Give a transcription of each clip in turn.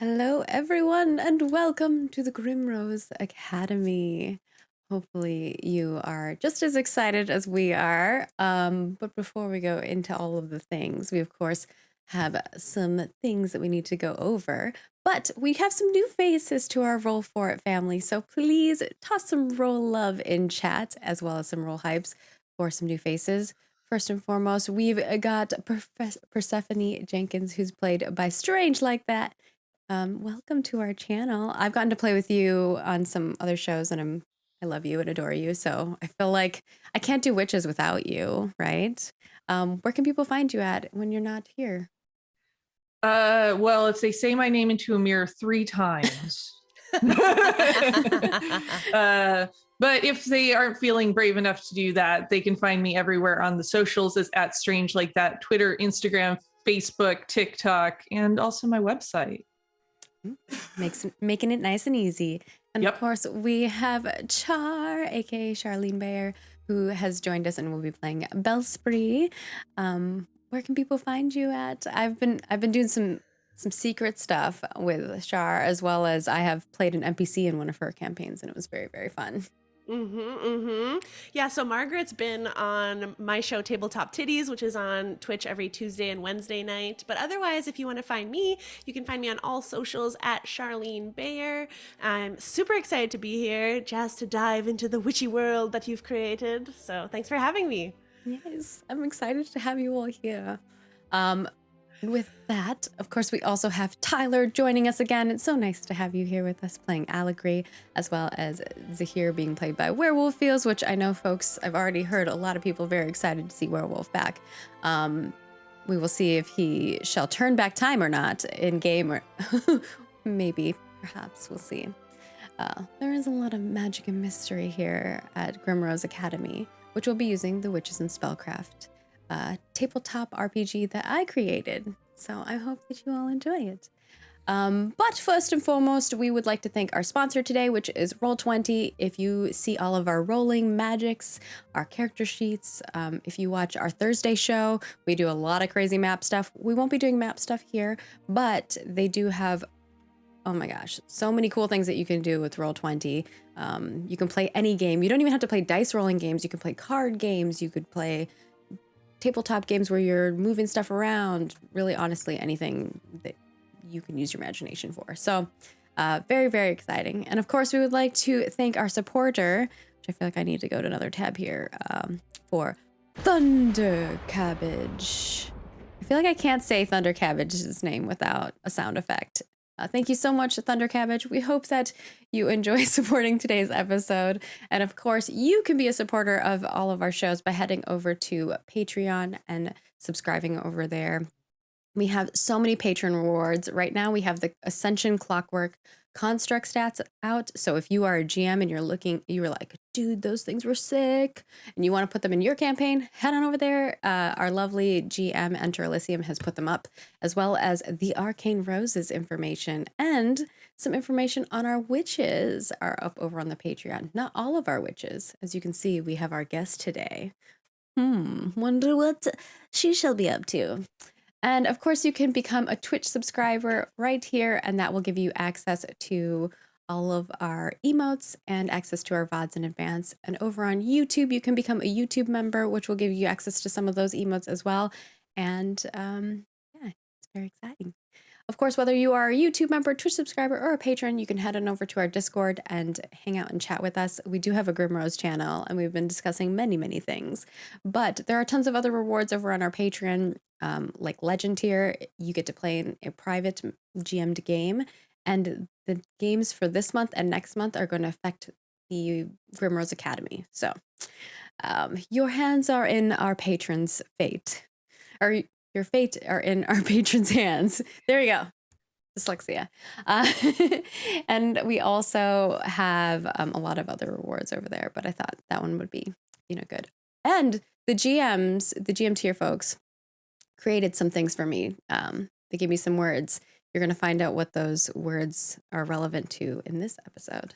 Hello, everyone, and welcome to the Grimrose Academy. Hopefully, you are just as excited as we are. But before we go into all of the things, we, of course, have some things that we need to go over. But we have some new faces to our Roll For It family, so please toss some roll love in chat, as well as some roll hypes for some new faces. First and foremost, we've got Persephone Jenkins, who's played by Strange Like That. Welcome to our channel. I've gotten to play with you on some other shows, and I love you and adore you. So I feel like I can't do witches without you, right? Where can people find you at when you're not here? Well, if they say my name into a mirror 3 times. But if they aren't feeling brave enough to do that, they can find me everywhere on the socials as at Strange Like That, Twitter, Instagram, Facebook, TikTok, and also my website. Making it nice and easy. And Yep. of course, we have Char, aka Charlene Bayer, who has joined us and will be playing Bellspree. Where can people find you at? I've been doing some secret stuff with Char, as well as I have played an NPC in one of her campaigns, and it was very, very fun. Yeah, so Margaret's been on my show Tabletop Titties, which is on Twitch every Tuesday and Wednesday night. But otherwise, if you want to find me, you can find me on all socials at Charlene Bayer. I'm super excited to be here, jazzed to dive into the witchy world that you've created. So thanks for having me. Yes, I'm excited to have you all here. With that, of course, we also have Tyler joining us again. It's so nice to have you here with us playing Allegory, as well as Zahir being played by Werewolf Feels, which I know, folks, I've already heard a lot of people very excited to see Werewolf back. We will see if he shall turn back time or not in game, or maybe, perhaps, we'll see. There is a lot of magic and mystery here at Grimrose Academy, which will be using the Witches and Spellcraft tabletop RPG that I created. So I hope that you all enjoy it. But first and foremost, we would like to thank our sponsor today, which is Roll20. If you see all of our rolling magics, our character sheets, if you watch our Thursday show, we do a lot of crazy map stuff. We won't be doing map stuff here, but they do have, oh my gosh, so many cool things that you can do with Roll20. You can play any game. You don't even have to play dice rolling games. You can play card games. You could play tabletop games where you're moving stuff around. Really, honestly, anything that you can use your imagination for. So very, very exciting. And of course, we would like to thank our supporter, which I feel like I need to go to another tab here, for Thunder Cabbage. I feel like I can't say Thunder Cabbage's name without a sound effect. Thank you so much, Thunder Cabbage. We hope that you enjoy supporting today's episode. And of course, you can be a supporter of all of our shows by heading over to Patreon and subscribing over there. We have so many patron rewards. Right now, we have the Ascension Clockwork Construct stats out. So if you are a GM and you were like, dude, those things were sick, and you want to put them in your campaign, head on over there. Our lovely GM, Enter Elysium, has put them up, as well as the Arcane Roses information and some information on our witches are up over on the Patreon. Not all of our witches. As you can see, we have our guest today. Wonder what she shall be up to. And of course, you can become a Twitch subscriber right here, and that will give you access to all of our emotes and access to our VODs in advance. And over on YouTube, you can become a YouTube member, which will give you access to some of those emotes as well. And yeah, it's very exciting. Of course, whether you are a YouTube member, Twitch subscriber, or a patron, you can head on over to our Discord and hang out and chat with us. We do have a Grimrose channel, and we've been discussing many, many things. But there are tons of other rewards over on our Patreon, like Legend tier. You get to play in a private GM'd game, and the games for this month and next month are going to affect the Grimrose Academy. So your hands are in our patrons' fate. Or your fate are in our patrons' hands. There you go. Dyslexia. And we also have a lot of other rewards over there, but I thought that one would be, good. And the GM tier folks created some things for me. They gave me some words. You're going to find out what those words are relevant to in this episode.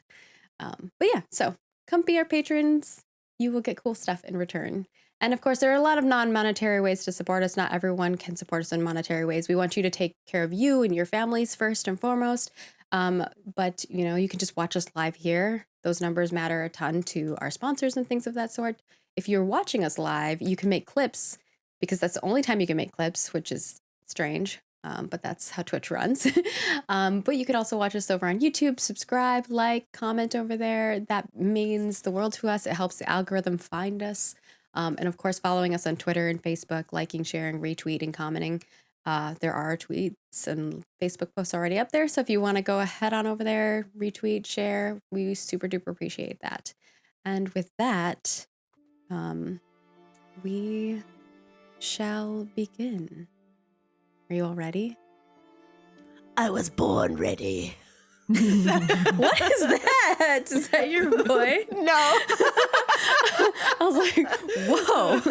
But yeah, so come be our patrons. you will get cool stuff in return. And of course, there are a lot of non-monetary ways to support us. Not everyone can support us in monetary ways. We want you to take care of you and your families first and foremost. But you can just watch us live here. Those numbers matter a ton to our sponsors and things of that sort. If you're watching us live, you can make clips because that's the only time you can make clips, which is strange. But that's how Twitch runs. But you could also watch us over on YouTube, subscribe, like, comment over there. That means the world to us. It helps the algorithm find us. And of course, following us on Twitter and Facebook, liking, sharing, retweeting, commenting. There are tweets and Facebook posts already up there. So if you want to go ahead on over there, retweet, share, we super duper appreciate that. And with that, we shall begin. Are you all ready? I was born ready. What is that? Is that your boy? No. I was like, whoa.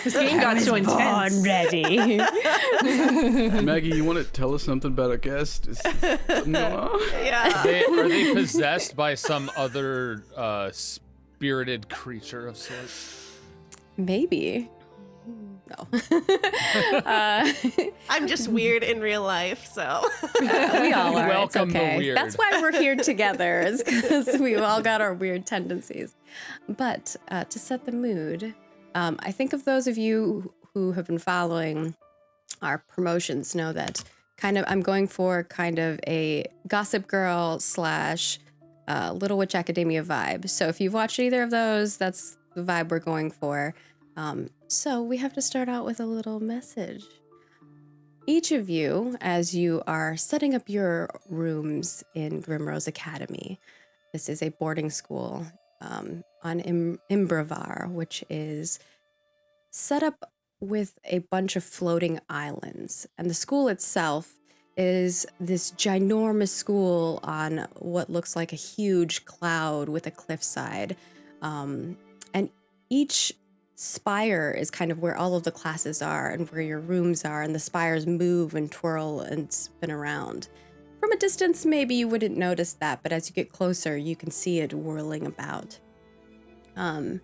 This game got so intense. Born ready. Maggie, you want to tell us something about our guest? No. Yeah. Are they possessed by some other spirited creature of sorts? Maybe. No. I'm just weird in real life, so. We all are. Welcome it's the okay. weird. That's why we're here together, is because we've all got our weird tendencies. But to set the mood, I think of those of you who have been following our promotions know that I'm going for kind of a Gossip Girl / Little Witch Academia vibe. So if you've watched either of those, that's the vibe we're going for. So we have to start out with a little message. Each of you, as you are setting up your rooms in Grimrose Academy, this is a boarding school on Imbravar, which is set up with a bunch of floating islands. And the school itself is this ginormous school on what looks like a huge cloud with a cliffside. And each spire is kind of where all of the classes are and where your rooms are, and the spires move and twirl and spin around. From a distance, maybe you wouldn't notice that, but as you get closer, you can see it whirling about. And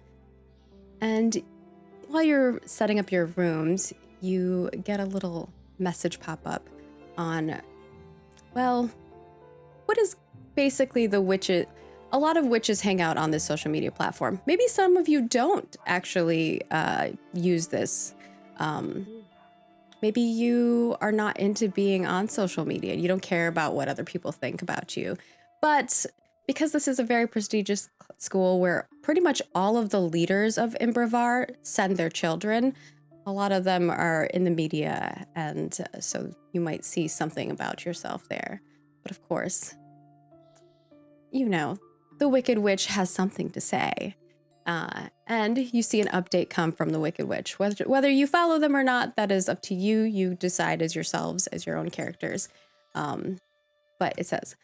while you're setting up your rooms, you get a little message pop up on, well, what is basically the witches. A lot of witches hang out on this social media platform. Maybe some of you don't actually use this. Maybe you are not into being on social media. You don't care about what other people think about you. But because this is a very prestigious school where pretty much all of the leaders of Imbravar send their children, a lot of them are in the media, and so you might see something about yourself there. But of course, the Wicked Witch has something to say. And you see an update come from the Wicked Witch. Whether you follow them or not, that is up to you. You decide as yourselves, as your own characters. But it says,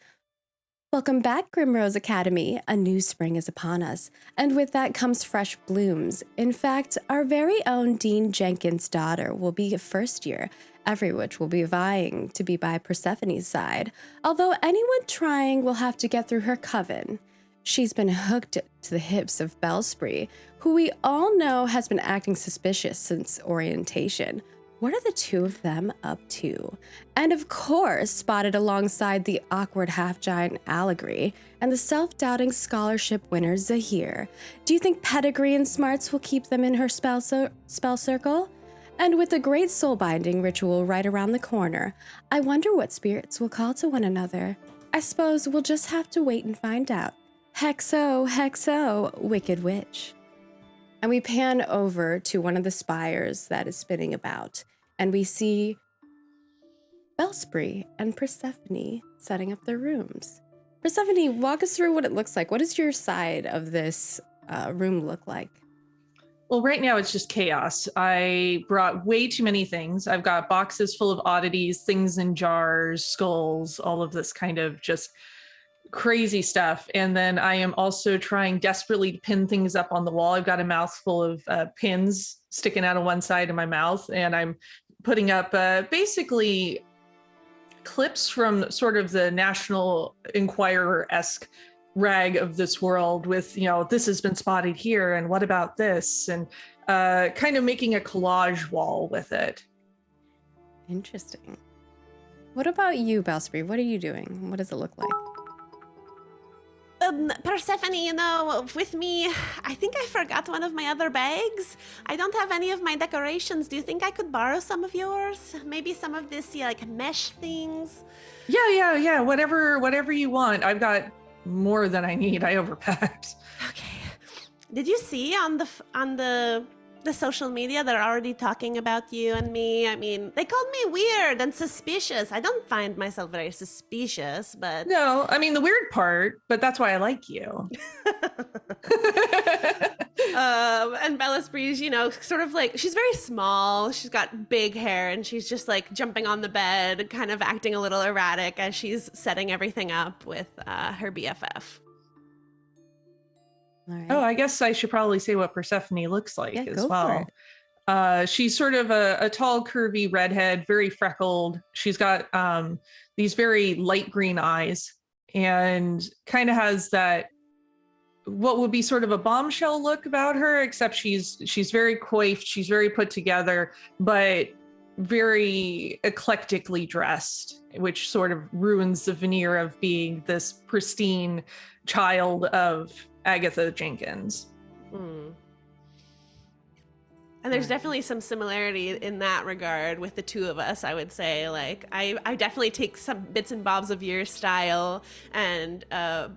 "Welcome back, Grimrose Academy. A new spring is upon us, and with that comes fresh blooms. In fact, our very own Dean Jenkins' daughter will be a first year. Every witch will be vying to be by Persephone's side, although anyone trying will have to get through her coven. She's been hooked to the hips of Bellspree, who we all know has been acting suspicious since orientation. What are the two of them up to? And of course, spotted alongside the awkward half-giant Allegory and the self-doubting scholarship winner Zahir. Do you think pedigree and smarts will keep them in her spell circle? And with the great soul-binding ritual right around the corner, I wonder what spirits will call to one another. I suppose we'll just have to wait and find out. Hexo, hexo, Wicked Witch." And we pan over to one of the spires that is spinning about, and we see Bellspree and Persephone setting up their rooms. Persephone, walk us through what it looks like. What does your side of this room look like? Well, right now it's just chaos. I brought way too many things. I've got boxes full of oddities, things in jars, skulls, all of this kind of just crazy stuff. And then I am also trying desperately to pin things up on the wall. I've got a mouthful of pins sticking out of one side of my mouth, and I'm putting up basically clips from sort of the National Enquirer-esque rag of this world with, this has been spotted here, and what about this? And kind of making a collage wall with it. Interesting. What about you, Belspree? What are you doing? What does it look like? Persephone, with me, I think I forgot one of my other bags. I don't have any of my decorations. Do you think I could borrow some of yours? Maybe some of this, mesh things? Yeah. Whatever you want. I've got more than I need. I overpacked. Okay. Did you see on the social media they're already talking about you and me? I mean, they called me weird and suspicious. I don't find myself very suspicious, but no, I mean the weird part, but that's why I like you. And Bellespree's, sort of like, she's very small. She's got big hair, and she's just like jumping on the bed, kind of acting a little erratic as she's setting everything up with her BFF. All right. Oh, I guess I should probably say what Persephone looks like as go well. for it. She's sort of a tall, curvy redhead, very freckled. She's got these very light green eyes and kind of has that what would be sort of a bombshell look about her, except she's very coiffed, she's very put together, but very eclectically dressed, which sort of ruins the veneer of being this pristine child of Agatha Jenkins. And there's definitely some similarity in that regard with the two of us, I would say. Like, I definitely take some bits and bobs of your style and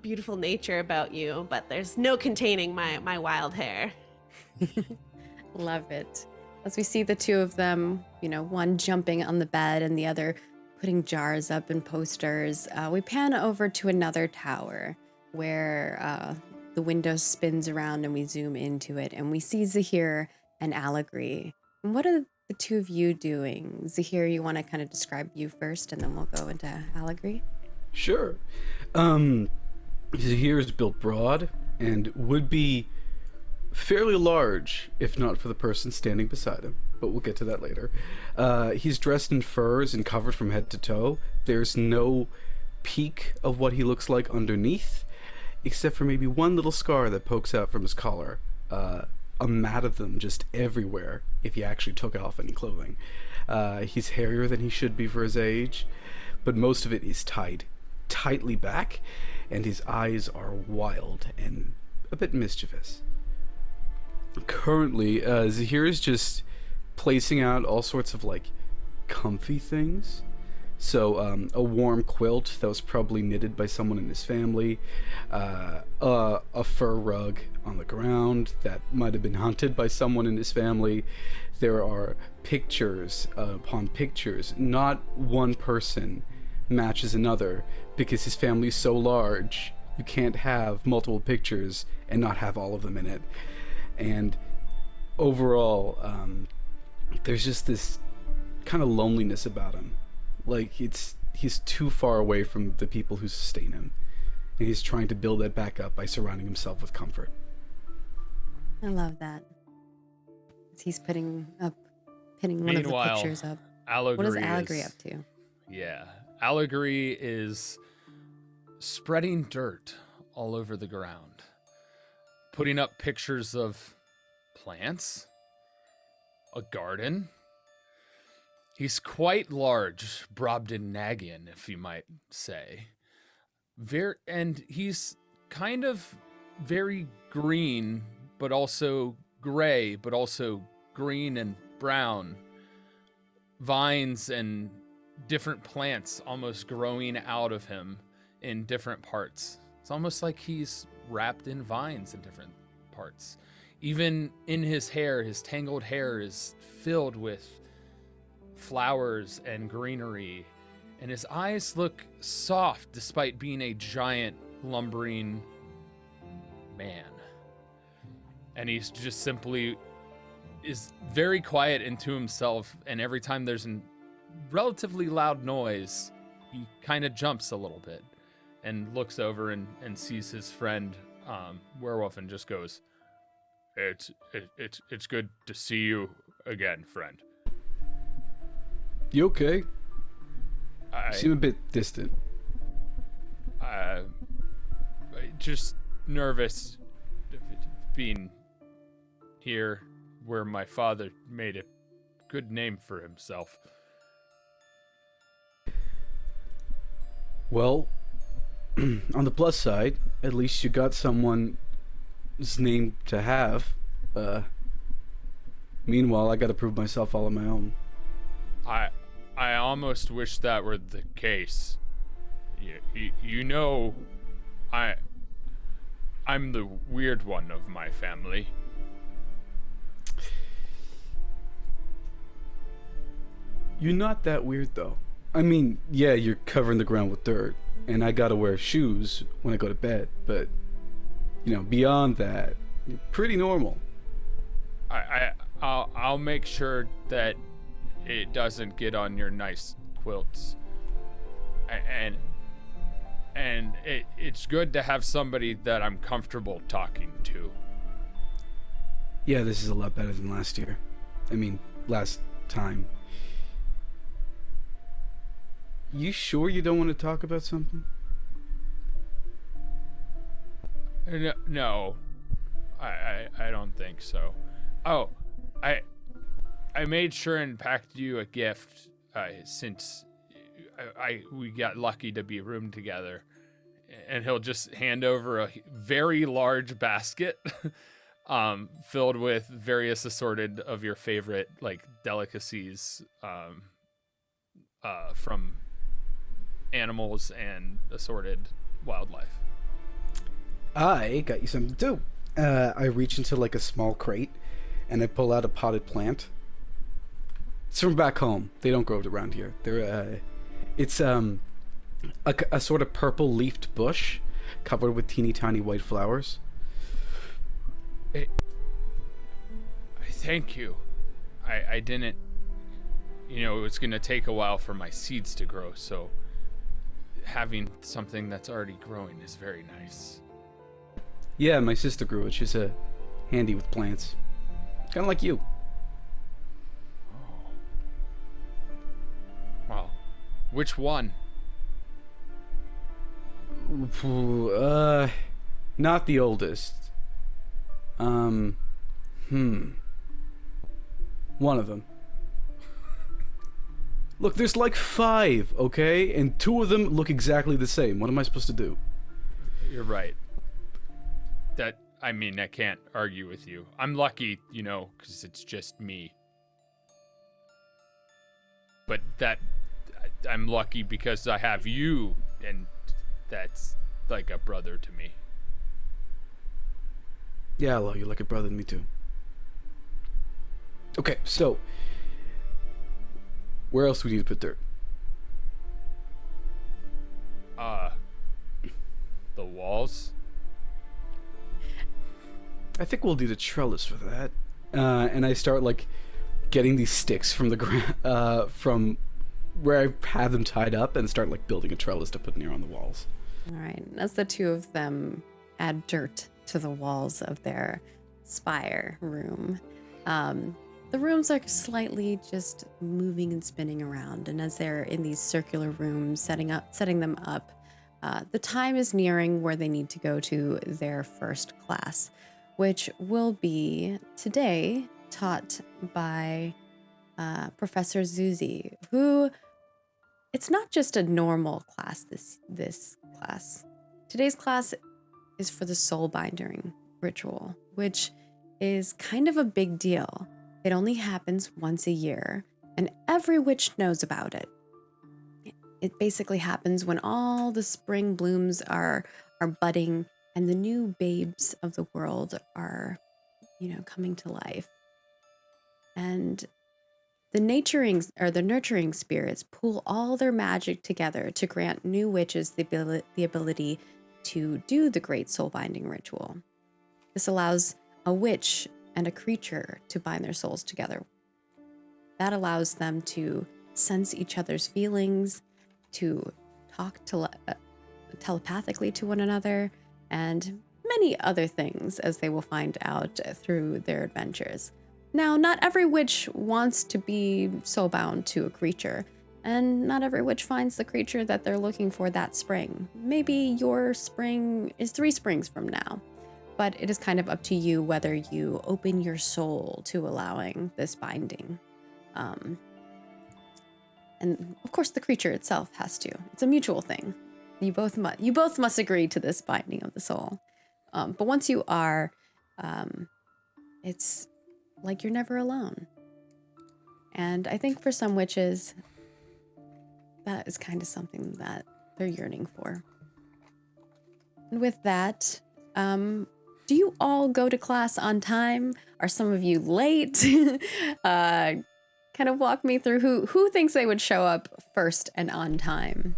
beautiful nature about you, but there's no containing my wild hair. Love it. As we see the two of them, one jumping on the bed and the other putting jars up and posters, we pan over to another tower where the window spins around and we zoom into it and we see Zahir and Allegory. And what are the two of you doing? Zahir, you want to kind of describe you first and then we'll go into Allegory? Sure. Zahir is built broad and would be fairly large if not for the person standing beside him, but we'll get to that later. He's dressed in furs and covered from head to toe. There's no peak of what he looks like underneath, except for maybe one little scar that pokes out from his collar. A mat of them just everywhere if he actually took off any clothing. He's hairier than he should be for his age, but most of it is tied tightly back, and his eyes are wild and a bit mischievous. Currently, Zahir is just placing out all sorts of comfy things. So a warm quilt that was probably knitted by someone in his family, a fur rug on the ground that might have been hunted by someone in his family. There are pictures upon pictures. Not one person matches another because his family is so large. You can't have multiple pictures and not have all of them in it. And overall, there's just this kind of loneliness about him. He's too far away from the people who sustain him, and he's trying to build that back up by surrounding himself with comfort. I love that. He's pinning one of the pictures up. Allegory what is Allegory up to? Yeah, Allegory is spreading dirt all over the ground, putting up pictures of plants, a garden. He's quite large, Brobdingnagian, if you might say. And he's kind of very green, but also gray, but also green and brown. Vines and different plants almost growing out of him in different parts. It's almost like he's wrapped in vines in different parts. Even in his hair, his tangled hair is filled with flowers and greenery, and his eyes look soft despite being a giant lumbering man. And he's just simply is very quiet into himself, and every time there's a relatively loud noise, he kind of jumps a little bit and looks over and sees his friend Werewolf and just goes, It's good to see you again, friend. You okay? You seem a bit distant. just nervous being here where my father made a good name for himself. Well, on the plus side, at least you got someone's name to have. Meanwhile, I gotta prove myself all on my own. I almost wish that were the case. You know, I'm the weird one of my family. You're not that weird, though. I mean, yeah, you're covering the ground with dirt, and I gotta wear shoes when I go to bed, but, beyond that, you're pretty normal. I'll make sure that it doesn't get on your nice quilts. And it's good to have somebody that I'm comfortable talking to. Yeah, this is a lot better than last year. I mean, last time. You sure you don't want to talk about something? No, I don't think so. Oh, I made sure and packed you a gift since we got lucky to be roomed together. And he'll just hand over a very large basket filled with various assorted of your favorite delicacies from animals and assorted wildlife. I got you something too. I reach into a small crate and I pull out a potted plant. It's from back home. They don't grow it around here. It's a sort of purple leafed bush covered with teeny tiny white flowers. Thank you. I didn't, it's going to take a while for my seeds to grow, so having something that's already growing is very nice. Yeah, my sister grew it. She's handy with plants. Kind of like you. Oh. Well, which one? Not the oldest. One of them. Look, there's 5, okay? And 2 of them look exactly the same. What am I supposed to do? You're right. I can't argue with you. I'm lucky, because it's just me. But I'm lucky because I have you, and that's like a brother to me. Yeah, well, you're like a brother to me too. Okay, so where else do we need to put dirt? The walls. I think we'll do the trellis for that. And I start getting these sticks from the ground, from where I have them tied up, and start building a trellis to put near on the walls. All right. As the two of them add dirt to the walls of their spire room, the rooms are slightly just moving and spinning around. And as they're in these circular rooms, setting them up, the time is nearing where they need to go to their first class, which will be today taught by Professor Zuzi, who, it's not just a normal class, this class. Today's class is for the soul binding ritual, which is kind of a big deal. It only happens once a year, and every witch knows about it. It basically happens when all the spring blooms are budding and the new babes of the world are, coming to life. And the nurturing spirits pool all their magic together to grant new witches the ability to do the great soul binding ritual. This allows a witch and a creature to bind their souls together. That allows them to sense each other's feelings, to talk telepathically to one another, and many other things, as they will find out through their adventures. Now, not every witch wants to be soulbound to a creature. and not every witch finds the creature that they're looking for that spring. Maybe your spring is 3 springs from now, but it is kind of up to you whether you open your soul to allowing this binding. And of course, the creature itself has to. It's a mutual thing. You both must agree to this binding of the soul. But once you are, it's like you're never alone. And I think for some witches, that is kind of something that they're yearning for. And with that, do you all go to class on time? Are some of you late? Kind of walk me through who thinks they would show up first and on time.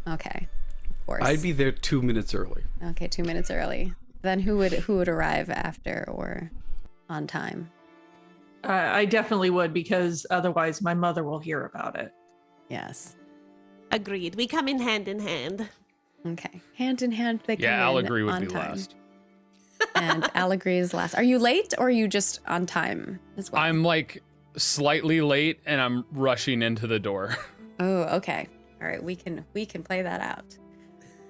Okay, of course. I'd be there 2 minutes early. Okay, 2 minutes early. Then who would arrive after or on time? I definitely would, because otherwise my mother will hear about it. Yes. Agreed. We come in hand. Okay. Hand in hand, they come Yeah, in Allegory would on be time. last. And Allegory is last. Are you late or are you just on time as well? I'm like slightly late and I'm rushing into the door. Oh, okay. All right, we can play that out.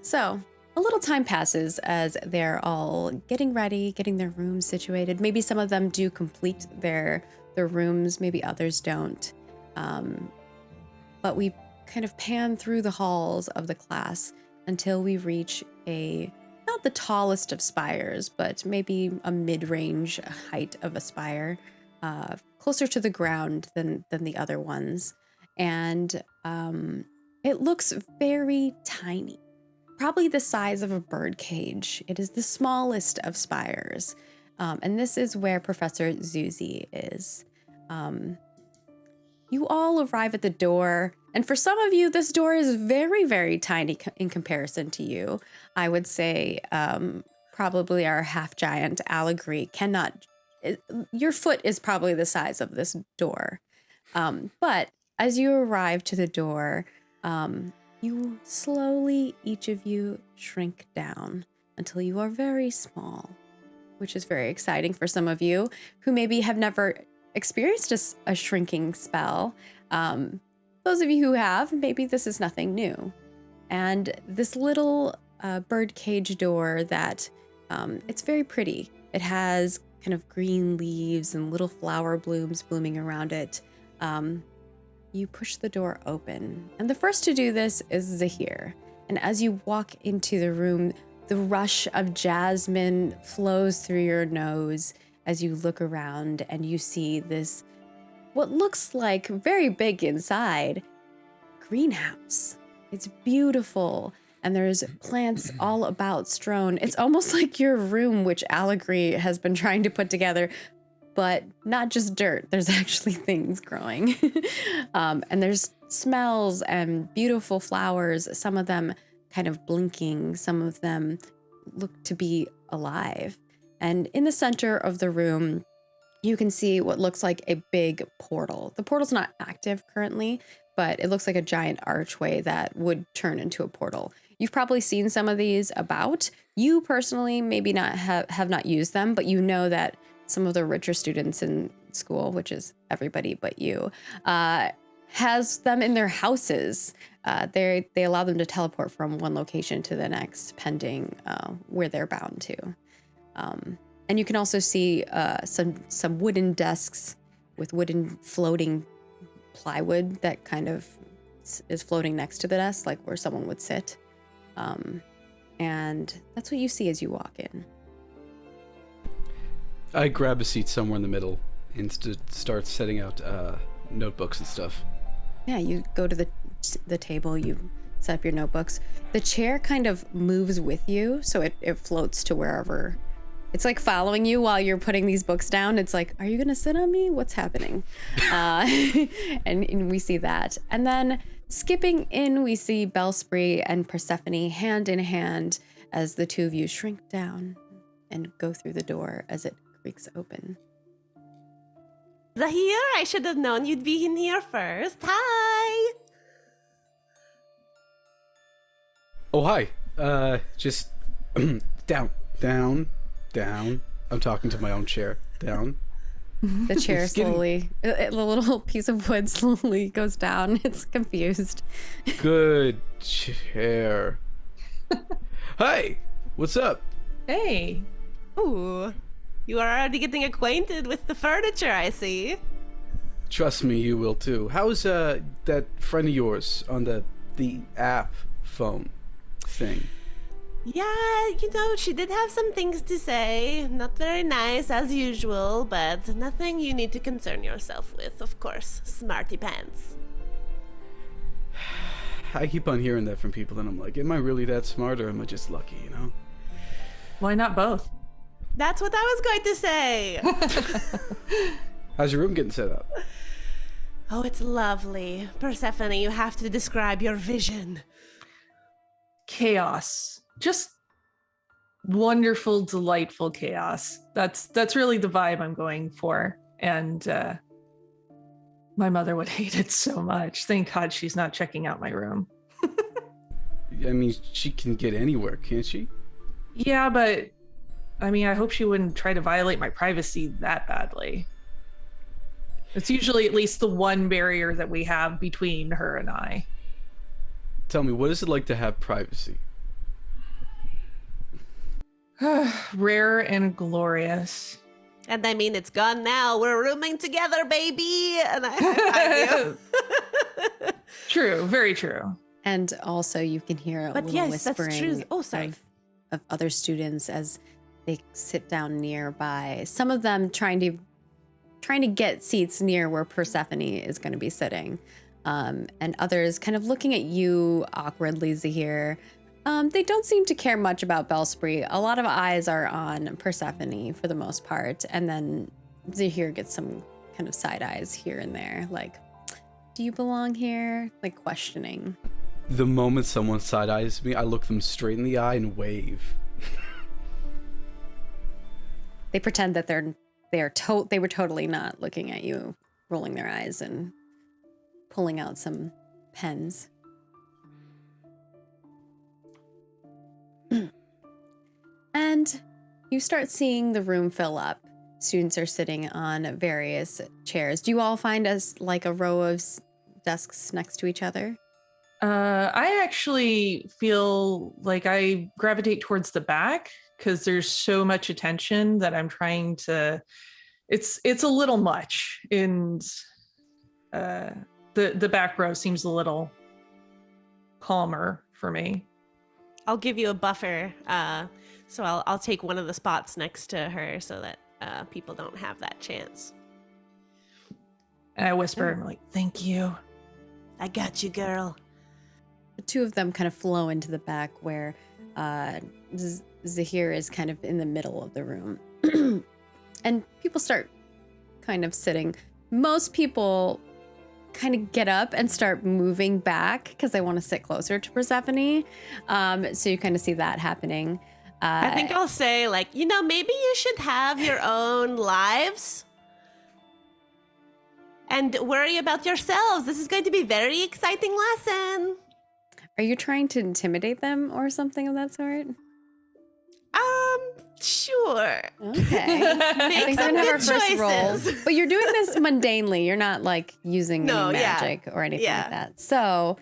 So, a little time passes as they're all getting ready, getting their rooms situated. Maybe some of them do complete their rooms, maybe others don't. But we kind of pan through the halls of the class until we reach not the tallest of spires, but maybe a mid-range height of a spire, closer to the ground than the other ones. And it looks very tiny, probably the size of a bird cage. It is the smallest of spires. And this is where Professor Zuzi is. You all arrive at the door, and for some of you, this door is very, very tiny in comparison to you. I would say probably our half-giant Allegory cannot... Your foot is probably the size of this door. But as you arrive to the door, you slowly, each of you, shrink down until you are very small, which is very exciting for some of you who maybe have never experienced a shrinking spell. Those of you who have, maybe this is nothing new. And this little birdcage door that, it's very pretty. It has kind of green leaves and little flower blooms blooming around it. You push the door open. And the first to do this is Zahir. And as you walk into the room, the rush of jasmine flows through your nose as you look around and you see this, what looks like very big inside, greenhouse. It's beautiful. And there's plants all about strewn. It's almost like your room, which Allegory has been trying to put together, but not just dirt. There's actually things growing. And there's smells and beautiful flowers, some of them kind of blinking, some of them look to be alive. And in the center of the room, you can see what looks like a big portal. The portal's not active currently, but it looks like a giant archway that would turn into a portal. You've probably seen some of these about. You personally maybe not have not used them, but you know that some of the richer students in school, which is everybody but you, has them in their houses. They allow them to teleport from one location to the next, pending where they're bound to. And you can also see some wooden desks with wooden floating plywood that kind of is floating next to the desk, like where someone would sit. And that's what you see as you walk in. I grab a seat somewhere in the middle and start setting out notebooks and stuff. Yeah, you go to the table, you set up your notebooks. The chair kind of moves with you, so it floats to wherever. It's like following you while you're putting these books down. It's like, are you going to sit on me? What's happening? And we see that. And then skipping in, we see Bellspree and Persephone hand in hand as the two of you shrink down and go through the door as it creaks open. Zahir, I should have known you'd be in here first. Hi! Oh, hi. Just down. I'm talking to my own chair. Down. The chair It's getting- slowly, the little piece of wood slowly goes down. It's confused. Good chair. Hi, what's up? Hey. Ooh, you are already getting acquainted with the furniture, I see. Trust me, you will too. How's that friend of yours on the app phone thing? Yeah, she did have some things to say. Not very nice as usual, but nothing you need to concern yourself with, of course. Smarty pants. I keep on hearing that from people, and I'm like, am I really that smart, or am I just lucky, Why not both? That's what I was going to say. How's your room getting set up? Oh, it's lovely. Persephone, you have to describe your vision. Chaos. Just wonderful, delightful chaos. That's really the vibe I'm going for. And my mother would hate it so much. Thank God she's not checking out my room. I mean, she can get anywhere, can't she? Yeah, but I hope she wouldn't try to violate my privacy that badly. It's usually at least the one barrier that we have between her and I. Tell me, what is it like to have privacy? Rare and glorious. And I mean, it's gone now. We're rooming together, baby. And I high five you. True, very true. And also you can hear a But little yes, that's true. whispering Oh, sorry. of other students as they sit down nearby. Some of them trying to get seats near where Persephone is going to be sitting. And others kind of looking at you awkwardly, Zahir. They don't seem to care much about Bellspree. A lot of eyes are on Persephone for the most part. And then Zahir gets some kind of side eyes here and there. Like, do you belong here? Like questioning. The moment someone side eyes me, I look them straight in the eye and wave. They pretend that they were totally not looking at you, rolling their eyes and pulling out some pens. And you start seeing the room fill up. Students are sitting on various chairs. Do you all find us like a row of desks next to each other? I actually feel like I gravitate towards the back because there's so much attention that I'm trying to. It's a little much, and the back row seems a little calmer for me. I'll give you a buffer. So I'll take one of the spots next to her so that people don't have that chance. And I whisper, I'm like, "Thank you." I got you, girl. The two of them kind of flow into the back where Zahir is kind of in the middle of the room. And people start kind of sitting. Most people kind of get up and start moving back because they want to sit closer to Persephone. So you kind of see that happening. I think I'll say, like, maybe you should have your own lives and worry about yourselves. This is going to be a very exciting lesson. Are you trying to intimidate them or something of that sort? Sure. Okay. I Make think some we're gonna have good our first roll. choices. But you're doing this mundanely. You're not like using No, any yeah. magic or anything Yeah. like that. So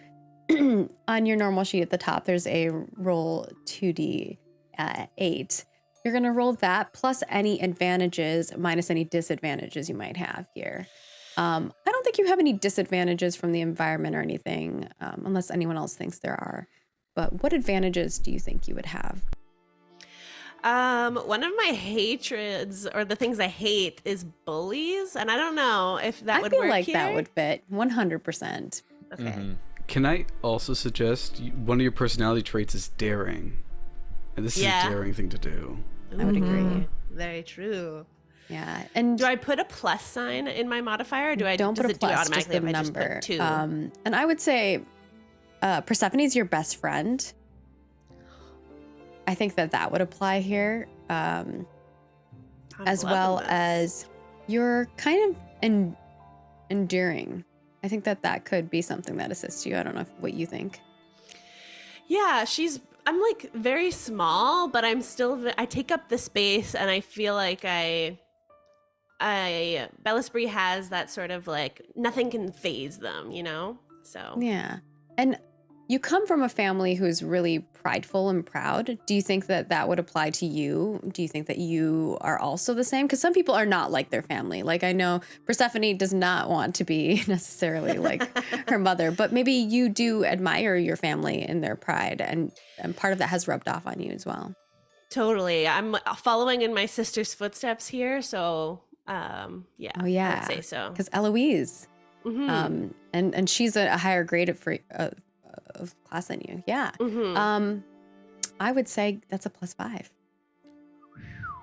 on your normal sheet at the top, there's a roll 2d 8. You're gonna roll that plus any advantages minus any disadvantages you might have here. I don't think you have any disadvantages from the environment or anything, unless anyone else thinks there are. But what advantages do you think you would have? One of my hatreds, or the things I hate, is bullies, and I don't know if that would I feel work like here. that would fit 100%. Okay. Mhm. Can I also suggest one of your personality traits is daring? And this is Yeah. a daring thing to do. I would agree. Mhm. Very true. Yeah, and Do I put a plus sign in my modifier, or do I don't does put a it do it plus, just automatically the if I just number. put 2? And I would say Persephone's your best friend. I think that would apply here, I'm as loving well this. as you're kind of enduring. I think that could be something that assists you. I don't know what you think. Yeah, I'm like very small, but I'm still, I take up the space, and I feel like I Bellisbury has that sort of like nothing can phase them, you know? So Yeah. And you come from a family who's really prideful and proud. Do you think that that would apply to you? Do you think that you are also the same? Because some people are not like their family. Like I know Persephone does not want to be necessarily like her mother, but maybe you do admire your family in their pride, and part of that has rubbed off on you as well. totally. I'm following in my sister's footsteps here. So yeah. Oh yeah, I would say so. because Eloise, Mhm. and she's a higher grade of class than you. Yeah. Mhm. I would say that's a +5.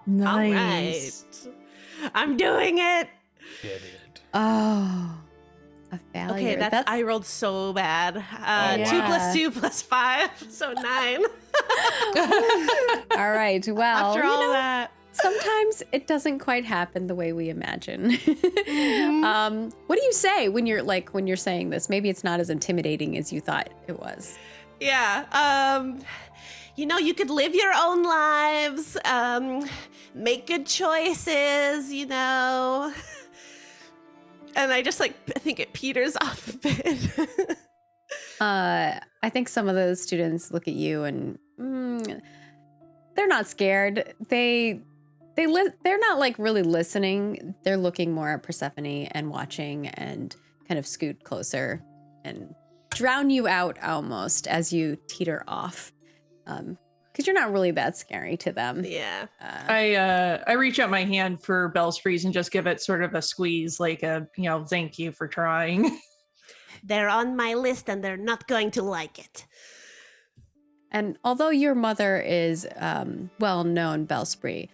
Nice. All right. I'm doing it. Get it. Oh, a failure. Okay, I rolled so bad. 2 yeah. plus 2 plus 5, so 9. All right. Well, After all that. sometimes it doesn't quite happen the way we imagine. Mm-hmm. What do you say when you're saying this? Maybe it's not as intimidating as you thought it was. Yeah. You know, you could live your own lives, make good choices, you know. And I just I think it peters off a bit. I think some of those students look at you and they're not scared. They're not like really listening. They're looking more at Persephone and watching and kind of scoot closer and drown you out almost as you teeter off. Because you're not really that scary to them. Yeah. I reach out my hand for Bell's Freeze and just give it sort of a squeeze, like a, thank you for trying. They're on my list and they're not going to like it. And although your mother is well-known Bellspree,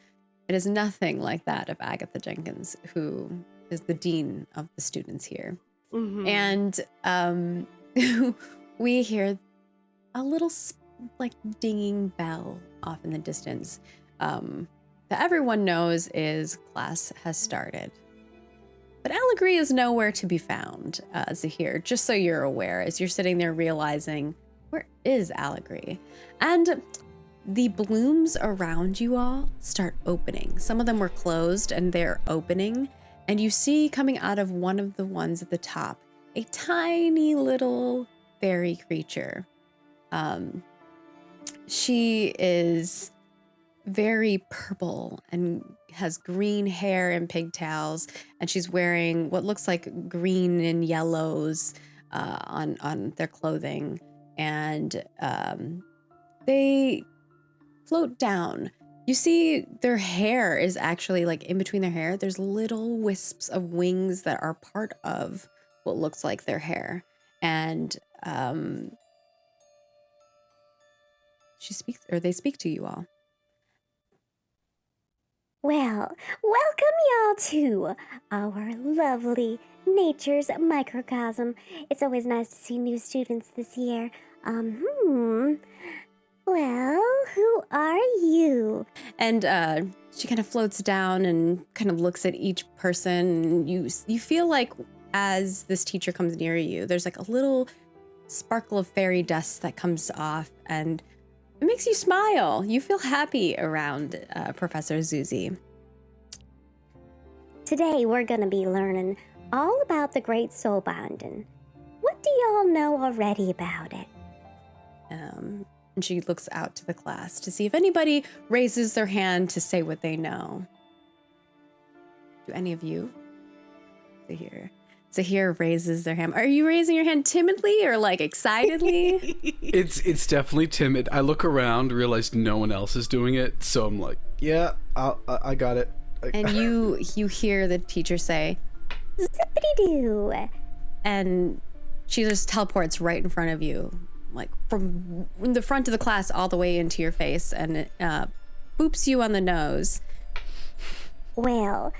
it is nothing like that of Agatha Jenkins, who is the dean of the students here. Mhm. And we hear a little dinging bell off in the distance that everyone knows is class has started. But Allegory is nowhere to be found, Zahir, just so you're aware, as you're sitting there realizing, where is Allegory? And the blooms around you all start opening. Some of them were closed and they're opening. And you see coming out of one of the ones at the top, a tiny little fairy creature. She is very purple and has green hair and pigtails, and she's wearing what looks like green and yellows on their clothing, and they float down. You see their hair is actually in between their hair. There's little wisps of wings that are part of what looks like their hair, and they speak to you all. Well, welcome y'all to our lovely nature's microcosm. It's always nice to see new students this year. Well, who are you? And she kind of floats down and kind of looks at each person. You feel like as this teacher comes near you, there's a little sparkle of fairy dust that comes off, and it makes you smile. You feel happy around Professor Zuzi. Today we're gonna be learning all about the Great Soul Binding. What do y'all know already about it? And she looks out to the class to see if anybody raises their hand to say what they know. Do any of you? Zahir raises their hand. Are you raising your hand timidly or excitedly? It's definitely timid. I look around, realize no one else is doing it, so I'm like, yeah, I got it. And you hear the teacher say, Zippity-doo. and she just teleports right in front of you, from the front of the class all the way into your face, and it boops you on the nose. Well,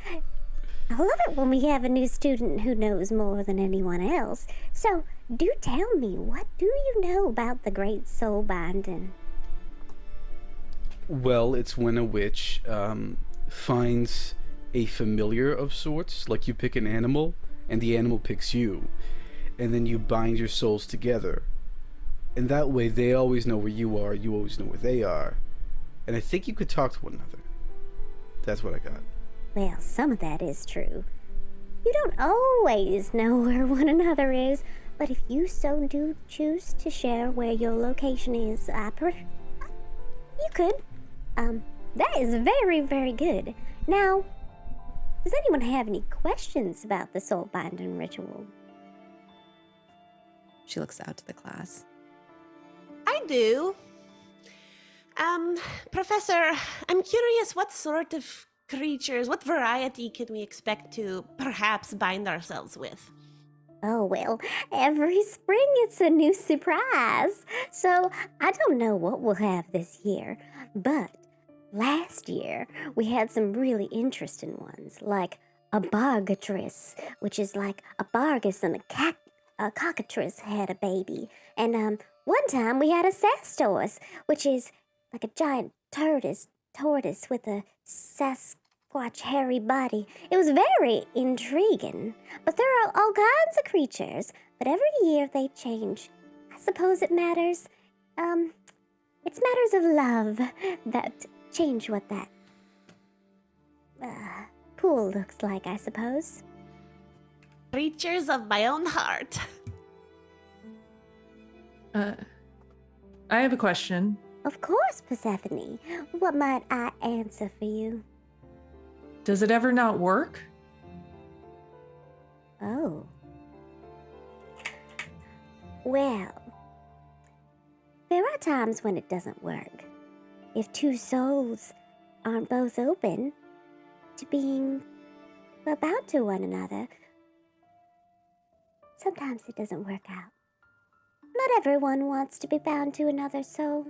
I love it when we have a new student who knows more than anyone else. So, do tell me, what do you know about the Great Soul Binding? Well, it's when a witch finds a familiar of sorts, like you pick an animal, and the animal picks you, and then you bind your souls together. And that way, they always know where you are, you always know where they are. And I think you could talk to one another. That's what I got. Well, some of that is true. You don't always know where one another is, but if you so do choose to share where your location is, you could. That is very, very good. Now, does anyone have any questions about the soul binding ritual? She looks out to the class. I do. Professor, I'm curious what sort of creatures, what variety can we expect to perhaps bind ourselves with? Oh, well, every spring it's a new surprise. So I don't know what we'll have this year, but last year we had some really interesting ones, like a bargatrice, which is like a bargus and a cockatrice had a baby. And one time we had a sastorus, which is like a giant tortoise with a Sasquatch hairy body. It was very intriguing. But there are all kinds of creatures. But every year they change. I suppose it matters. It's matters of love that change what that pool looks like, I suppose. Creatures of my own heart. I have a question. Of course, Persephone. What might I answer for you? Does it ever not work? Oh. Well, there are times when it doesn't work. If two souls aren't both open to being bound to one another, sometimes it doesn't work out. Not everyone wants to be bound to another soul.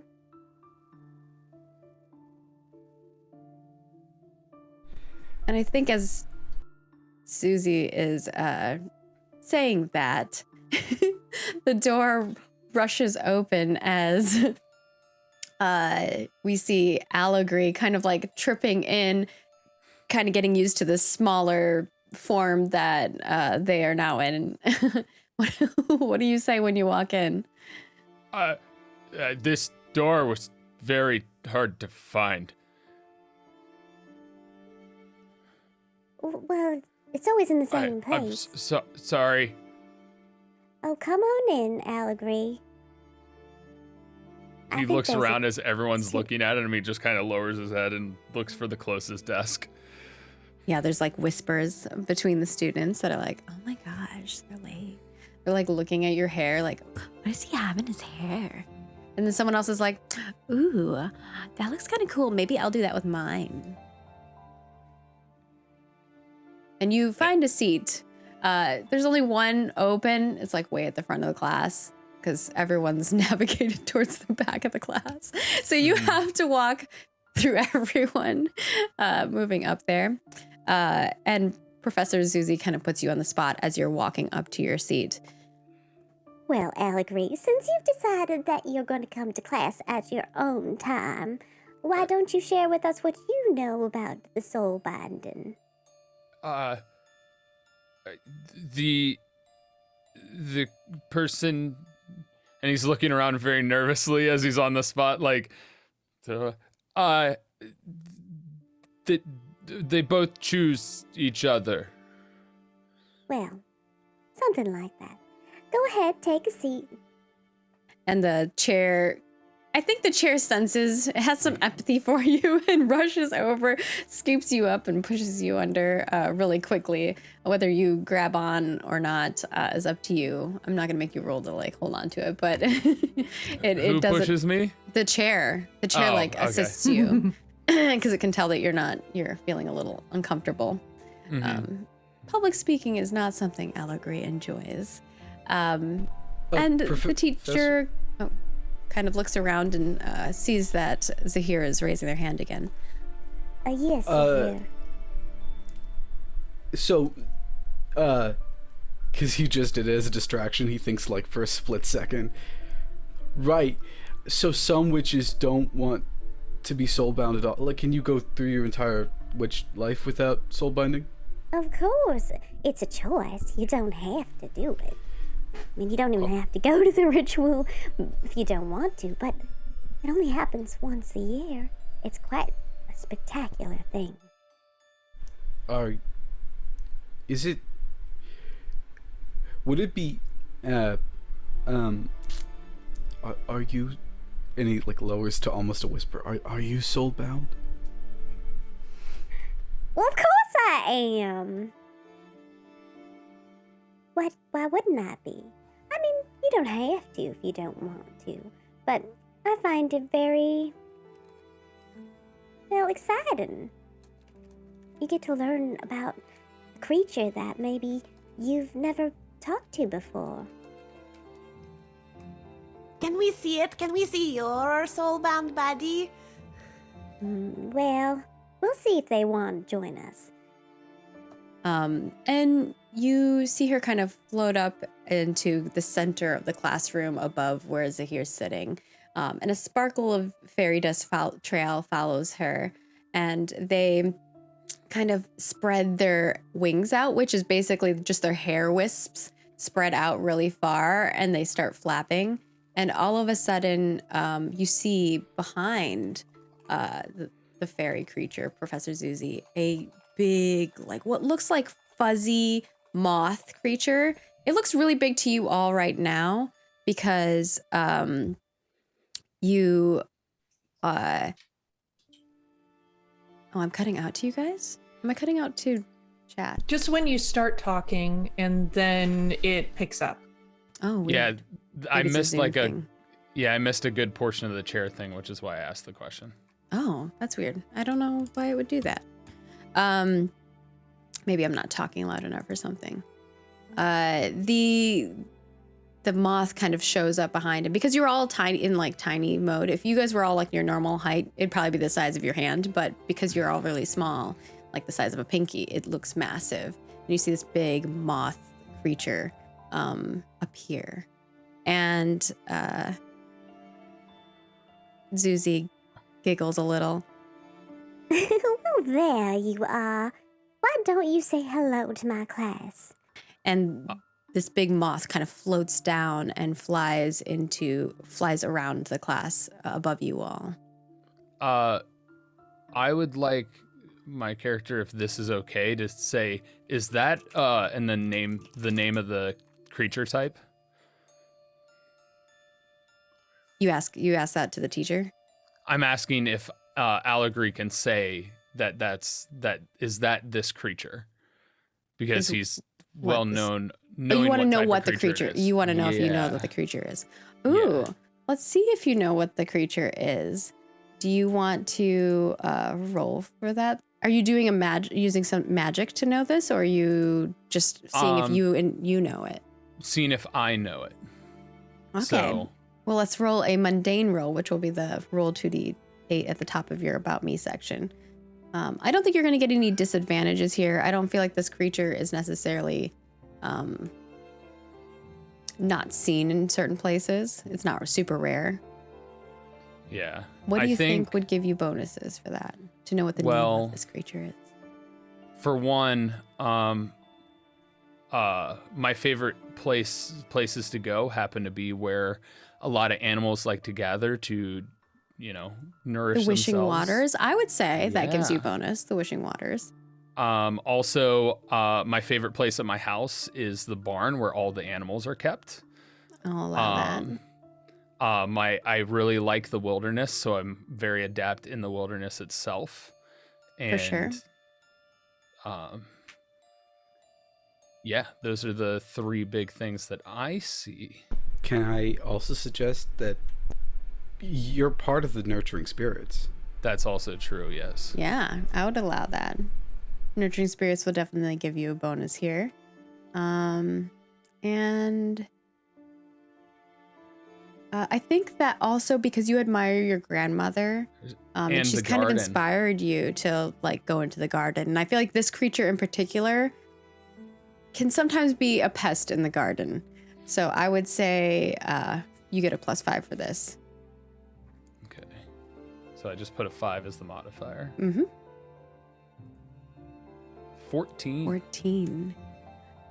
And I think as Susie is saying that, the door rushes open as we see Allegory kind of like tripping in, kind of getting used to the smaller form that they are now in. What do you say when you walk in? This door was very hard to find. Well, it's always in the same I'm place. sorry. Oh, come on in, Allegory. He looks around as everyone's looking at him, and he just kind of lowers his head and looks for the closest desk. Yeah, there's like whispers between the students that are like, oh my gosh, they're like looking at your hair, like, what does he have in his hair? And then someone else is like, ooh, that looks kind of cool. Maybe I'll do that with mine. And you find a seat. There's only one open. It's like way at the front of the class because everyone's navigated towards the back of the class. So you have to walk through everyone moving up there. And Professor Zuzi kind of puts you on the spot as you're walking up to your seat. Well, Allegory, since you've decided that you're going to come to class at your own time, why don't you share with us what you know about the soul binding? The person, and he's looking around very nervously as he's on the spot, like, they both choose each other. Well, something like that. Go ahead, take a seat. And the chair, I think the chair senses, it has some empathy for you and rushes over, scoops you up and pushes you under really quickly. Whether you grab on or not is up to you. I'm not going to make you roll to like hold on to it, but it does. Who pushes me? The chair. The chair assists you because it can tell that you're feeling a little uncomfortable. Mm-hmm. Public speaking is not something Allegory enjoys. And the teacher kind of looks around and sees that Zahir is raising their hand again. Yes, Zahir. So, because he just did it as a distraction, he thinks like for a split second. Right. So some witches don't want to be soulbound at all. Like, can you go through your entire witch life without soul binding? Of course. It's a choice. You don't have to do it. I mean, you don't even have to go to the ritual if you don't want to, but it only happens once a year. It's quite a spectacular thing. would it be, are you, and he like lowers to almost a whisper, are you soulbound? Well, of course I am. Why wouldn't I be? I mean, you don't have to if you don't want to, but I find it very, well, exciting. You get to learn about a creature that maybe you've never talked to before. Can we see it? Can we see your soulbound body? Well, we'll see if they want to join us. And you see her kind of float up into the center of the classroom above where Zahir's sitting. And a sparkle of fairy dust trail follows her. And they kind of spread their wings out, which is basically just their hair wisps spread out really far, and they start flapping. And all of a sudden, you see behind the fairy creature, Professor Zuzi, a big, like what looks like fuzzy moth creature. It looks really big to you all right now because you I'm cutting out to you guys. Am I cutting out to chat? Just when you start talking and then it picks up. Oh, weird. Yeah, I Maybe it's a missed Zoom like thing. I missed a good portion of the chair thing, which is why I asked the question. Oh, that's weird. I don't know why it would do that. Maybe I'm not talking loud enough or something. The moth kind of shows up behind him because you're all tiny in like tiny mode. If you guys were all like your normal height, it'd probably be the size of your hand, but because you're all really small, like the size of a pinky, it looks massive. And you see this big moth creature appear. And Zuzi giggles a little. Well, there you are. Why don't you say hello to my class? And this big moth kind of floats down and flies around the class above you all. I would like my character, if this is okay, to say, is that and then name the name of the creature type? You ask that to the teacher? I'm asking if Allegory can say that is this creature, because he's well known. Oh, you want to know what the creature creature? is. You want to know if you know Yeah. what the creature is. Ooh, Yeah. let's see if you know what the creature is. Do you want to roll for that? Are you doing using some magic to know this, or are you just seeing if you know it? Seeing if I know it. Okay. So, Well, let's roll a mundane roll, which will be the roll 2d8 at the top of your About Me section. I don't think you're going to get any disadvantages here. I don't feel like this creature is necessarily not seen in certain places. It's not super rare. yeah. What do I you think would give you bonuses for that? To know what the name of this creature is. For one, my favorite places to go happen to be where a lot of animals like to gather to, nourish The Wishing themselves. Waters, I would say that gives you Yeah. bonus, the Wishing Waters. Also, my favorite place at my house is the barn where all the animals are kept. I'll allow that. I really like the wilderness, so I'm very adept in the wilderness itself. And, For sure. Yeah, those are the three big things that I see. Can I also suggest that you're part of the nurturing spirits? That's also true, yes. Yeah, I would allow that. Nurturing Spirits will definitely give you a bonus here. And I think that also because you admire your grandmother, and And she's the kind of garden. inspired you to like go into the garden. And I feel like this creature in particular can sometimes be a pest in the garden. So I would say you get a +5 for this. Okay. So I just put a 5 as the modifier. Mm-hmm. 14. 14.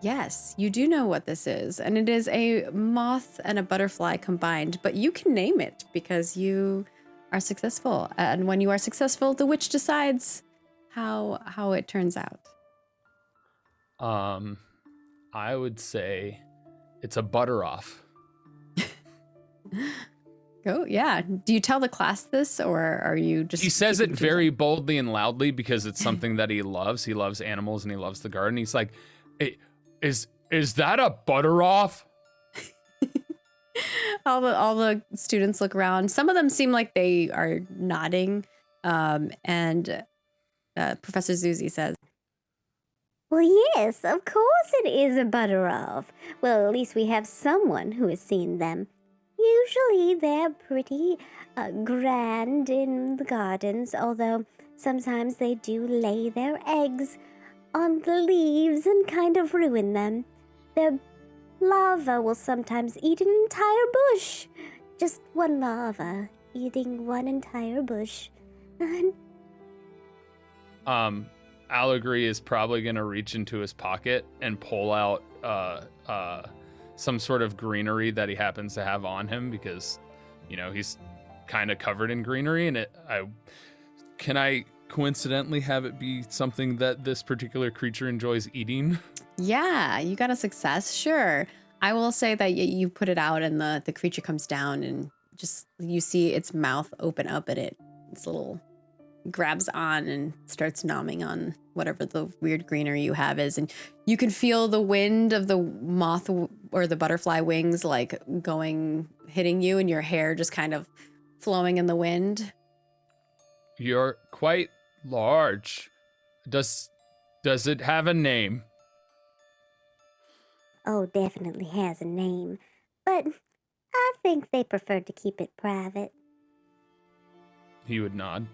Yes, you do know what this is. And it is a moth and a butterfly combined, but you can name it because you are successful. And when you are successful, the witch decides how it turns out. I would say it's a butter off. Go, yeah. Do you tell the class this, or are you just? He says it keeping to very boldly and loudly because it's something that he loves. He loves animals and he loves the garden. He's like, hey, is that a butter off? all the students look around. Some of them seem like they are nodding. And Professor Zuzi says, Well, yes, of course it is a butter off. Well, at least we have someone who has seen them. Usually they're pretty grand in the gardens, although sometimes they do lay their eggs on the leaves and kind of ruin them. Their larva will sometimes eat an entire bush. Just one larva eating one entire bush. Allegory is probably going to reach into his pocket and pull out some sort of greenery that he happens to have on him because, you know, he's kind of covered in greenery. And can I coincidentally have it be something that this particular creature enjoys eating? yeah, you got a success. Sure. I will say that you put it out and the creature comes down and just you see its mouth open up and its little grabs on and starts nomming on whatever the weird greenery you have is, and you can feel the wind of the moth or the butterfly wings like hitting you, and your hair just kind of flowing in the wind. You're quite large. Does it have a name? Oh, definitely has a name, but I think they prefer to keep it private. He would nod.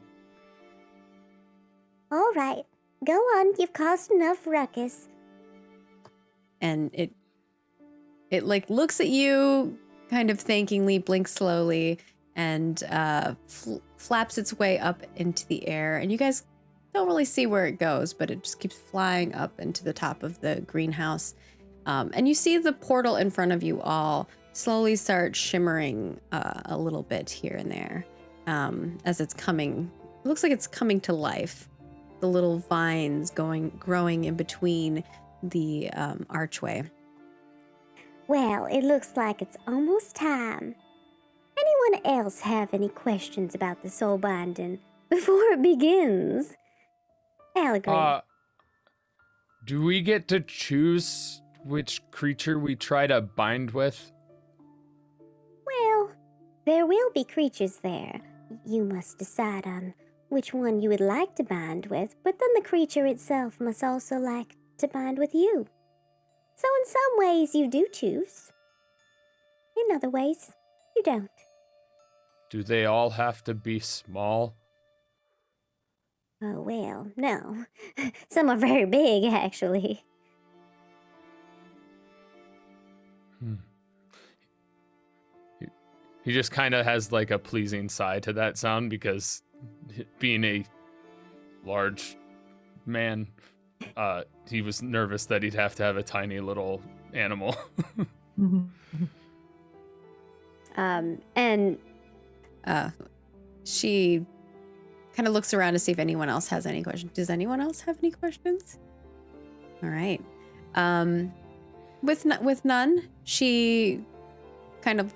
All right, go on, you've caused enough ruckus. And it like looks at you kind of thankingly, blinks slowly, and flaps its way up into the air. And you guys don't really see where it goes, but it just keeps flying up into the top of the greenhouse. And you see the portal in front of you all slowly start shimmering a little bit here and there as it's coming. It looks like it's coming to life. The little vines growing in between the archway. Well, it looks like it's almost time. Anyone else have any questions about the soul binding before it begins? Allegory. Do we get to choose which creature we try to bind with? Well, there will be creatures there. You must decide on which one you would like to bind with, but then the creature itself must also like to bind with you. So in some ways you do choose. In other ways, you don't. Do they all have to be small? Oh, well, no. Some are very big, actually. He just kind of has like a pleasing sigh to that sound because being a large man, he was nervous that he'd have to have a tiny little animal. She kind of looks around to see if anyone else has any questions. Does anyone else have any questions? All right. With none, she kind of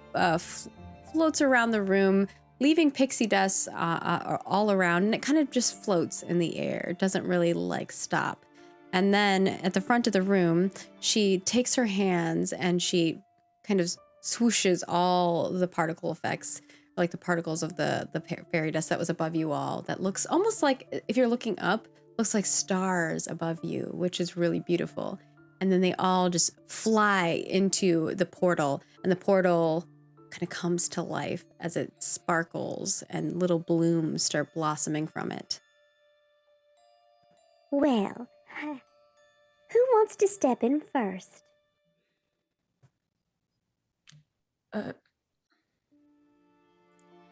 floats around the room, leaving pixie dust all around, and it kind of just floats in the air. It doesn't really like stop. And then at the front of the room, she takes her hands and she kind of swooshes all the particle effects, like the particles of the fairy dust that was above you all. That looks almost like, if you're looking up, looks like stars above you, which is really beautiful. And then they all just fly into the portal, and the portal kind of comes to life as it sparkles and little blooms start blossoming from it. Well, who wants to step in first?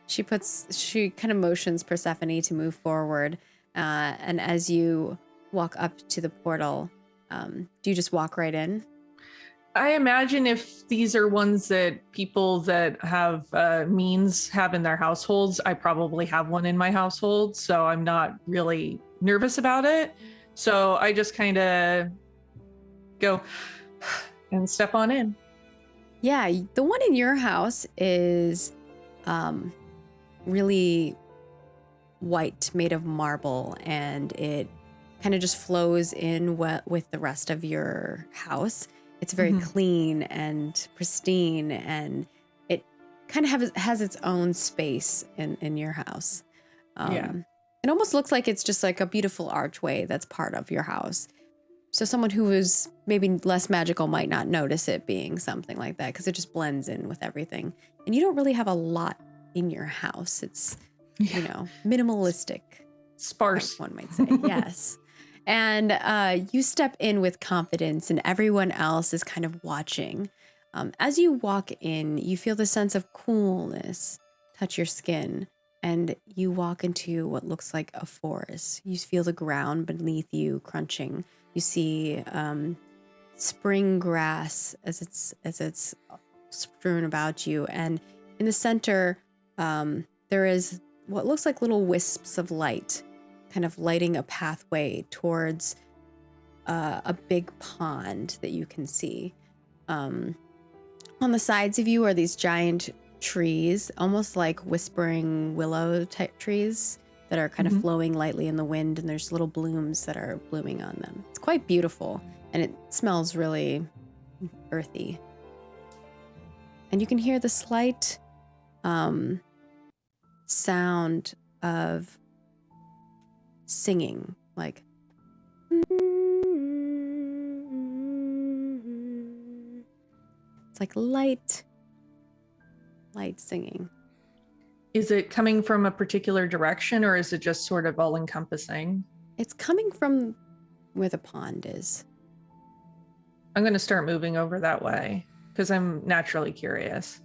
She kind of motions Persephone to move forward, and as you walk up to the portal, do you just walk right in? I imagine if these are ones that people that have means have in their households, I probably have one in my household, so I'm not really nervous about it. So I just kind of go and step on in. Yeah, the one in your house is really white, made of marble, and it kind of just flows in with the rest of your house. It's very clean and pristine, and it kind of has its own space in your house. It almost looks like it's just like a beautiful archway that's part of your house. So someone who is maybe less magical might not notice it being something like that because it just blends in with everything. And you don't really have a lot in your house. It's, minimalistic. Sparse. One might say, yes. And you step in with confidence and everyone else is kind of watching. As you walk in, you feel the sense of coolness touch your skin. And you walk into what looks like a forest. You feel the ground beneath you crunching. You see spring grass as it's strewn about you, and in the center there is what looks like little wisps of light, kind of lighting a pathway towards a big pond that you can see. On the sides of you are these giant trees, almost like whispering willow type trees that are kind of flowing lightly in the wind, and there's little blooms that are blooming on them. It's quite beautiful, and it smells really earthy. And you can hear the slight sound of singing, like it's like light singing. Is it coming from a particular direction, or is it just sort of all encompassing? It's coming from where the pond is. I'm going to start moving over that way because I'm naturally curious.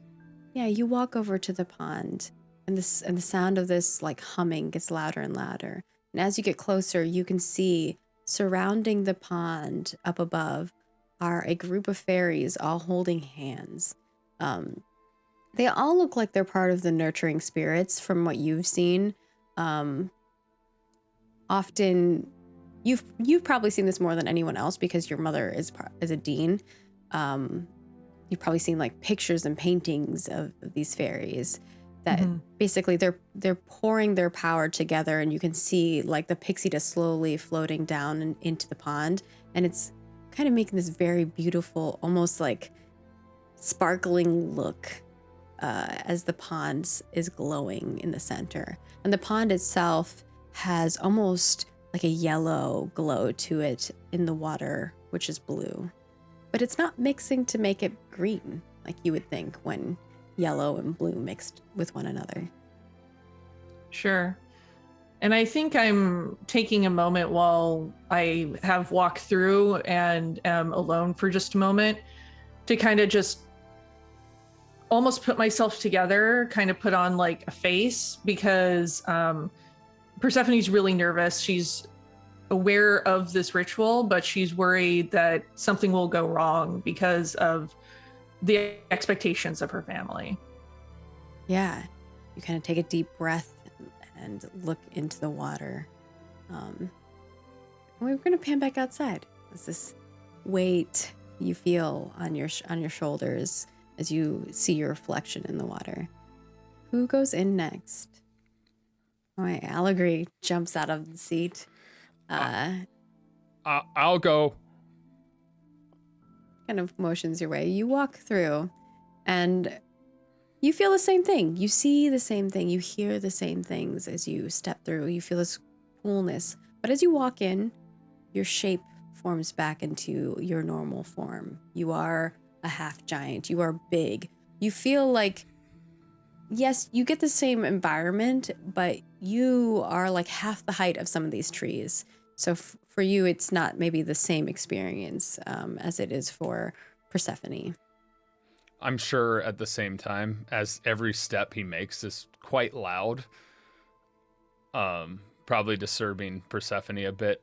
Yeah, you walk over to the pond, and the sound of this like humming gets louder and louder. And as you get closer, you can see surrounding the pond up above are a group of fairies all holding hands. They all look like they're part of the nurturing spirits from what you've seen. Often, you've probably seen this more than anyone else because your mother is a dean. You've probably seen like pictures and paintings of these fairies that basically they're pouring their power together, and you can see like the pixie dust slowly floating down and into the pond, and it's kind of making this very beautiful, almost like sparkling look. As the pond is glowing in the center. And the pond itself has almost like a yellow glow to it in the water, which is blue. But it's not mixing to make it green, like you would think when yellow and blue mixed with one another. Sure. And I think I'm taking a moment while I have walked through and am alone for just a moment to kind of just almost put myself together, kind of put on like a face, because Persephone's really nervous. She's aware of this ritual, but she's worried that something will go wrong because of the expectations of her family. Yeah, you kind of take a deep breath and look into the water. We're going to pan back outside. It's this weight you feel on your shoulders as you see your reflection in the water. Who goes in next? All right, Allegory jumps out of the seat. I'll go. Kind of motions your way. You walk through, and you feel the same thing. You see the same thing. You hear the same things as you step through. You feel this coolness. But as you walk in, your shape forms back into your normal form. You are a half giant. You are big. You feel like, yes, you get the same environment, but you are like half the height of some of these trees. So for you, it's not maybe the same experience as it is for Persephone. I'm sure at the same time, as every step he makes is quite loud, probably disturbing Persephone a bit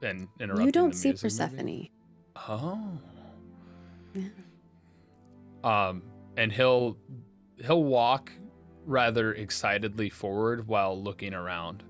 and interrupting You don't the see music, Persephone. maybe. Oh. Yeah. And he'll walk rather excitedly forward while looking around.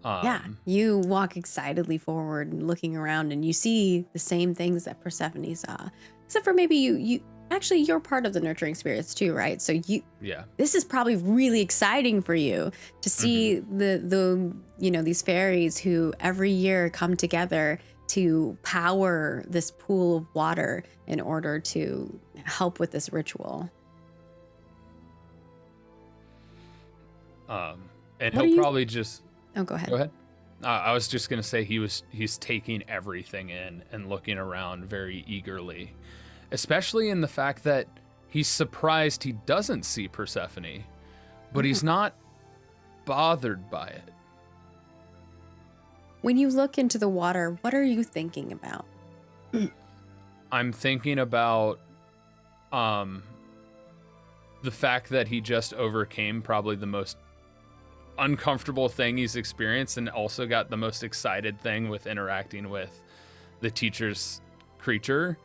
Yeah, you walk excitedly forward and looking around, and you see the same things that Persephone saw, except for maybe you actually you're part of the nurturing spirits too, right? So Yeah. this is probably really exciting for you to see the these fairies who every year come together to power this pool of water in order to help with this ritual. And What are he'll you- probably just Oh, go ahead. go ahead. I was just gonna say he's taking everything in and looking around very eagerly, especially in the fact that he's surprised he doesn't see Persephone, but he's not bothered by it. When you look into the water, what are you thinking about? I'm thinking about the fact that he just overcame probably the most uncomfortable thing he's experienced, and also got the most excited thing with interacting with the teacher's creature,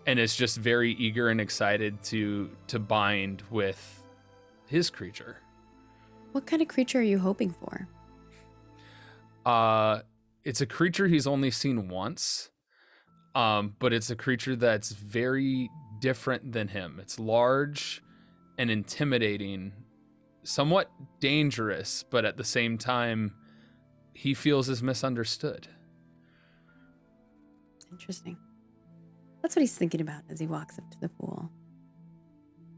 and is just very eager and excited to bind with his creature. What kind of creature are you hoping for? It's a creature he's only seen once, but it's a creature that's very different than him. It's large and intimidating, somewhat dangerous, but at the same time, he feels is misunderstood. Interesting. That's what he's thinking about as he walks up to the pool.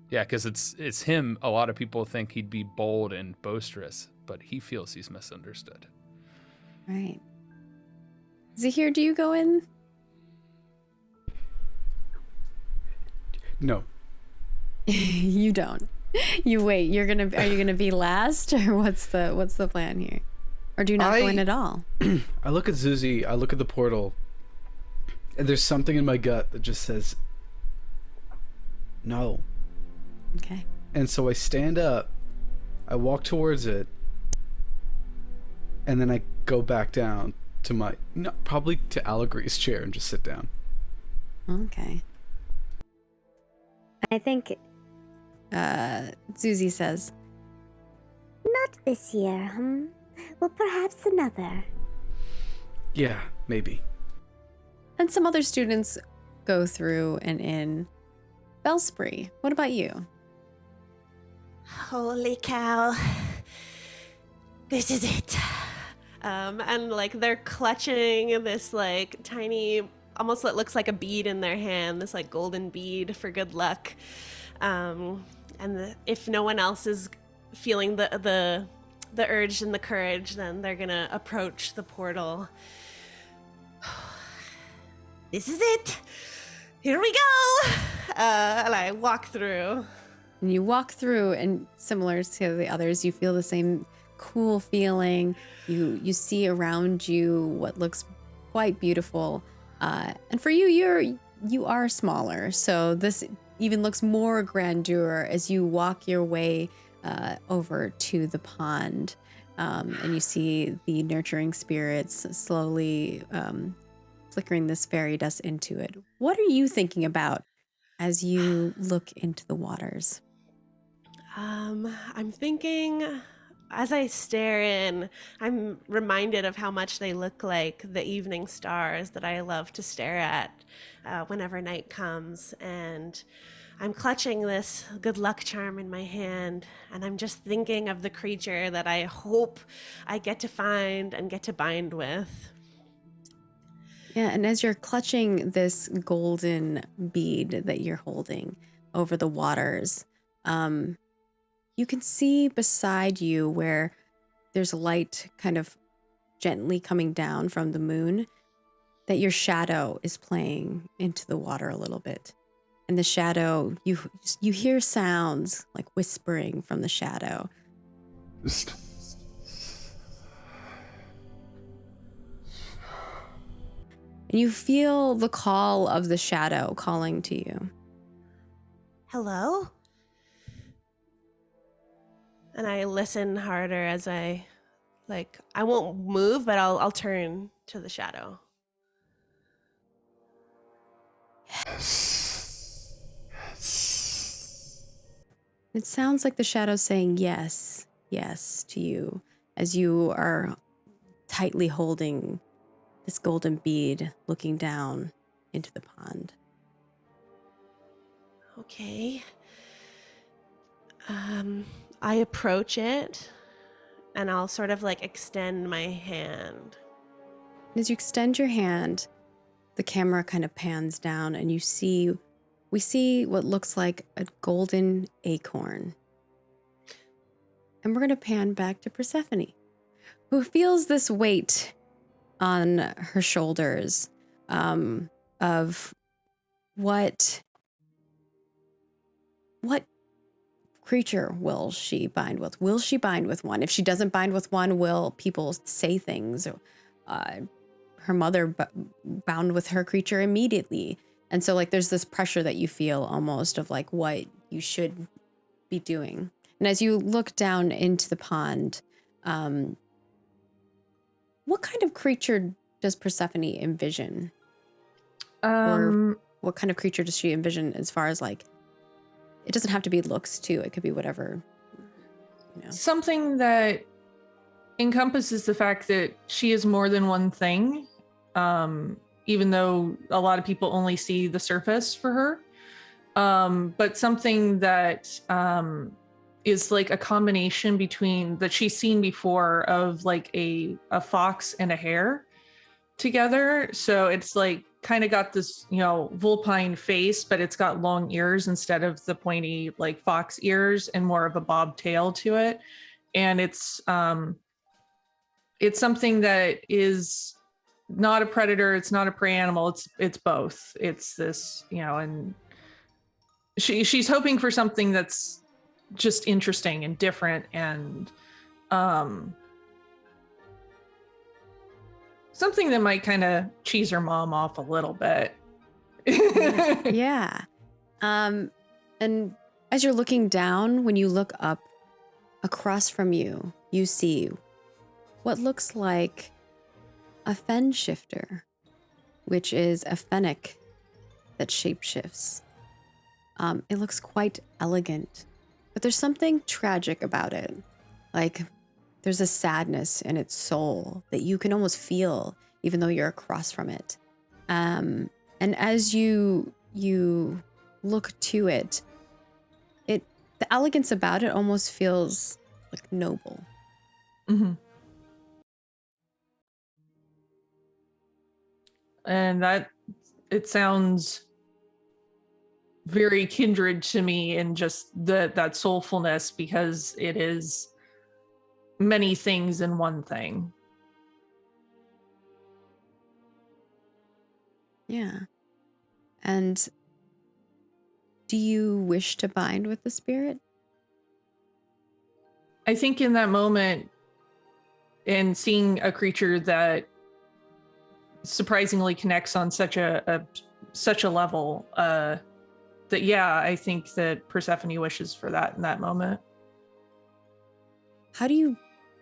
Yeah, because it's him. A lot of people think he'd be bold and boisterous, but he feels he's misunderstood. Right. Zahir, do you go in? No. You don't. You wait. Are you gonna be last, or what's the plan here? Or do you not go in at all? I look at Zuzi, I look at the portal, and there's something in my gut that just says no. Okay. And so I stand up, I walk towards it, and then I go back down to probably to Allegory's chair and just sit down. Okay. I think Zuzi says, not this year, Well, perhaps another. Yeah, maybe. and some other students go through and in. Bellspree, what about you? Holy cow. This is it. And like they're clutching this like tiny, almost what looks like a bead in their hand, this like golden bead for good luck. If no one else is feeling the urge and the courage, then they're gonna approach the portal. This is it. Here we go. And I walk through. And you walk through, and similar to the others, you feel the same cool feeling. You see around you what looks quite beautiful. And for you, you are smaller, so this even looks more grandeur as you walk your way over to the pond. And you see the nurturing spirits slowly flickering this fairy dust into it. What are you thinking about as you look into the waters? I'm thinking, as I stare in, I'm reminded of how much they look like the evening stars that I love to stare at whenever night comes. And I'm clutching this good luck charm in my hand, and I'm just thinking of the creature that I hope I get to find and get to bind with. Yeah, and as you're clutching this golden bead that you're holding over the waters, you can see beside you where there's light kind of gently coming down from the moon, that your shadow is playing into the water a little bit. And the shadow, you hear sounds like whispering from the shadow. And you feel the call of the shadow calling to you. Hello? And I listen harder as I won't move, but I'll turn to the shadow. It sounds like the shadow saying yes, yes to you as you are tightly holding this golden bead, looking down into the pond. Okay. I approach it and I'll sort of like extend my hand. As you extend your hand, the camera kind of pans down and we see what looks like a golden acorn. And we're going to pan back to Persephone, who feels this weight on her shoulders of what creature will she bind with? Will she bind with one? If she doesn't bind with one, will people say things? Her mother bound with her creature immediately. And so like there's this pressure that you feel almost of like what you should be doing. And as you look down into the pond, what kind of creature does Persephone envision? Or what kind of creature does she envision as far as like, it doesn't have to be looks too. It could be whatever, you know. Something that encompasses the fact that she is more than one thing, even though a lot of people only see the surface for her. But something that is like a combination between that she's seen before of like a fox and a hare together. So it's like kind of got this, you know, vulpine face, but it's got long ears instead of the pointy like fox ears and more of a bob tail to it. And it's something that is not a predator, it's not a prey animal, it's both. It's this, you know, and she's hoping for something that's just interesting and different and something that might kind of cheese her mom off a little bit. Yeah. And as you're looking down, when you look up across from you, you see what looks like a fen shifter, which is a fennec that shapeshifts. It looks quite elegant, but there's something tragic about it. Like there's a sadness in its soul that you can almost feel, even though you're across from it. And as you look to it, the elegance about it almost feels like noble. Mm-hmm. And that it sounds very kindred to me in just that soulfulness, because it is many things in one thing. Yeah. And do you wish to bind with the spirit? I think in that moment, and seeing a creature that surprisingly connects on such a level, that yeah, I think that Persephone wishes for that in that moment. How do you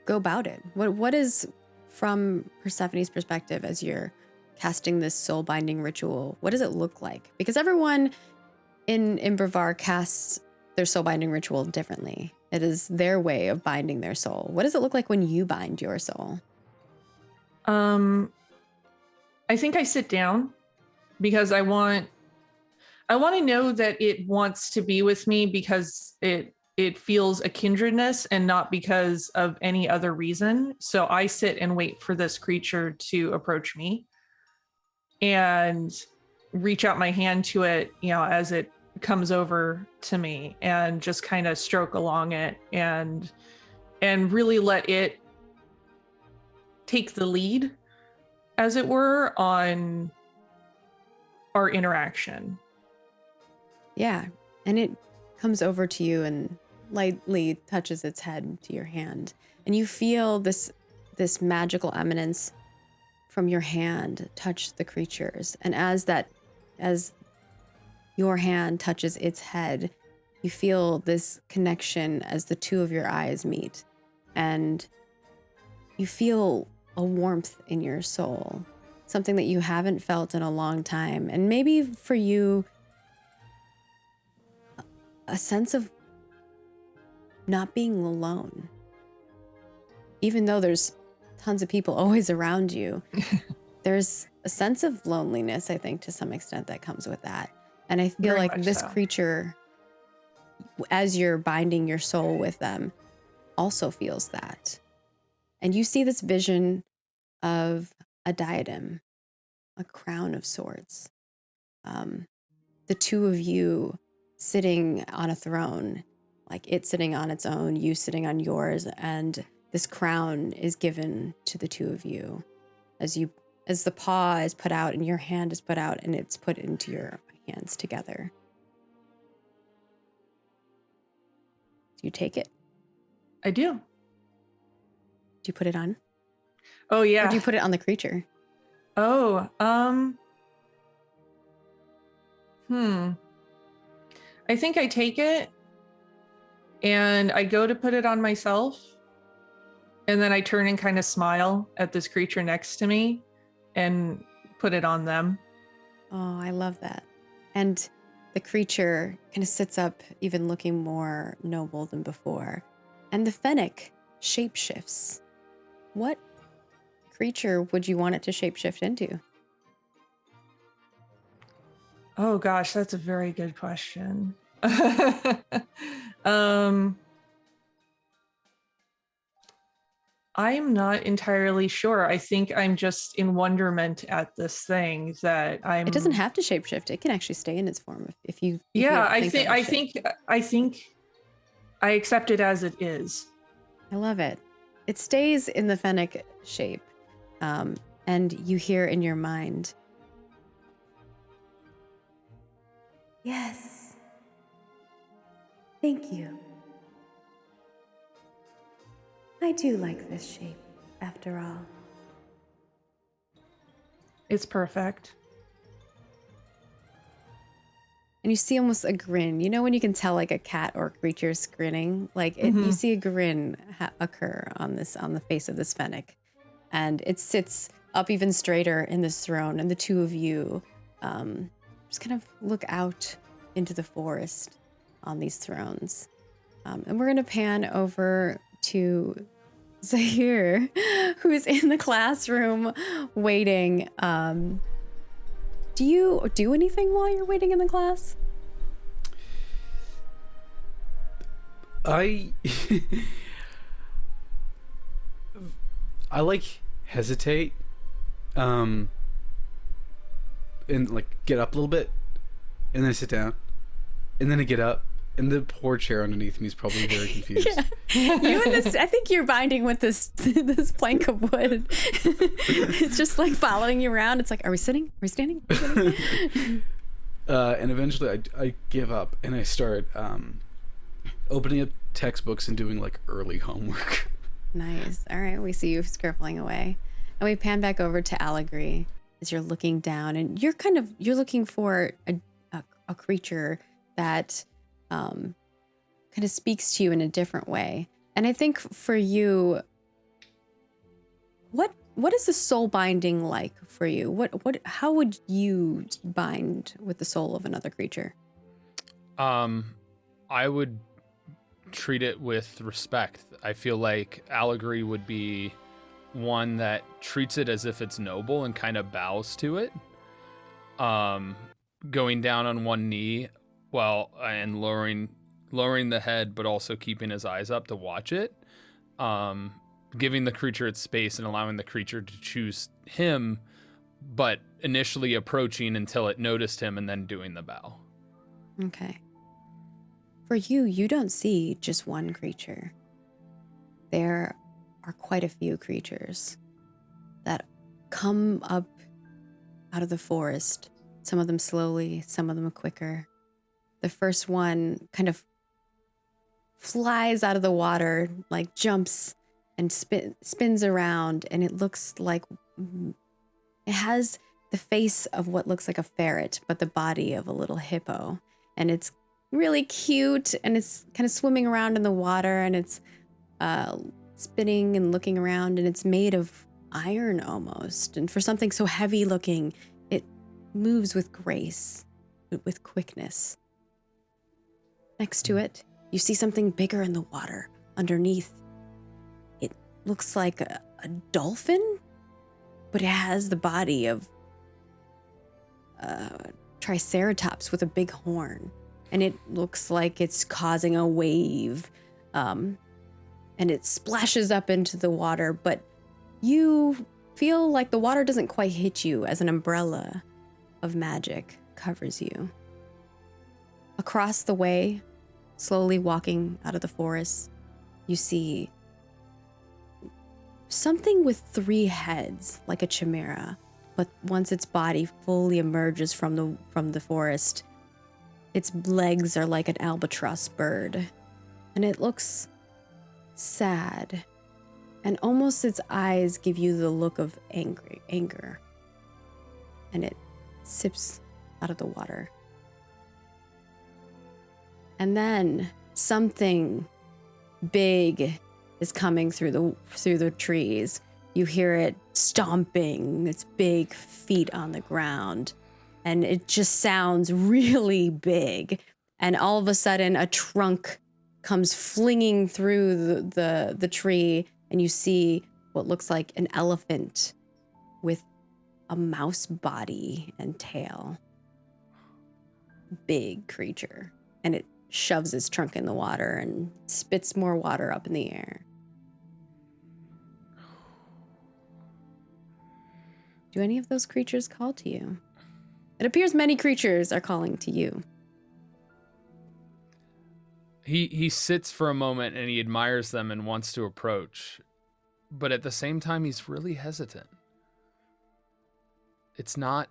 go about it? What is, from Persephone's perspective, as you're casting this soul binding ritual, what does it look like? Because everyone in Brevar casts their soul binding ritual differently. It is their way of binding their soul. What does it look like when you bind your soul? I think I sit down because I want to know that it wants to be with me because it feels a kindredness and not because of any other reason. So I sit and wait for this creature to approach me and reach out my hand to it, you know, as it comes over to me, and just kind of stroke along it and really let it take the lead, as it were, on our interaction. Yeah. And it comes over to you and lightly touches its head to your hand. And you feel this magical eminence from your hand touch the creature's. And as your hand touches its head, you feel this connection as the two of your eyes meet. And you feel a warmth in your soul, something that you haven't felt in a long time. And maybe for you, a sense of not being alone. Even though there's tons of people always around you, there's a sense of loneliness, I think, to some extent that comes with that. And I feel Very like much this so. creature, as you're binding your soul with them, also feels that. And you see this vision of a diadem, a crown of sorts. The two of you sitting on a throne, like it sitting on its own, you sitting on yours, and this crown is given to the two of you as the paw is put out and your hand is put out and it's put into your hands together. Do you take it? I do. Do you put it on? Oh, Or yeah. do you put it on the creature? Oh, I think I take it and I go to put it on myself. And then I turn and kind of smile at this creature next to me and put it on them. Oh, I love that. And the creature kind of sits up, even looking more noble than before. And the fennec shapeshifts. What creature would you want it to shapeshift into? Oh gosh, that's a very good question. I'm not entirely sure. I think I'm just in wonderment at this thing that I'm. It doesn't have to shapeshift. It can actually stay in its form if you. Yeah, of I it think I accept it as it is. I love it. It stays in the fennec shape, and you hear in your mind, "Yes, thank you. I do like this shape, after all." It's perfect. And you see almost a grin. You know when you can tell like a cat or a creature's grinning? Like you see a grin occur on the face of this fennec. And it sits up even straighter in this throne. And the two of you just kind of look out into the forest on these thrones. And we're going to pan over to Zahir, who's in the classroom waiting. Do you do anything while you're waiting in the class? I like hesitate, and like get up a little bit, and then I sit down, and then I get up, and the poor chair underneath me is probably very confused. Yeah. You and this, I think you're binding with this plank of wood. It's just like following you around. It's like, are we sitting? Are we standing? Are we sitting? And eventually I give up and I start opening up textbooks and doing like early homework. Nice. All right. We see you scribbling away. And we pan back over to Allegory as you're looking down and you're looking for a creature that kind of speaks to you in a different way. And I think for you, what is the soul binding like for you? How would you bind with the soul of another creature? I would treat it with respect. I feel like Allegory would be one that treats it as if it's noble and kind of bows to it. Going down on one knee and lowering the head, but also keeping his eyes up to watch it. Giving the creature its space and allowing the creature to choose him, but initially approaching until it noticed him and then doing the bow. Okay. For you don't see just one creature. There are quite a few creatures that come up out of the forest. Some of them slowly, some of them quicker. The first one kind of flies out of the water, like jumps and spins around, and it looks like it has the face of what looks like a ferret, but the body of a little hippo. And it's really cute, and it's kind of swimming around in the water, and it's spinning and looking around, and it's made of iron almost. And for something so heavy looking, it moves with grace, with quickness. Next to it, you see something bigger in the water underneath. It looks like a dolphin, but it has the body of a triceratops with a big horn. And it looks like it's causing a wave. And it splashes up into the water, but you feel like the water doesn't quite hit you as an umbrella of magic covers you. Across the way, slowly walking out of the forest, you see something with 3 heads, like a chimera, but once its body fully emerges from the forest, its legs are like an albatross bird, and it looks sad, and almost its eyes give you the look of anger, and it sips out of the water. And then something big is coming through the trees. You hear it stomping its big feet on the ground, and it just sounds really big. And all of a sudden, a trunk comes flinging through the tree, and you see what looks like an elephant with a mouse body and tail. Big creature. And it shoves its trunk in the water and spits more water up in the air. Do any of those creatures call to you? It appears many creatures are calling to you. He sits for a moment and he admires them and wants to approach, but at the same time he's really hesitant. It's not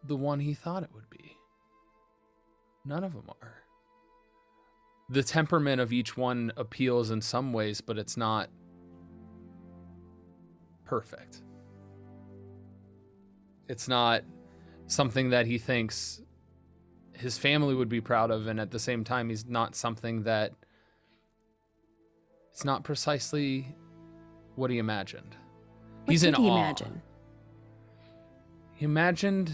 the one he thought it would be. None of them are. The temperament of each one appeals in some ways, but it's not perfect. It's not something that he thinks his family would be proud of, and at the same time, he's not something that... It's not precisely what he imagined. He's in awe. What did he imagine? He imagined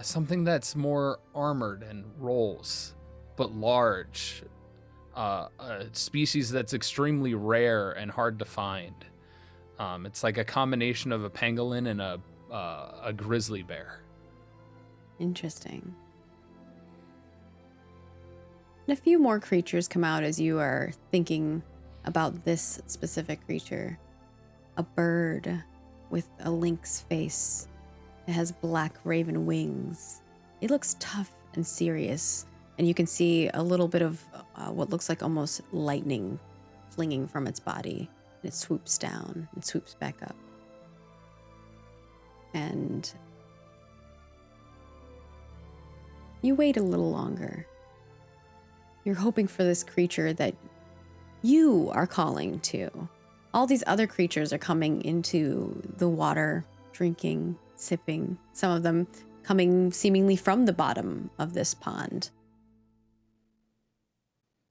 something that's more armored and rolls, but large. A species that's extremely rare and hard to find. It's like a combination of a pangolin and a grizzly bear. Interesting. And a few more creatures come out as you are thinking about this specific creature. A bird with a lynx face. It has black raven wings. It looks tough and serious, and you can see a little bit of what looks like almost lightning flinging from its body. And it swoops down and swoops back up. And you wait a little longer. You're hoping for this creature that you are calling to. All these other creatures are coming into the water, drinking, sipping, some of them coming seemingly from the bottom of this pond.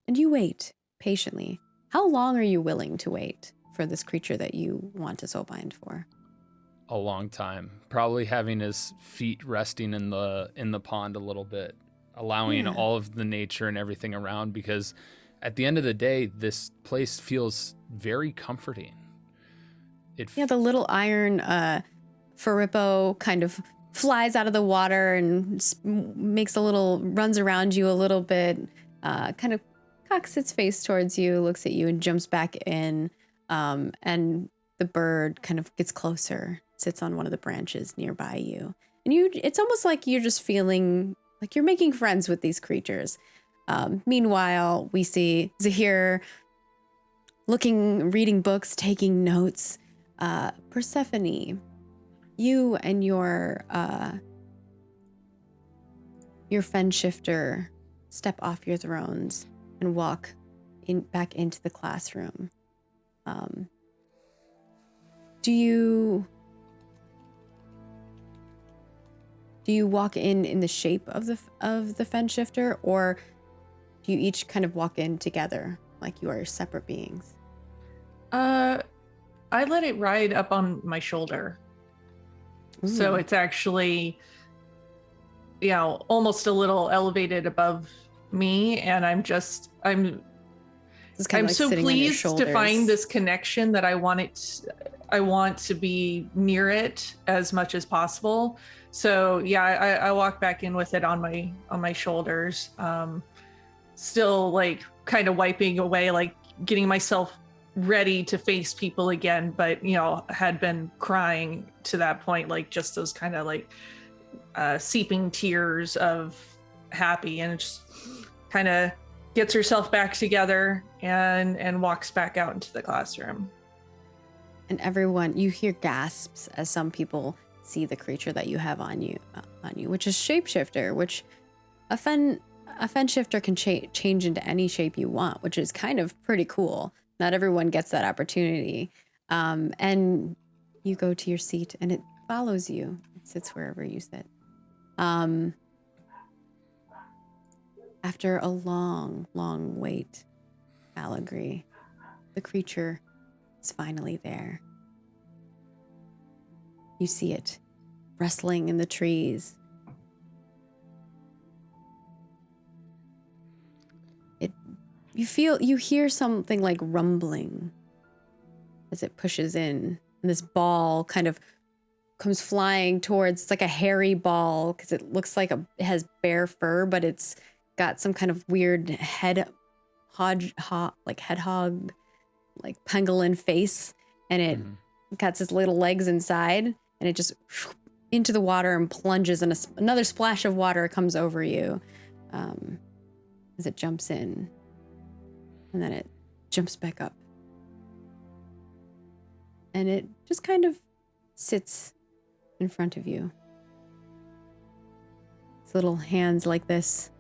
And you wait patiently. How long are you willing to wait for this creature that you want to soulbind for? A long time. Probably having his feet resting in the pond a little bit, allowing all of the nature and everything around, because at the end of the day, this place feels very comforting. The little iron Firippo kind of flies out of the water and runs around you a little bit, kind of cocks its face towards you, looks at you, and jumps back in. And the bird kind of gets closer, sits on one of the branches nearby you. And it's almost like you're just feeling like you're making friends with these creatures. Meanwhile, we see Zahir reading books, taking notes. Persephone, you and your fen shifter step off your thrones and walk back into the classroom. Do you walk in the shape of the fen shifter, or do you each kind of walk in together like you are separate beings? I let it ride up on my shoulder. Ooh. So it's actually, almost a little elevated above me, and I'm It's kind I'm of like so sitting on your pleased to shoulders. find this connection that I want to be near it as much as possible. So yeah, I walk back in with it on my shoulders, still like kind of wiping away, like getting myself ready to face people again, but had been crying to that point, like just those kind of like seeping tears of happy, and it just kind of gets herself back together and walks back out into the classroom. And everyone, you hear gasps as some people see the creature that you have on you, which is shapeshifter, which a fen shifter can change into any shape you want, which is kind of pretty cool. Not everyone gets that opportunity. And you go to your seat and it follows you. It sits wherever you sit. After a long, long wait, Allegory, the creature is finally there. You see it rustling in the trees. You hear something like rumbling as it pushes in, and this ball kind of comes flying towards. It's like a hairy ball because it looks like it has bare fur, but it's got some kind of weird hedgehog, like pangolin face, and it got its little legs inside, and it just into the water and plunges, and another splash of water comes over you as it jumps in, and then it jumps back up, and it just kind of sits in front of you. Its little hands like this,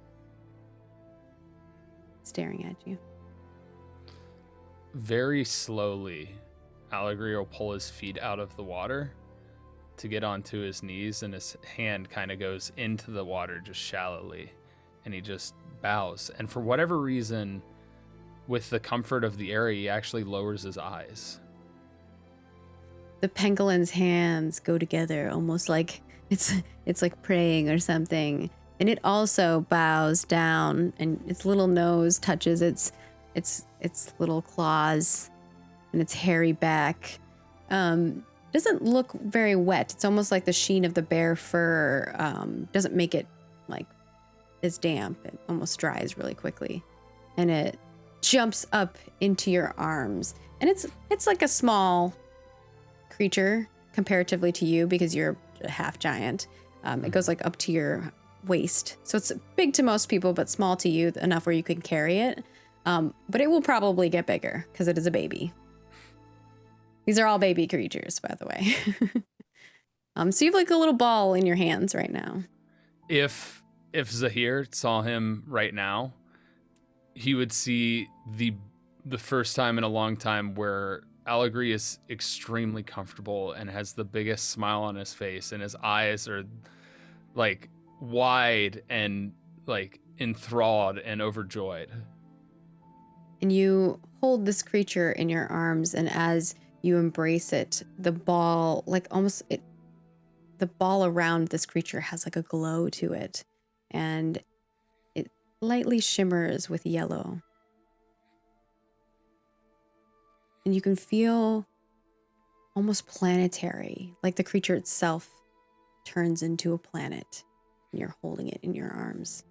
staring at you. Very slowly, Allegory will pull his feet out of the water to get onto his knees, and his hand kind of goes into the water just shallowly, and he just bows. And for whatever reason, with the comfort of the area, he actually lowers his eyes. The pangolin's hands go together, almost like it's like praying or something. And it also bows down, and its little nose touches its little claws and its hairy back. Doesn't look very wet. It's almost like the sheen of the bare fur doesn't make it like as damp. It almost dries really quickly, and it jumps up into your arms. And it's like a small creature comparatively to you because you're a half giant. It goes like up to your waist, so it's big to most people but small to you, enough where you can carry it, but it will probably get bigger because it is a baby. These are all baby creatures, by the way. So you have like a little ball in your hands right now. If Zahir saw him right now, he would see the first time in a long time where Allegory is extremely comfortable and has the biggest smile on his face, and his eyes are like wide and like enthralled and overjoyed. And you hold this creature in your arms, and as you embrace it, the ball, like the ball around this creature has like a glow to it, and it lightly shimmers with yellow. And you can feel almost planetary, like the creature itself turns into a planet, and you're holding it in your arms.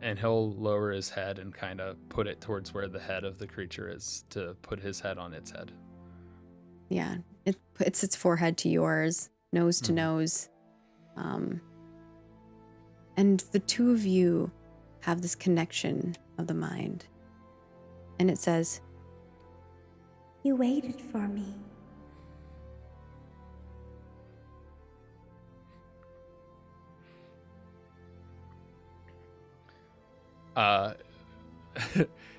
And he'll lower his head and kind of put it towards where the head of the creature is to put his head on its head. Yeah, it puts its forehead to yours, nose to nose. And the two of you have this connection of the mind. And it says, You waited for me.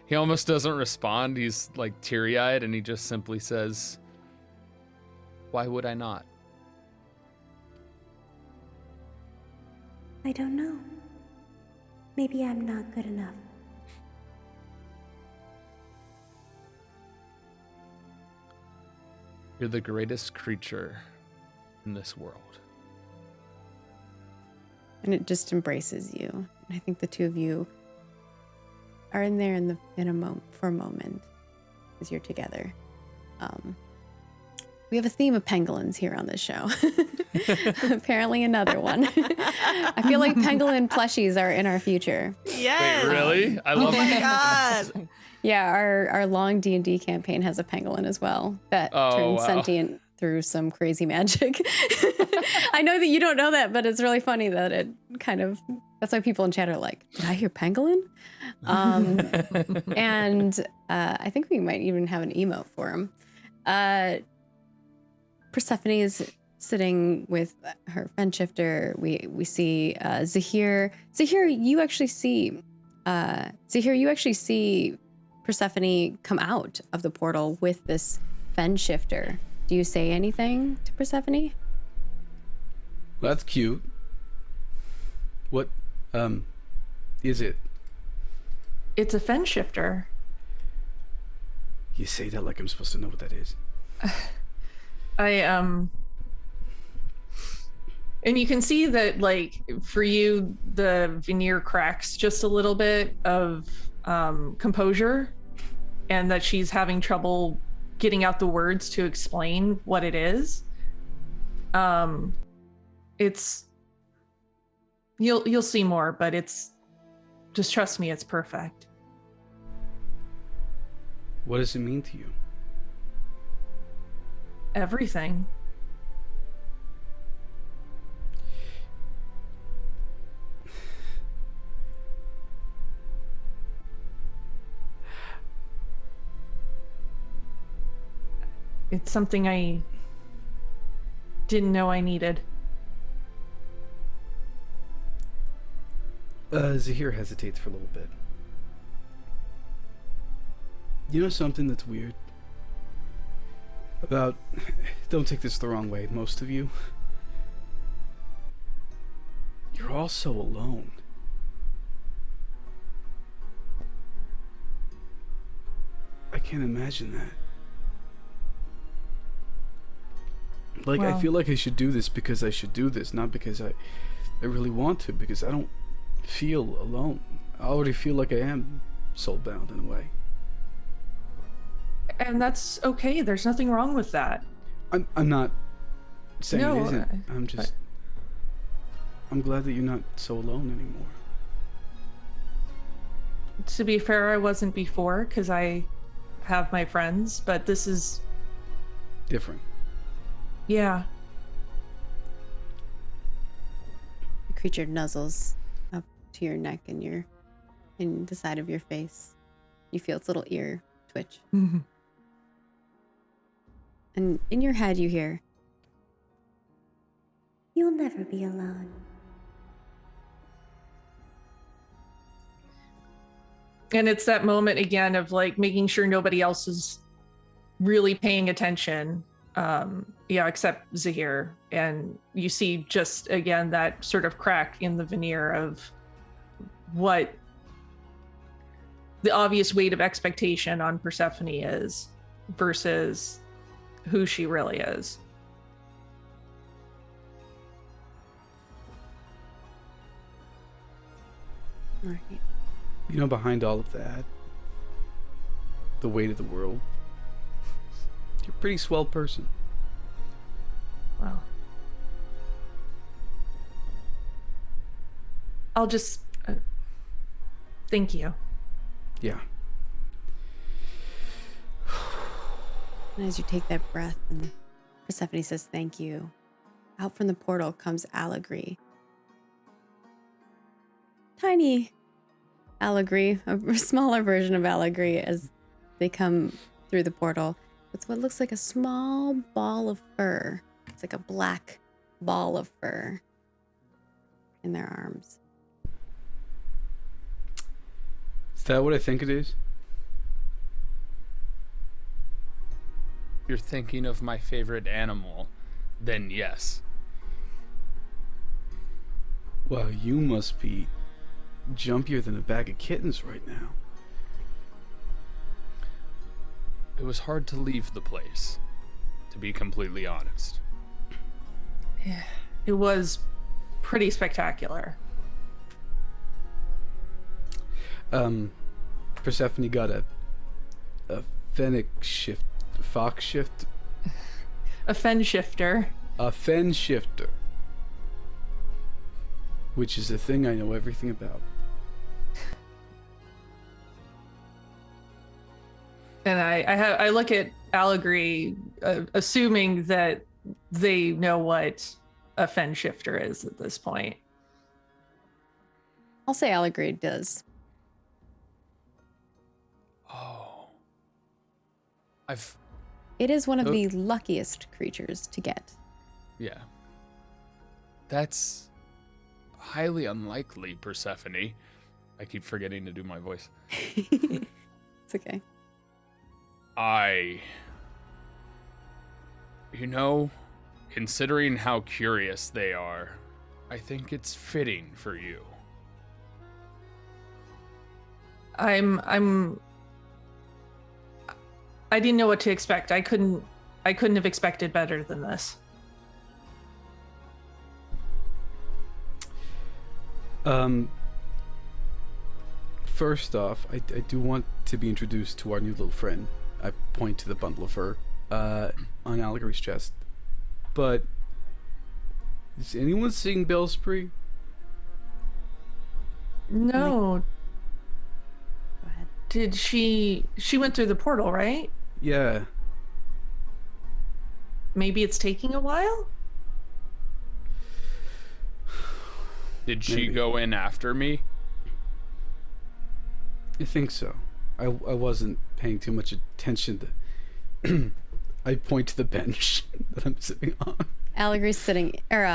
He almost doesn't respond. He's like teary-eyed, and he just simply says, "Why would I not?" I don't know. Maybe I'm not good enough. You're the greatest creature in this world. and it just embraces you. And I think the two of you are in there for a moment as you're together. We have a theme of pangolins here on this show. Apparently another one. I feel like pangolin plushies are in our future. Yes. Wait, really? I love Oh my god. Yeah, our long D&D campaign has a pangolin as well that turns sentient through some crazy magic. I know that you don't know that, but it's really funny that it kind of, that's why people in chat are like, did I hear pangolin? And I think we might even have an emote for him. Persephone is sitting with her friend shifter. We see Zahir. Zahir, you actually see Persephone come out of the portal with this fen shifter. Do you say anything to Persephone? Well, that's cute. What is it? It's a fen shifter. You say that like I'm supposed to know what that is. And you can see that, like, for you, the veneer cracks just a little bit of composure, and that she's having trouble getting out the words to explain what it is. It's you'll see more, but it's just trust me, it's perfect. What does it mean to you? Everything. It's something I didn't know I needed. Zahir hesitates for a little bit. You know something that's weird? About, don't take this the wrong way, most of you. You're all so alone. I can't imagine that. Like, Well, I feel like I should do this because I should do this, not because I really want to, because I don't feel alone. I already feel like I am soulbound in a way. and that's okay. There's nothing wrong with that. I'm not saying No, it isn't. I'm glad that you're not so alone anymore. To be fair, I wasn't before because I have my friends, but this is, Different. yeah. The creature nuzzles up to your neck and in the side of your face. You feel its little ear twitch. And in your head you hear, You'll never be alone. And it's that moment again of like making sure nobody else is really paying attention. Except Zahir. And you see just again that sort of crack in the veneer of what the obvious weight of expectation on Persephone is versus who she really is. all right. You know, behind all of that, the weight of the world, you're a pretty swell person. Wow. I'll just thank you. Yeah. And as you take that breath and Persephone says thank you, out from the portal comes Allegory. Tiny Allegory, a smaller version of Allegory as they come through the portal with what looks like a small ball of fur. It's like a black ball of fur in their arms. Is that what I think it is? You're thinking of my favorite animal, then yes. Well, you must be jumpier than a bag of kittens right now. It was hard to leave the place, to be completely honest. It was pretty spectacular. Persephone got a fennec shift, fox shift, A fen shifter. a fen shifter, which is a thing I know everything about. And I look at Allegory, assuming that they know what a fen shifter is at this point. I'll say Allegory does. Oh. It is one of the luckiest creatures to get. Yeah. That's highly unlikely, Persephone. I keep forgetting to do my voice. It's okay. Considering how curious they are, I think it's fitting for you. I didn't know what to expect. I couldn't have expected better than this. First off, I do want to be introduced to our new little friend. I point to the bundle of fur on Allegory's chest. But is anyone seeing Bellspree? No. Go ahead. Did she went through the portal, right? Yeah. Maybe it's taking a while? Did she Maybe. go in after me? I think so. I wasn't paying too much attention to... I point to the bench that I'm sitting on. Allegory's sitting, or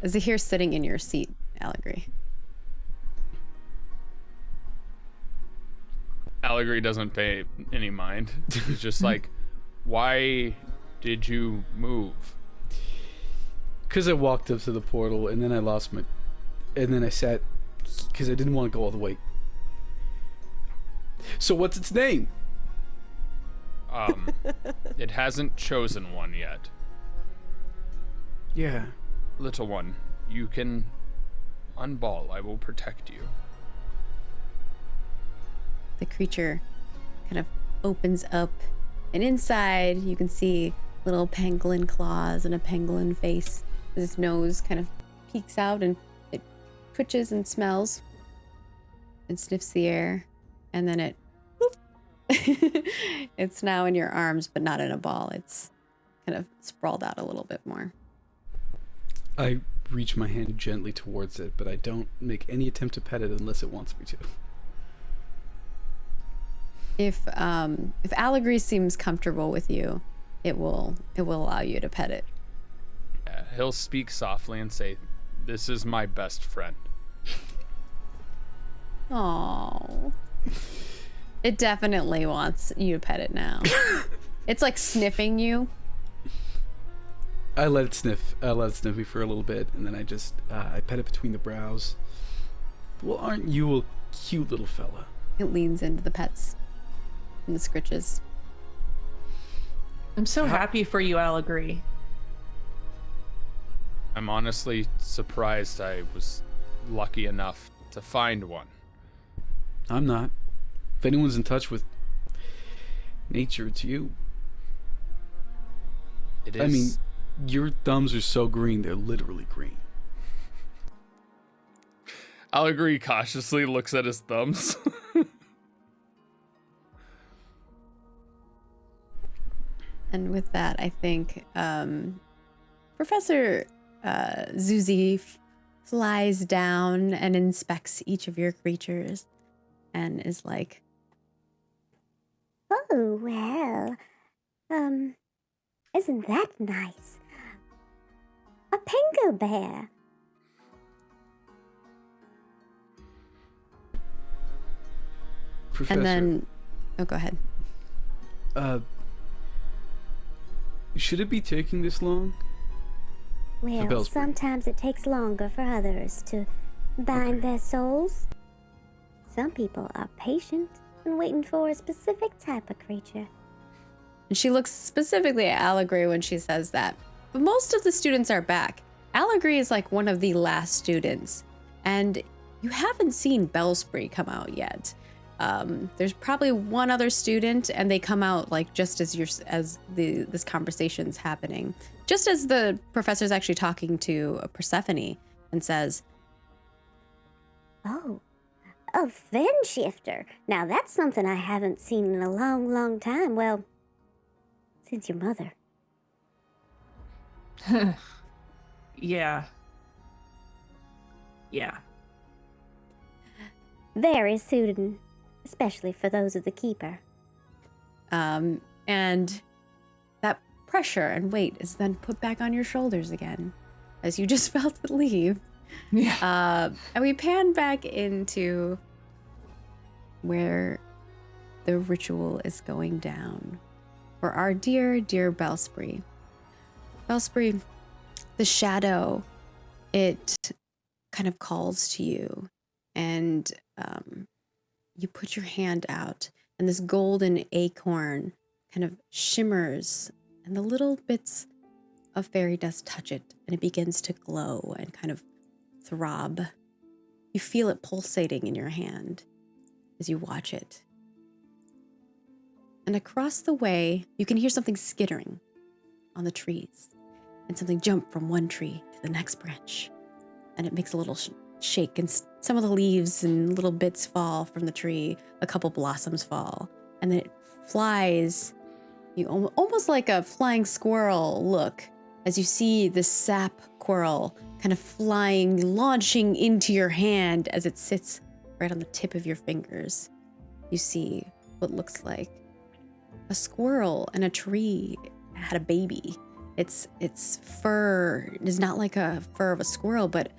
Zahir's sitting in your seat, Allegory. Allegory doesn't pay any mind. He's just like, why did you move? Because I walked up to the portal, and then I lost my... And then I sat... Because I didn't want to go all the way. So what's its name? It hasn't chosen one yet. Yeah. Little one, you can unball. I will protect you. The creature kind of opens up, and inside you can see little pangolin claws and a pangolin face. His nose kind of peeks out and it twitches and smells and sniffs the air, and then it it's now in your arms, but not in a ball. It's kind of sprawled out a little bit more. I reach my hand gently towards it, but I don't make any attempt to pet it unless it wants me to. If Allegory seems comfortable with you, it will allow you to pet it. Yeah, he'll speak softly and say, "This is my best friend." Oh. It definitely wants you to pet it now. It's like sniffing you. I let it sniff me for a little bit, and then I just I pet it between the brows. Well, aren't you a cute little fella? It leans into the pets and the scritches. I'm so happy for you, Allegory. I'm honestly surprised I was lucky enough to find one. I'm not. If anyone's in touch with nature, it's you. It is. I mean, your thumbs are so green, they're literally green. Allegory cautiously looks at his thumbs. And with that, I think Professor Zuzi flies down and inspects each of your creatures and is like, Oh, well. Isn't that nice? A pango bear. Professor, and then, oh, go ahead. Should it be taking this long? Well, Bellspree. sometimes it takes longer for others to bind Okay. their souls. Some people are patient and waiting for a specific type of creature. And she looks specifically at Allegory when she says that. But most of the students are back. Allegory is like one of the last students. And you haven't seen Bellspree come out yet. There's probably one other student, and they come out like just as this conversation's happening, just as the professor's actually talking to Persephone, and says, Oh, a Fen shifter. Now that's something I haven't seen in a long, long time. Well, since your mother. Yeah. Yeah. Very suited, especially for those of the keeper. and that pressure and weight is then put back on your shoulders again, as you just felt it leave. Yeah. And we pan back into where the ritual is going down for our dear, dear Bellspree. Bellspree, the shadow, it kind of calls to you, and you put your hand out, and this golden acorn kind of shimmers, and the little bits of fairy dust touch it, and it begins to glow and kind of throb. You feel it pulsating in your hand as you watch it. And across the way, you can hear something skittering on the trees, and something jump from one tree to the next branch. And it makes a little shake, and some of the leaves and little bits fall from the tree. A couple blossoms fall, and then it flies. You almost like a flying squirrel look as you see this sap quirl kind of flying, launching into your hand as it sits right on the tip of your fingers. You see what looks like a squirrel and a tree had a baby. Its fur is not like a fur of a squirrel, but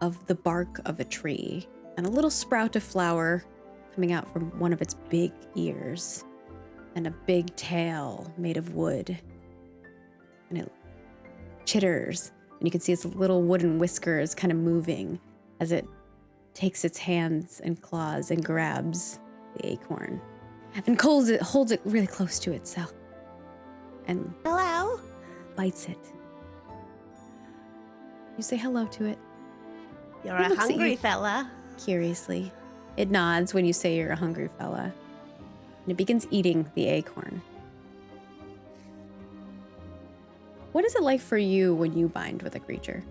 of the bark of a tree, and a little sprout of flower coming out from one of its big ears, and a big tail made of wood. And it chitters, and you can see its little wooden whiskers kind of moving as it takes its hands and claws and grabs the acorn and holds it really close to itself and Hello? bites it. You say hello to it You're It a looks at hungry you. fella. curiously. It nods when you say you're a hungry fella, and it begins eating the acorn. What is it like for you when you bind with a creature?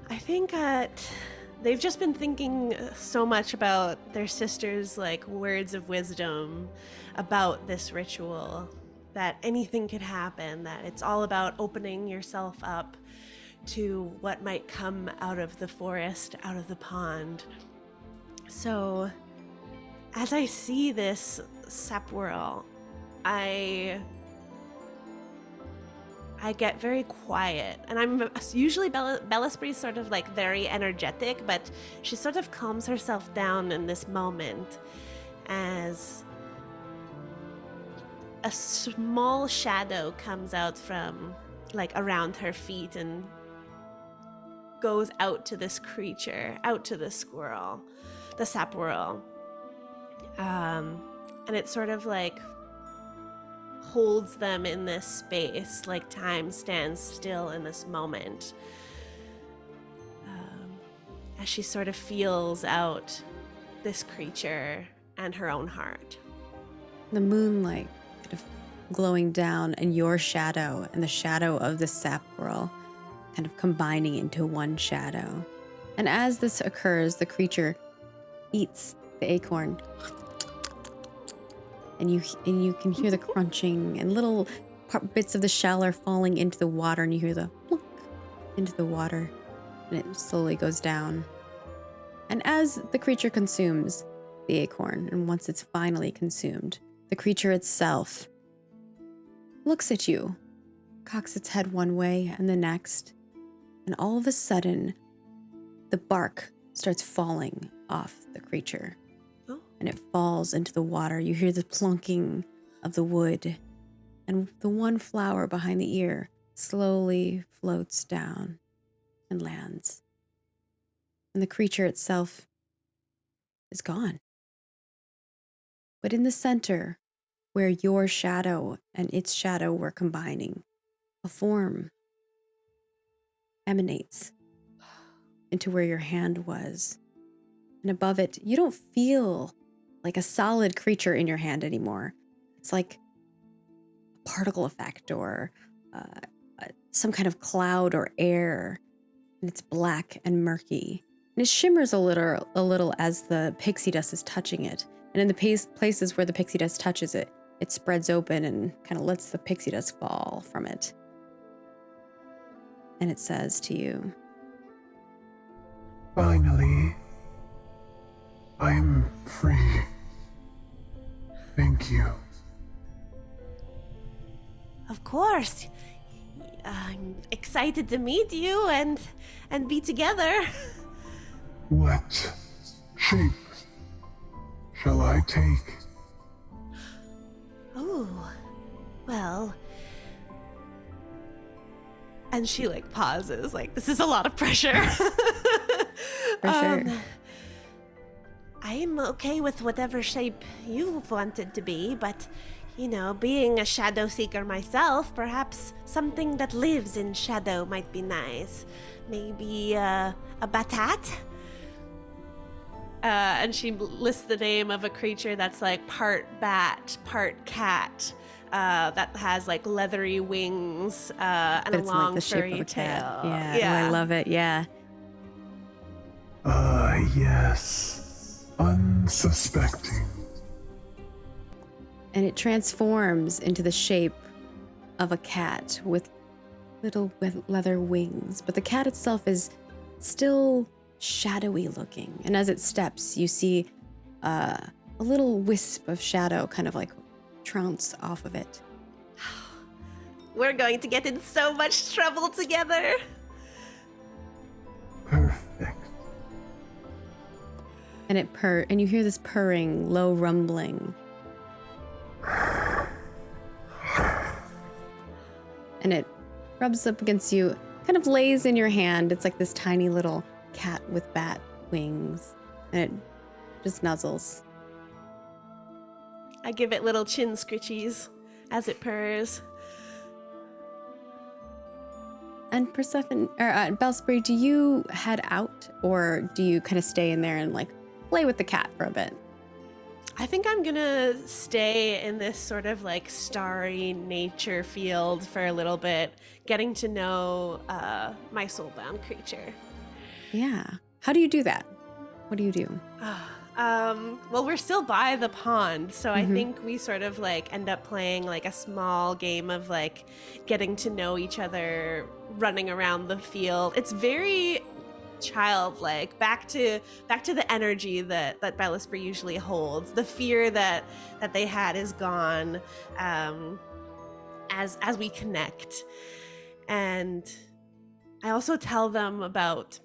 I think that they've just been thinking so much about their sister's like words of wisdom about this ritual, that anything could happen, that it's all about opening yourself up to what might come out of the forest, out of the pond. So as I see this sapwhirl, I get very quiet, and I'm usually Bellaspree's sort of like very energetic, but she sort of calms herself down in this moment as a small shadow comes out from like around her feet and goes out to this creature, out to the squirrel, the sapwhirl, and it sort of like holds them in this space, like time stands still in this moment, as she sort of feels out this creature and her own heart. The moonlight kind of glowing down, and your shadow and the shadow of the sap girl kind of combining into one shadow. And as this occurs, the creature eats the acorn, and you can hear the crunching and little bits of the shell are falling into the water, and you hear the plunk into the water, and it slowly goes down. And as the creature consumes the acorn, and once it's finally consumed, the creature itself looks at you, cocks its head one way and the next, and all of a sudden, the bark starts falling off the creature. Oh. And it falls into the water. You hear the plunking of the wood, and the one flower behind the ear slowly floats down and lands. And the creature itself is gone. But in the center, where your shadow and its shadow were combining, a form emanates into where your hand was. And above it, you don't feel like a solid creature in your hand anymore. It's like a particle effect or some kind of cloud or air. And it's black and murky. And it shimmers a little as the pixie dust is touching it. And in the places where the pixie dust touches it, it spreads open and kind of lets the pixie dust fall from it. And it says to you, "Finally, I'm free. Thank you." Of course. I'm excited to meet you and be together. What shape shall I take? Oh, well. And she like pauses, like this is a lot of pressure. For sure. I'm okay with whatever shape you wanted to be, but you know, being a shadow seeker myself, perhaps something that lives in shadow might be nice. Maybe a batat? And she lists the name of a creature that's like part bat, part cat, that has like leathery wings and but a it's long like the shape furry of a cat. tail. Yeah. Oh, I love it. Yeah. Yes. Unsuspecting. And it transforms into the shape of a cat with little leather wings. But the cat itself is still shadowy looking. And as it steps, you see a little wisp of shadow kind of like trounce off of it. We're going to get in so much trouble together. Perfect. And it and you hear this purring, low rumbling. And it rubs up against you, kind of lays in your hand. It's like this tiny little cat with bat wings. And it just nuzzles. I give it little chin scritchies as it purrs. And Persephone, or Bellsbury, do you head out or do you kind of stay in there and like play with the cat for a bit? I think I'm gonna stay in this sort of like starry nature field for a little bit, getting to know my soulbound creature. Yeah. How do you do that? What do you do? Well, we're still by the pond, so I think we sort of like end up playing like a small game of like getting to know each other, running around the field. It's very childlike, back to the energy that Bellisbury usually holds. The fear that they had is gone as we connect. And I also tell them about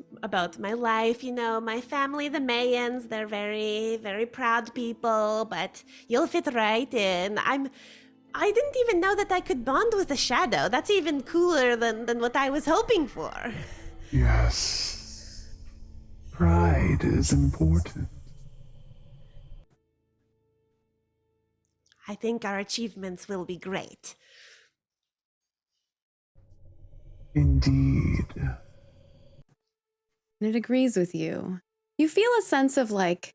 my life, you know, my family, the Mayans. They're very, very proud people, but you'll fit right in. I didn't even know that I could bond with a shadow. That's even cooler than what I was hoping for. Yes. Pride is important. I think our achievements will be great. Indeed. And it agrees with you. You feel a sense of like,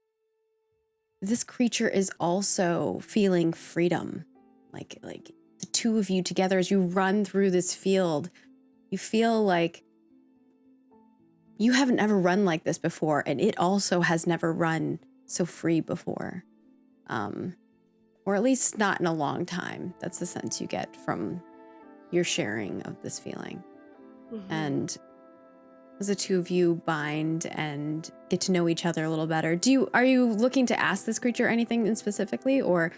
this creature is also feeling freedom. Like the two of you together as you run through this field, you feel like you haven't ever run like this before, and it also has never run so free before. Or at least not in a long time. That's the sense you get from your sharing of this feeling. And as the two of you bind and get to know each other a little better, are you looking to ask this creature anything in specifically, or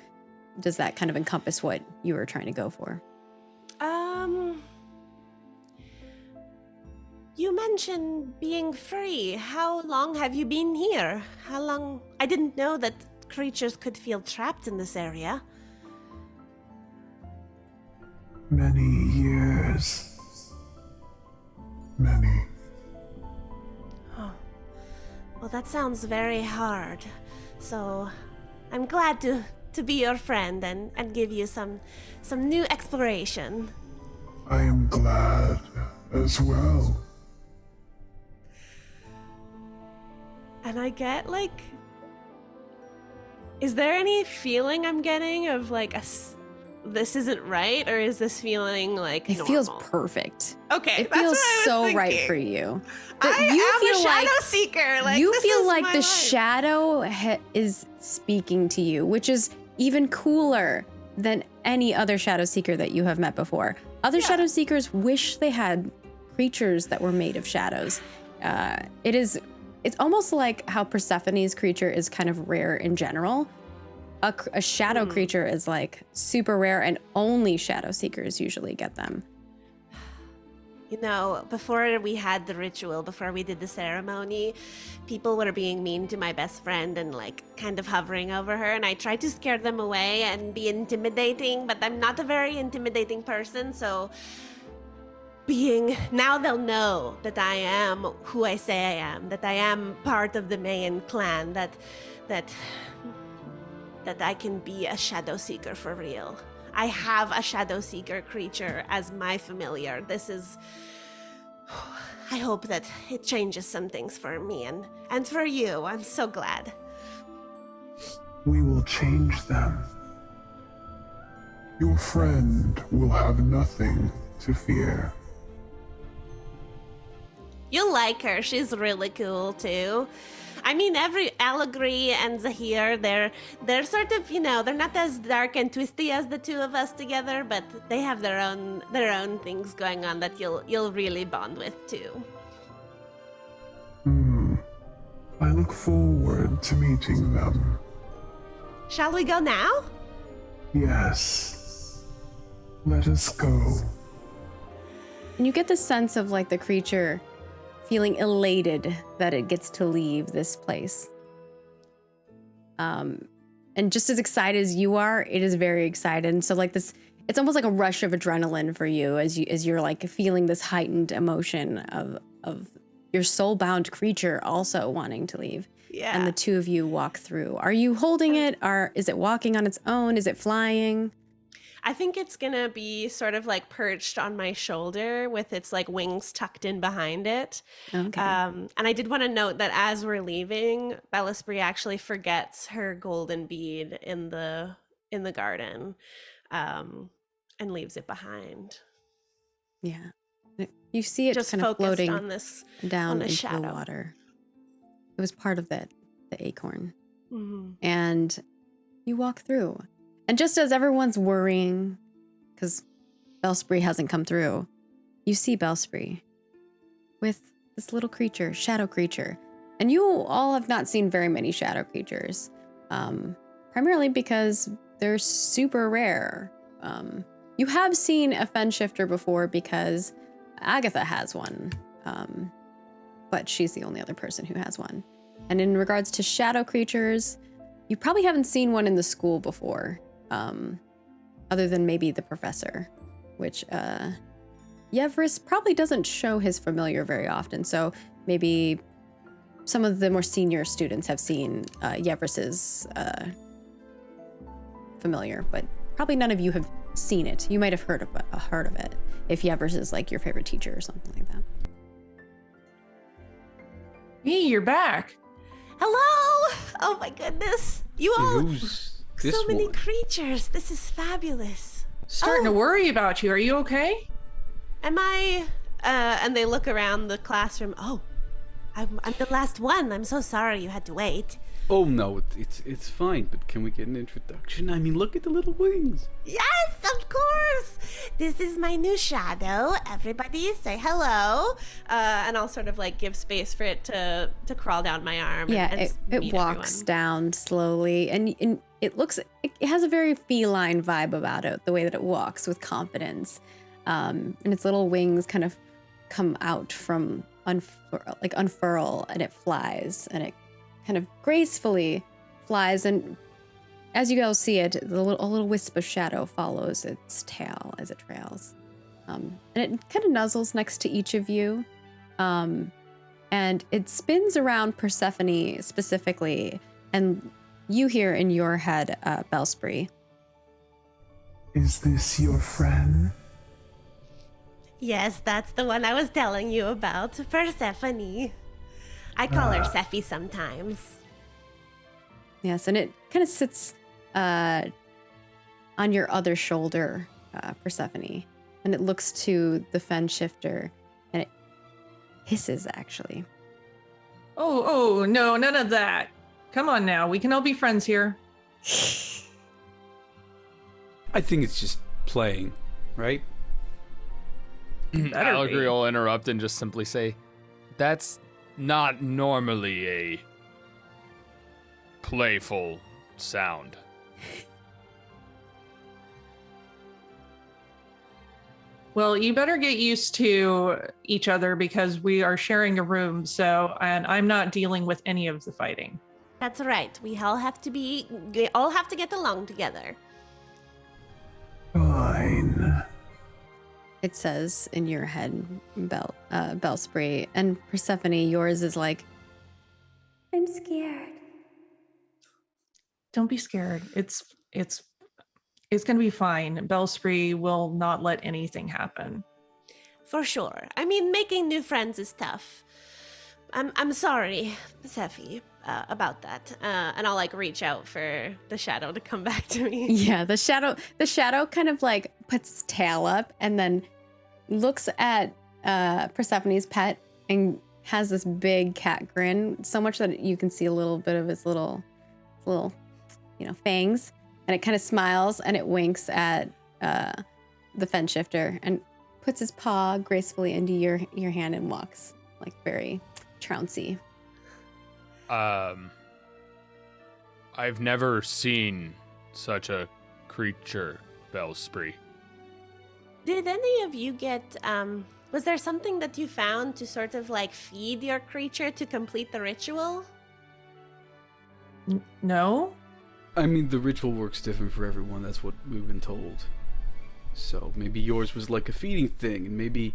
does that kind of encompass what you were trying to go for? You mentioned being free. How long have you been here? How long? I didn't know that creatures could feel trapped in this area. Many years. Many. Oh. Well, that sounds very hard. So, I'm glad to be your friend and give you some new exploration. I am glad as well. And I get like, is there any feeling I'm getting of like this isn't right, or is this feeling like It normal? feels perfect. Okay, It that's feels what I was so right thinking. for you. I am a shadow seeker. Like, you this feel is like my the life. shadow is speaking to you, which is even cooler than any other shadow seeker that you have met before. Other shadow seekers wish they had creatures that were made of shadows. It's almost like how Persephone's creature is kind of rare in general. A shadow creature is like super rare, and only shadow seekers usually get them. You know, before we had the ritual, before we did the ceremony, people were being mean to my best friend and like kind of hovering over her, and I tried to scare them away and be intimidating, but I'm not a very intimidating person, so now they'll know that I am who I say I am, that I am part of the main clan, that I can be a shadow seeker for real. I have a shadow seeker creature as my familiar. I hope that it changes some things for me and for you. I'm so glad. We will change them. Your friend will have nothing to fear. You'll like her. She's really cool too. I mean, every Allegory and Zahir, they're sort of, you know, they're not as dark and twisty as the two of us together, but they have their own things going on that you'll really bond with too. I look forward to meeting them. Shall we go now? Yes. Let us go. And you get the sense of like the creature feeling elated that it gets to leave this place. And just as excited as you are, it is very excited. And so like this, it's almost like a rush of adrenaline for you as you're like feeling this heightened emotion of your soul-bound creature also wanting to leave. Yeah. And the two of you walk through. Are you holding it? Is it walking on its own? Is it flying? I think it's gonna be sort of like perched on my shoulder with its like wings tucked in behind it. Okay. And I did want to note that as we're leaving, Bellisbury actually forgets her golden bead in the garden, and leaves it behind. Yeah. You see it Just kind of focused floating on this down on the into shadow. the water. It was part of the acorn. Mhm. And you walk through. And just as everyone's worrying, because Bellisbury hasn't come through, you see Bellisbury with this little creature, shadow creature. And you all have not seen very many shadow creatures, primarily because they're super rare. You have seen a fen shifter before because Agatha has one, but she's the only other person who has one. And in regards to shadow creatures, you probably haven't seen one in the school before, other than maybe the professor, which Yevris probably doesn't show his familiar very often. So maybe some of the more senior students have seen Yevris's familiar, but probably none of you have seen it. You might have heard of it if Yevris is like your favorite teacher or something like that. Hey, you're back. Hello! Oh my goodness. You all, Who's this so many one? creatures. This is fabulous. Starting to worry about you. Are you okay? Am I, and they look around the classroom. Oh, I'm the last one. I'm so sorry you had to wait. Oh no, it's fine. But can we get an introduction? I mean, look at the little wings. Yes, of course. This is my new shadow. Everybody say hello. And I'll sort of like give space for it to crawl down my arm. Yeah, and it meet walks everyone. down slowly, and it has a very feline vibe about it, the way that it walks with confidence. And its little wings kind of come out from unfurl, and it flies, and it kind of gracefully flies, and as you guys see it, a little wisp of shadow follows its tail as it trails. And it kind of nuzzles next to each of you. And it spins around Persephone specifically, and you hear in your head, Bellisbury. Is this your friend? Yes, that's the one I was telling you about, Persephone. I call her Sephi sometimes. Yes, and it kind of sits on your other shoulder, Persephone, and it looks to the fen shifter, and it hisses, actually. Oh, no, none of that. Come on now, we can all be friends here. I think it's just playing, right? Allegory will interrupt and just simply say, that's not normally a playful sound. Well, you better get used to each other because we are sharing a room, and I'm not dealing with any of the fighting. That's right. We all have to get along together. Fine. It says in your head, Bellspray, and Persephone, yours is like, I'm scared. Don't be scared. It's gonna be fine. Bellspray will not let anything happen. For sure. I mean, making new friends is tough. I'm sorry, Sephi, about that. And I'll like reach out for the shadow to come back to me. yeah, the shadow kind of like puts its tail up and then looks at Persephone's pet and has this big cat grin, so much that you can see a little bit of its little, fangs. And it kind of smiles and it winks at the fen shifter and puts his paw gracefully into your hand and walks like very trouncy. I've never seen such a creature, Bellspray. Did any of you get, was there something that you found to sort of like feed your creature to complete the ritual? No? I mean, the ritual works different for everyone. That's what we've been told. So maybe yours was like a feeding thing, and maybe...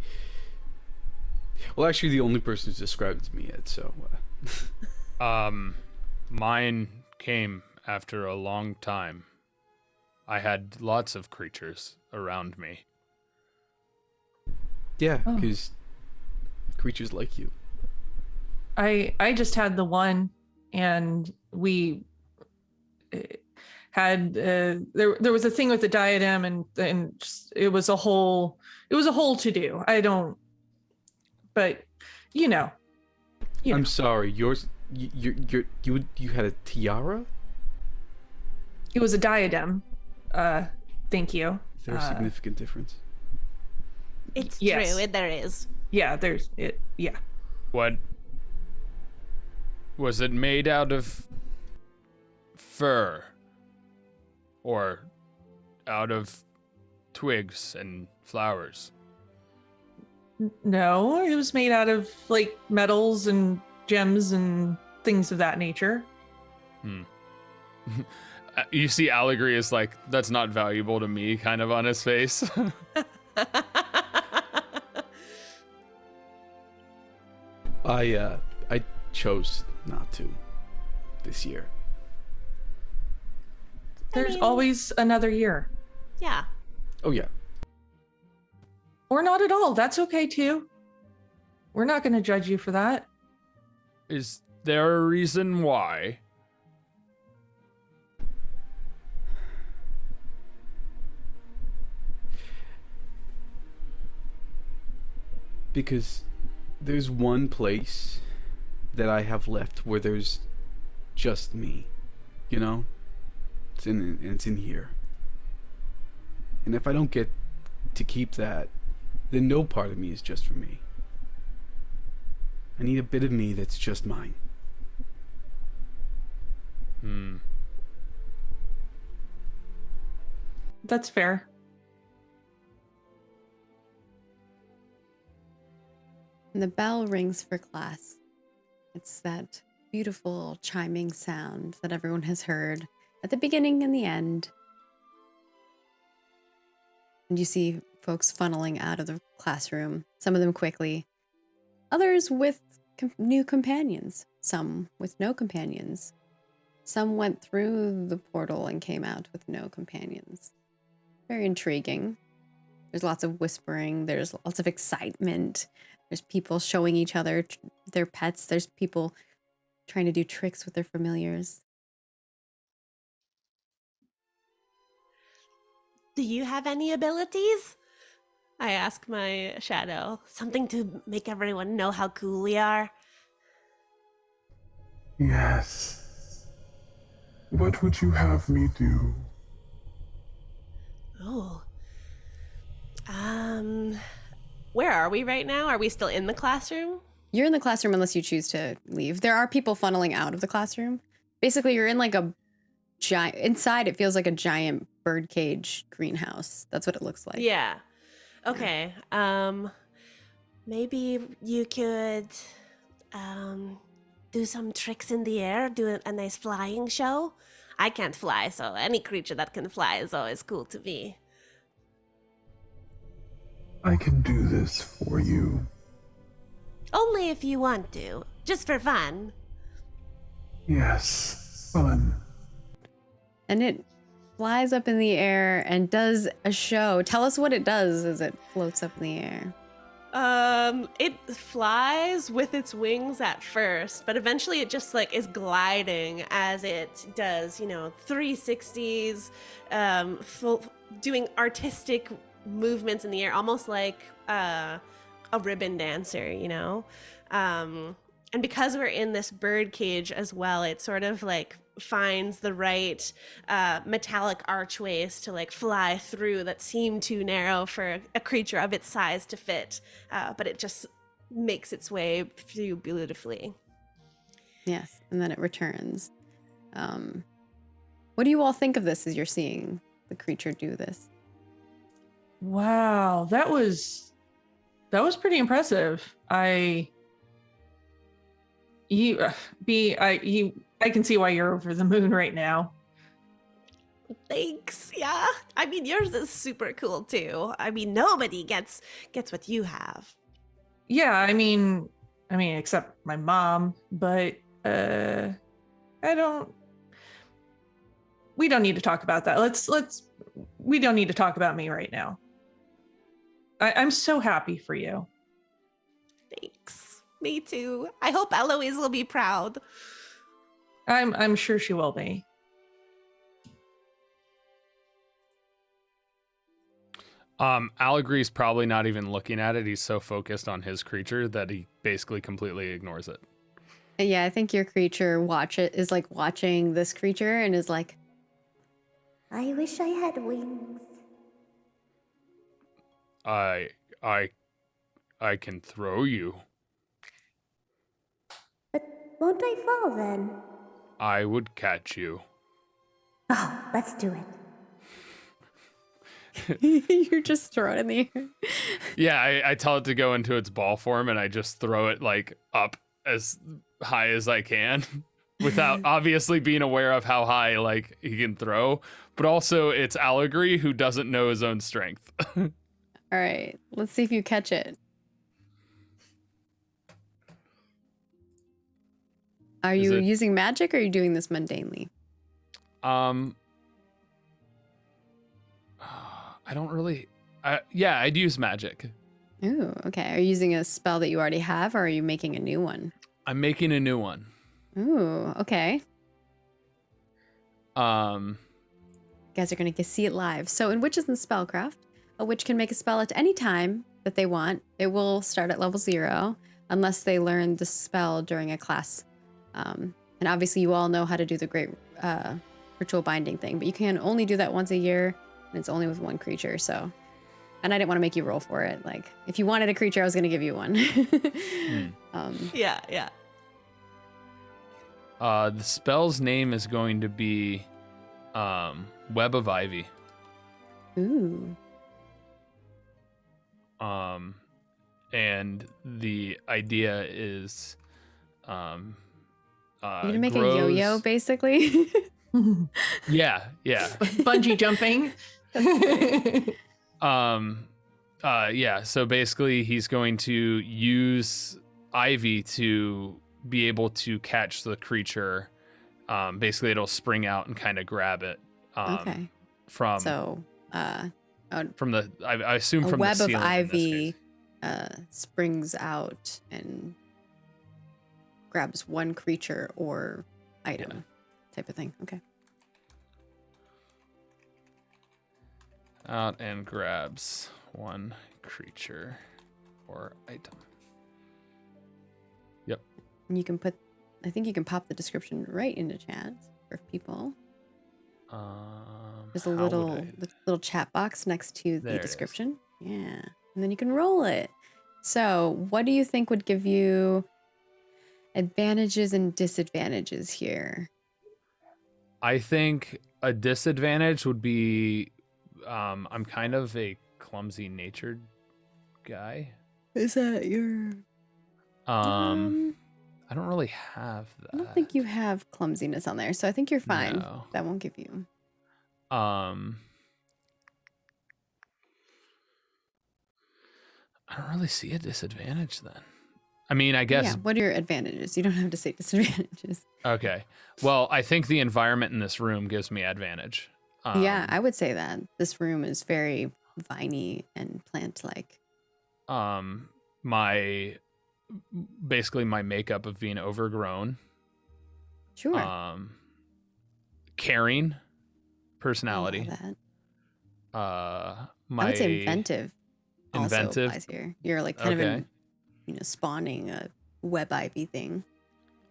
Well, actually, the only person who's described it to me yet, so... Mine came after a long time. I had lots of creatures around me. Yeah, because creatures like you. I just had the one, and we had there was a thing with the diadem, and just, it was a whole to do. But you know. I'm sorry. Yours, you had a tiara. It was a diadem. Thank you. Is there a significant difference? It's yes. true. There is. Yeah, there's it. Yeah. What? Was it made out of fur? Or out of twigs and flowers? No, it was made out of like metals and gems and things of that nature. You see Allegory is like, that's not valuable to me, kind of on his face. I chose not to this year. There's always another year. Yeah. Oh yeah. Or not at all. That's okay too. We're not going to judge you for that. Is there a reason why? Because there's one place that I have left where there's just me, you know? It's in here. And if I don't get to keep that, then no part of me is just for me. I need a bit of me that's just mine. That's fair. And the bell rings for class. It's that beautiful chiming sound that everyone has heard at the beginning and the end. And you see folks funneling out of the classroom, some of them quickly, others with new companions, some with no companions. Some went through the portal and came out with no companions. Very intriguing. There's lots of whispering, there's lots of excitement. There's people showing each other their pets. There's people trying to do tricks with their familiars. Do you have any abilities? I ask my shadow. Something to make everyone know how cool we are. Yes. What would you have me do? Oh. Where are we right now? Are we still in the classroom? You're in the classroom unless you choose to leave. There are people funneling out of the classroom. Basically, you're in like a giant, inside it feels like a giant birdcage greenhouse. That's what it looks like. Yeah. Okay. Maybe you could do some tricks in the air, do a nice flying show. I can't fly, so any creature that can fly is always cool to me. I can do this for you. Only if you want to, just for fun. Yes, fun. And it flies up in the air and does a show. Tell us what it does as it floats up in the air. It flies with its wings at first, but eventually it just like is gliding as it does, 360s, doing artistic movements in the air, almost like a ribbon dancer, and because we're in this bird cage as well, it sort of like finds the right metallic archways to like fly through that seem too narrow for a creature of its size to fit, but it just makes its way through beautifully. Yes, and then it returns. What do you all think of this as you're seeing the creature do this? Wow, that was pretty impressive. I can see why you're over the moon right now. Thanks. Yeah. I mean, yours is super cool too. I mean, nobody gets what you have. Yeah, I mean, except my mom, but we don't need to talk about that. We don't need to talk about me right now. I'm so happy for you. Thanks. Me too. I hope Eloise will be proud. I'm sure she will be. Allegory's probably not even looking at it. He's so focused on his creature that he basically completely ignores it. Yeah, I think your creature is like watching this creature and is like, I wish I had wings. I can throw you. But won't I fall then? I would catch you. Oh, let's do it. you're just throwing it in the air. Yeah, I tell it to go into its ball form, and I just throw it like up as high as I can, without obviously being aware of how high like he can throw. But also, it's Allegory who doesn't know his own strength. All right, let's see if you catch it. Are you using magic or are you doing this mundanely? I don't really. Yeah, I'd use magic. Ooh, okay. Are you using a spell that you already have or are you making a new one? I'm making a new one. Ooh, okay. You guys are going to see it live. So in Witches and Spellcraft, a witch can make a spell at any time that they want. It will start at level 0 unless they learn the spell during a class. And obviously you all know how to do the great ritual binding thing, but you can only do that once a year and it's only with one creature. So, and I didn't want to make you roll for it. Like if you wanted a creature, I was going to give you one. Yeah. The spell's name is going to be Web of Ivy. Ooh. And the idea is you're gonna make a yo-yo, basically. Yeah. Bungee jumping. Yeah. So basically, he's going to use Ivy to be able to catch the creature. Basically, it'll spring out and kind of grab it. Okay. From the I assume a from web the of ceiling ivy springs out and grabs one creature or item type of thing. Okay. Out and grabs one creature or item. Yep. And you can I think you can pop the description right into chat for people. There's a little chat box next to the description. Yeah. And then you can roll it. So what do you think would give you advantages and disadvantages here? I think a disadvantage would be I'm kind of a clumsy natured guy. Is that your I don't really have that. I don't think you have clumsiness on there, so I think you're fine. No. That won't give you. I don't really see a disadvantage then. I mean, I guess. Yeah, what are your advantages? You don't have to say disadvantages. Okay. Well, I think the environment in this room gives me advantage. Yeah, I would say that. This room is very viney and plant-like. Basically my makeup of being overgrown. Sure. Caring personality. I would say inventive. Also applies here. You're like kind of spawning a web ivy thing.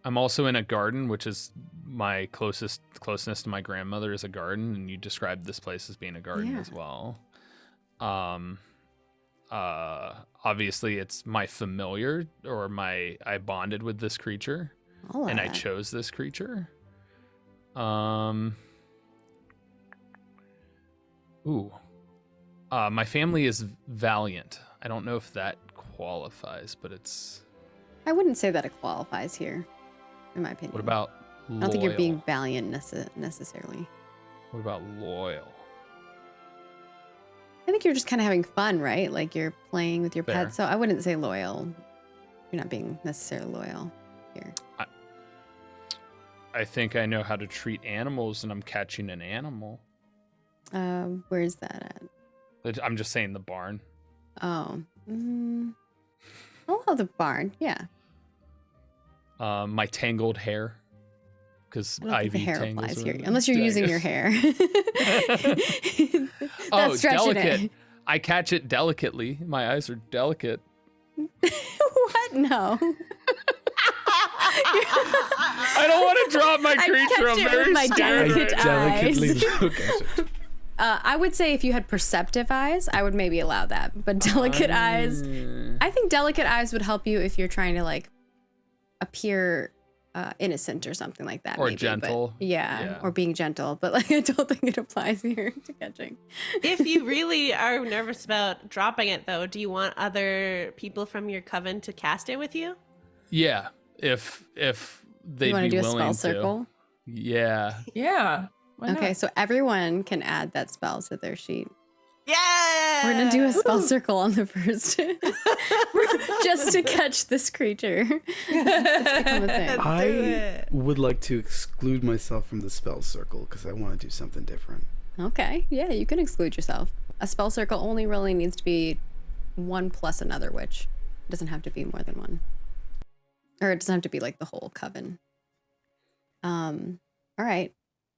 I'm also in a garden, which is my closeness to my grandmother is a garden, and you described this place as being a garden as well. Obviously it's my familiar, or I bonded with this creature, and I chose this creature. My family is valiant. I don't know if that qualifies, but it's... I wouldn't say that it qualifies here, in my opinion. What about loyal? I don't think you're being valiant necessarily. What about loyal? I think you're just kind of having fun, right? Like you're playing with your pet. So I wouldn't say loyal. You're not being necessarily loyal here. I think I know how to treat animals, and I'm catching an animal. Where's that at? I'm just saying the barn. Oh. Oh, the barn. Yeah. My tangled hair. Because Ivy the hair tangles applies here, around. unless you're using your hair. Oh, stretching delicate. it. I catch it delicately. My eyes are delicate. What? No. I don't want to drop my creature. I'm very my scared. delicate eyes. look at it. I would say if you had perceptive eyes, I would maybe allow that. But delicate eyes, I think delicate eyes would help you if you're trying to like appear innocent or something like that. Or maybe. gentle. But, yeah, or being gentle. But like, I don't think it applies here to catching. If you really are nervous about dropping it, though, do you want other people from your coven to cast it with you? Yeah, if they'd You want to be do a willing spell circle? Yeah. Yeah. Why not? Okay, so everyone can add that spell to their sheet. Yeah! We're gonna do a spell circle on the first, just to catch this creature. It's become a thing. I would like to exclude myself from the spell circle because I want to do something different. Okay, yeah, you can exclude yourself. A spell circle only really needs to be one plus another witch. It doesn't have to be more than one. Or it doesn't have to be like the whole coven. All right.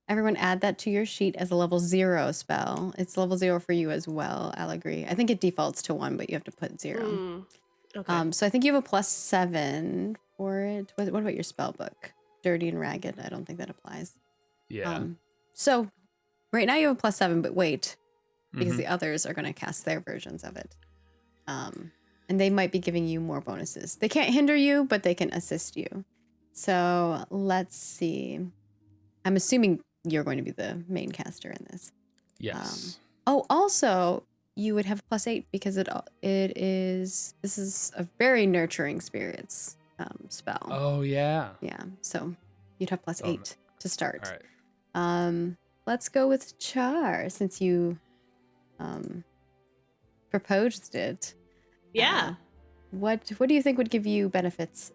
Everyone add that to your sheet as a level 0 spell. It's level 0 for you as well, Allegory. I think it defaults to 1, but you have to put 0. Okay. So I think you have a +7 for it. What about your spell book? Dirty and Ragged. I don't think that applies. Yeah. So right now you have a +7, but wait, because the others are going to cast their versions of it. And they might be giving you more bonuses. They can't hinder you, but they can assist you. So let's see. I'm assuming you're going to be the main caster in this. Yes. Also, you would have +8 because this is a very nurturing spirits spell. Oh, yeah. Yeah, so you'd have +8 to start. All right. Let's go with Char since you proposed it. Yeah. What do you think would give you benefits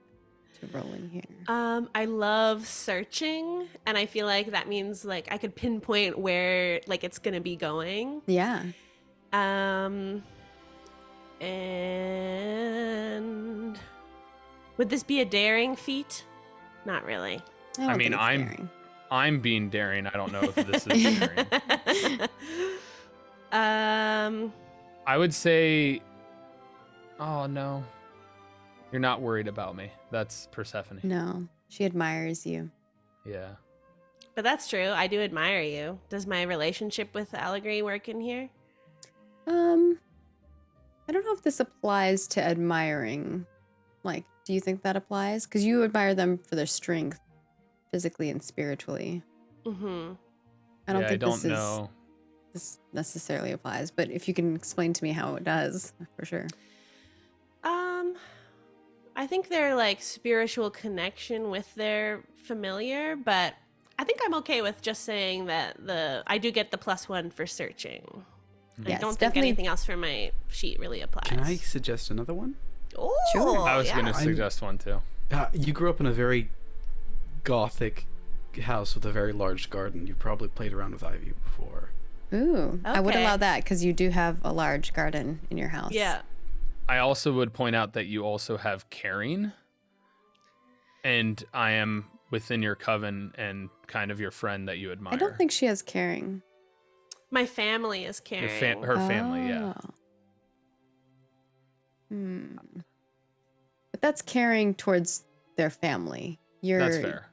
to rolling here? I love searching, and I feel like that means like I could pinpoint where like it's gonna be going. Yeah. And Would this be a daring feat? Not really. don't I mean, think it's daring. I'm being daring. I don't know if this is daring. I would say, oh no, you're not worried about me. That's Persephone. No, she admires you. Yeah. But that's true. I do admire you. Does my relationship with Allegory work in here? I don't know if this applies to admiring. Like, do you think that applies? Because you admire them for their strength, physically and spiritually. Mm-hmm. I don't Yeah, think I don't know. this necessarily applies, but if you can explain to me how it does, for sure. I think they're like spiritual connection with their familiar, but I think I'm okay with just saying that I do get the +1 for searching. I Yes, don't think definitely. anything else from my sheet really applies. Can I suggest another one? Oh, Sure. I was yeah. going to suggest one too. You grew up in a very gothic house with a very large garden. You probably played around with ivy before. Ooh, I would Okay. allow that because you do have a large garden in your house. Yeah. I also would point out that you also have caring, and I am within your coven and kind of your friend that you admire. I don't think she has caring. My family is your caring. her family, yeah. Oh. But that's caring towards their family. That's fair.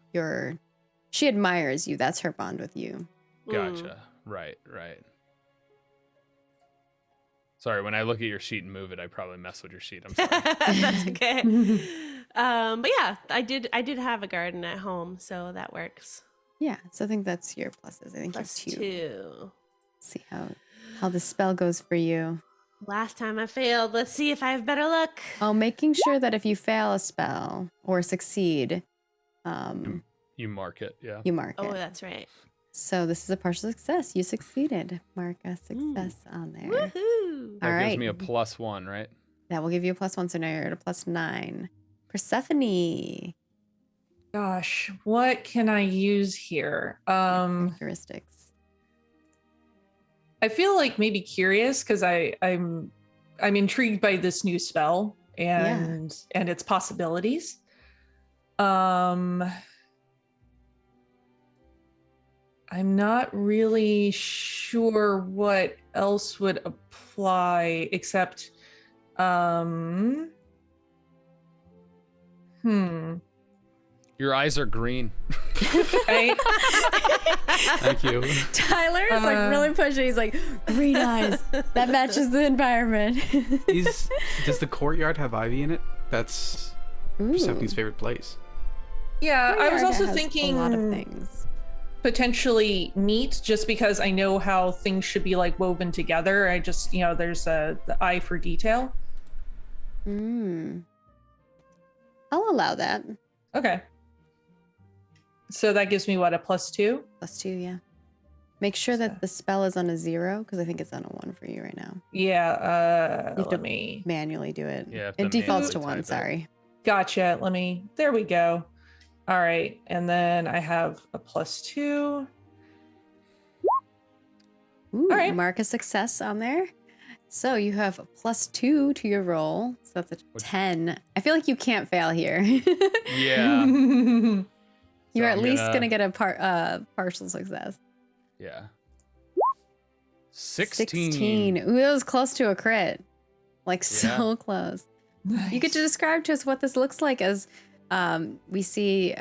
She admires you. That's her bond with you. Gotcha. Right. Sorry, when I look at your sheet and move it, I probably mess with your sheet. I'm sorry. That's okay. But yeah, I did have a garden at home, so that works. Yeah, so I think that's your pluses. I think +2. you're 2. See how the spell goes for you. Last time I failed. Let's see if I have better luck. Oh, making sure that if you fail a spell or succeed, You mark it, yeah. you mark Oh, it. that's right. So this is a partial success. You succeeded. Mark a success on there. Woohoo! That All gives right. me a +1, right? That will give you a +1, so now you're at a +9. Persephone. Gosh, what can I use here? Characteristics. I feel like maybe curious because I'm intrigued by this new spell and its possibilities. I'm not really sure what else would apply except Your eyes are green. right? Thank you. Tyler is like really pushing. He's like, green eyes. That matches the environment. Does the courtyard have ivy in it? That's Ooh. Persephone's favorite place. Yeah, I was Courtyard also has thinking a lot of things. potentially neat just because I know how things should be like woven together. I just, there's the eye for detail. I'll allow that. Okay. So that gives me what, a +2? +2, yeah. Make sure that the spell is on a 0 because I think it's on a 1 for you right now. Yeah, You have to let me. manually do it. Yeah, It defaults to manually 1, type it. sorry. Gotcha. There we go. All right. And then I have a +2. Ooh, All right. Mark a success on there. So you have a +2 to your roll. So that's a 10. I feel like you can't fail here. Yeah. You're So at I'm least gonna- going to get a partial success. Yeah. 16. Ooh, that was close to a crit. Like so close. Nice. You could describe to us what this looks like as we see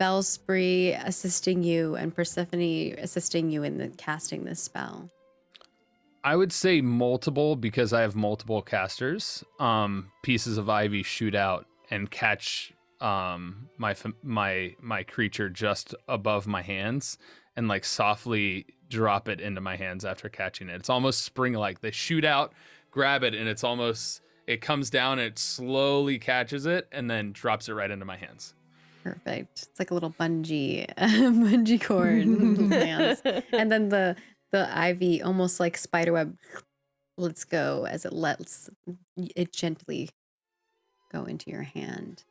Bellspree assisting you and Persephone assisting you in casting this spell. I would say multiple because I have multiple casters. Pieces of ivy shoot out and catch my creature just above my hands and like softly drop it into my hands after catching it. It's almost spring-like. They shoot out, grab it, and it comes down and it slowly catches it and then drops it right into my hands. Perfect. It's like a little bungee cord lands. And then the ivy, almost like spiderweb, lets go as it lets it gently go into your hand.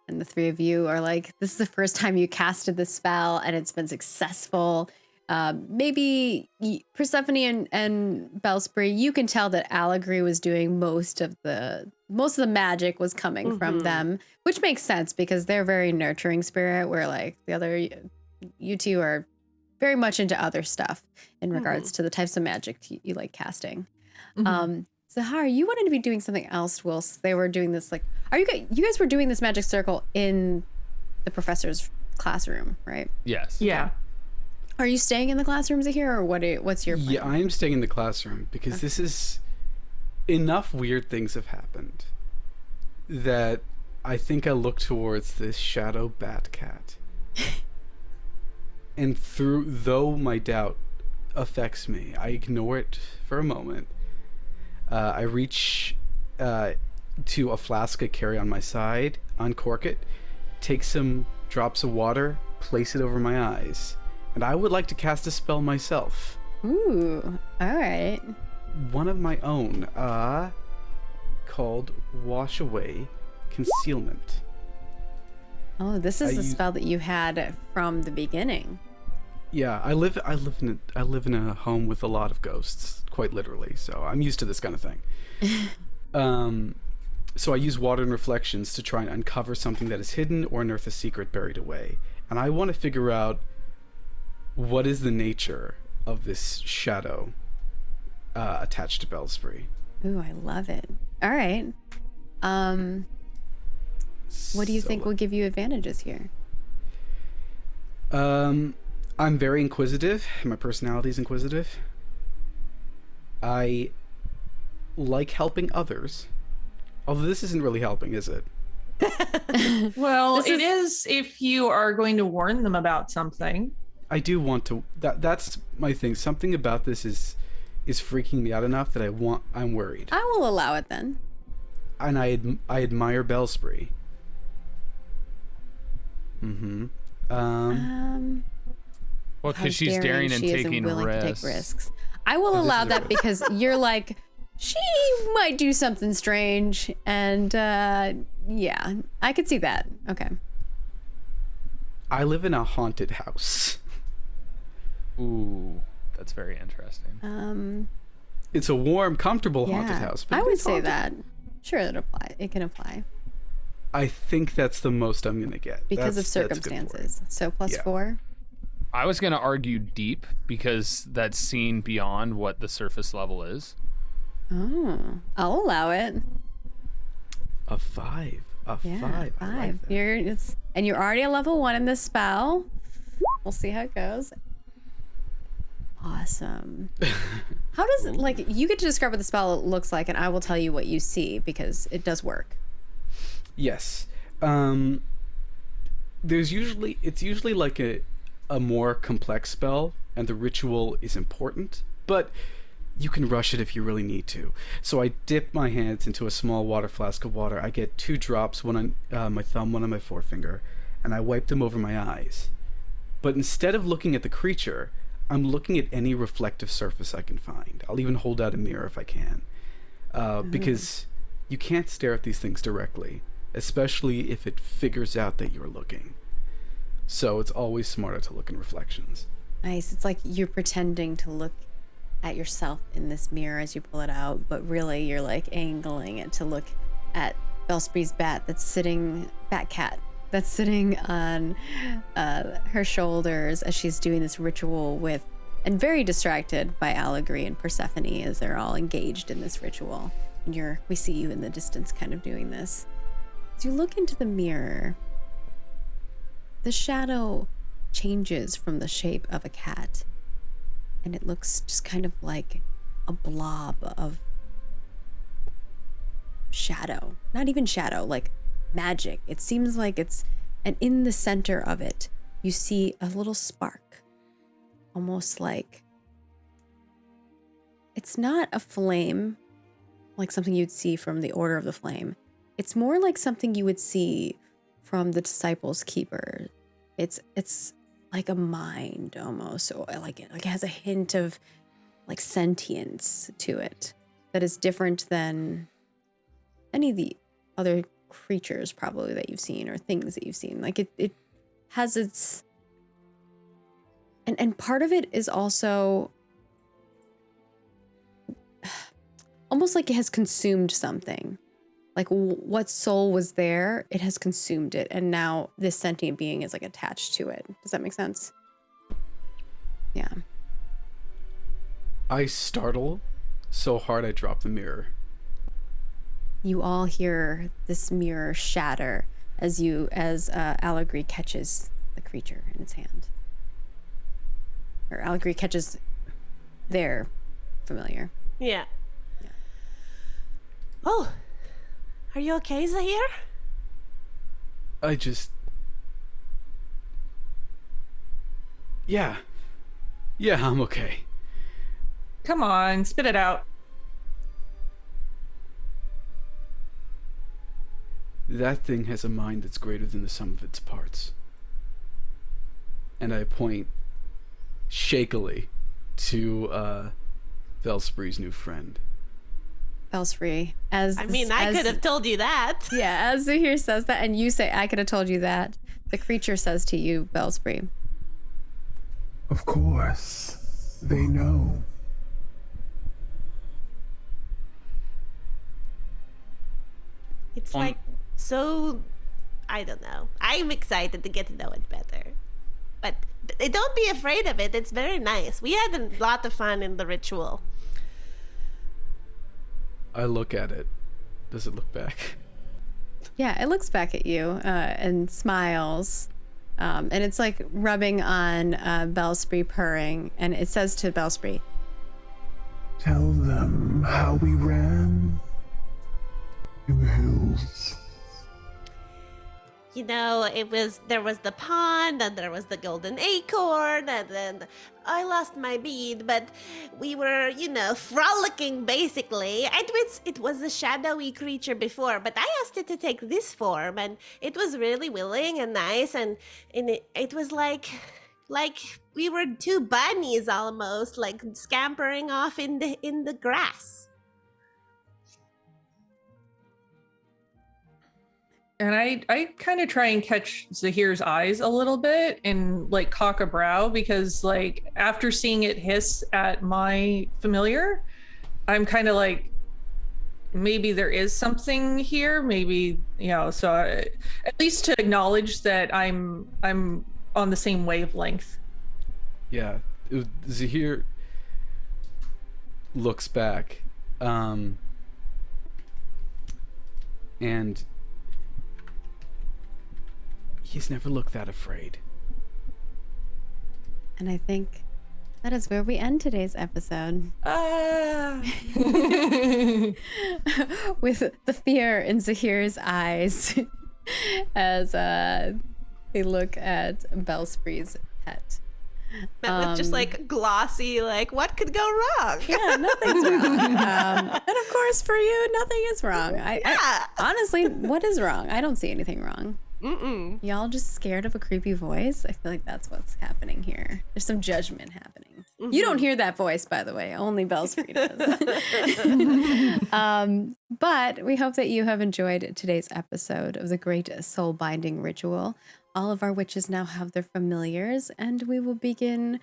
And the three of you are like, this is the first time you casted the spell and it's been successful. maybe Persephone and Bellspray, you can tell that Allegory was doing most of the magic was coming from them, which makes sense because they're very nurturing spirit, where like the other you two are very much into other stuff in regards to the types of magic you like casting. Zahir, you wanted to be doing something else whilst they were doing this. Like, you guys were doing this magic circle in the professor's classroom, right? Yes. Yeah. Are you staying in the classrooms here, or what's your plan? Yeah, I am staying in the classroom because this is enough weird things have happened that I think I look towards this shadow bat cat. And though my doubt affects me, I ignore it for a moment. I reach to a flask I carry on my side, uncork it, take some drops of water, place it over my eyes, and I would like to cast a spell myself. Ooh, all right. One of my own, called Wash Away Concealment. Oh, this is the spell that you had from the beginning. Yeah, I live in a home with a lot of ghosts, quite literally. So I'm used to this kind of thing. So I use water and reflections to try and uncover something that is hidden or unearth a secret buried away. And I want to figure out what is the nature of this shadow attached to Bellspray. Ooh, I love it. All right. What do you think will give you advantages here? I'm very inquisitive. My personality is inquisitive. I like helping others. Although this isn't really helping, is it? Well, it is if you are going to warn them about something. I do want to. That's my thing. Something about this is freaking me out enough that I'm worried. I will allow it then. And I admire Bellspray. Well, because she's daring and taking risks. To take risks. I will allow that because you're like, she might do something strange, and yeah, I could see that. Okay. I live in a haunted house. Ooh, that's very interesting. It's a warm, comfortable haunted house. But I would it's say haunted. that. Sure, it can apply. I think that's the most I'm gonna get Because of that's a good circumstances. So plus Yeah. 4. I was going to argue deep because that's seen beyond what the surface level is. Oh, I'll allow it. A 5. A Yeah, 5. I 5. like that. And you're already a level 1 in this spell. We'll see how it goes. Awesome. How does it, like, you get to describe what the spell looks like, and I will tell you what you see because it does work. Yes. It's usually like a more complex spell, and the ritual is important, but you can rush it if you really need to. So I dip my hands into a small water flask of water. I get 2 drops, one on my thumb, one on my forefinger, and I wipe them over my eyes. But instead of looking at the creature, I'm looking at any reflective surface I can find. I'll even hold out a mirror if I can. Because you can't stare at these things directly, especially if it figures out that you're looking. So it's always smarter to look in reflections. Nice. It's like you're pretending to look at yourself in this mirror as you pull it out, but really you're like angling it to look at Bellspray's bat cat that's sitting on her shoulders as she's doing this ritual with, and very distracted by Allegory and Persephone as they're all engaged in this ritual. And we see you in the distance kind of doing this. As you look into the mirror, the shadow changes from the shape of a cat, and it looks just kind of like a blob of shadow. Not even shadow, like magic. It seems like and in the center of it, you see a little spark, almost like, it's not a flame, like something you'd see from the Order of the Flame. It's more like something you would see from the Disciples' Keeper. It's like a mind almost, or like it has a hint of like sentience to it that is different than any of the other creatures probably that you've seen or things that you've seen. Like it has And part of it is also almost like it has consumed something. Like what soul was there, it has consumed it, and now this sentient being is like attached to it. Does that make sense? Yeah. I startle so hard I drop the mirror. You all hear this mirror shatter as Allegory catches the creature in its hand. Or Allegory catches their familiar. Yeah. Oh, are you okay, Zahir? I just... Yeah, I'm okay. Come on, spit it out. That thing has a mind that's greater than the sum of its parts. And I point shakily to Velspri's new friend. Belspree, I could have told you that. Yeah, as Zahir says that, and you say, I could have told you that, the creature says to you, Belspree. Of course. They know. It's like, so, I don't know. I'm excited to get to know it better. But don't be afraid of it. It's very nice. We had a lot of fun in the ritual. I look at it. Does it look back? Yeah, it looks back at you and smiles. And it's like rubbing on Belspree purring. And it says to Belspree, Tell them how we ran in the hills. You know, there was the pond, and there was the golden acorn, and then I lost my bead, but we were, frolicking basically. It was a shadowy creature before, but I asked it to take this form, and it was really willing and nice, and it was like we were two bunnies almost, like scampering off in the grass. And I kind of try and catch Zahir's eyes a little bit and like cock a brow, because like after seeing it hiss at my familiar, I'm kind of like, maybe there is something here, maybe, so at least to acknowledge that I'm on the same wavelength. Yeah, Zahir looks back, and he's never looked that afraid. and I think that is where we end today's episode. With the fear in Zahir's eyes as they look at Belspree's pet. Met with just like glossy, like, what could go wrong? Yeah, nothing's wrong. And of course, for you, nothing is wrong. I honestly, what is wrong? I don't see anything wrong. Y'all just scared of a creepy voice? I feel like that's what's happening here. There's some judgment happening. You don't hear that voice, by the way. Only Belspree does. But we hope that you have enjoyed today's episode of the Great Soul Binding Ritual. All of our witches now have their familiars, and we will begin,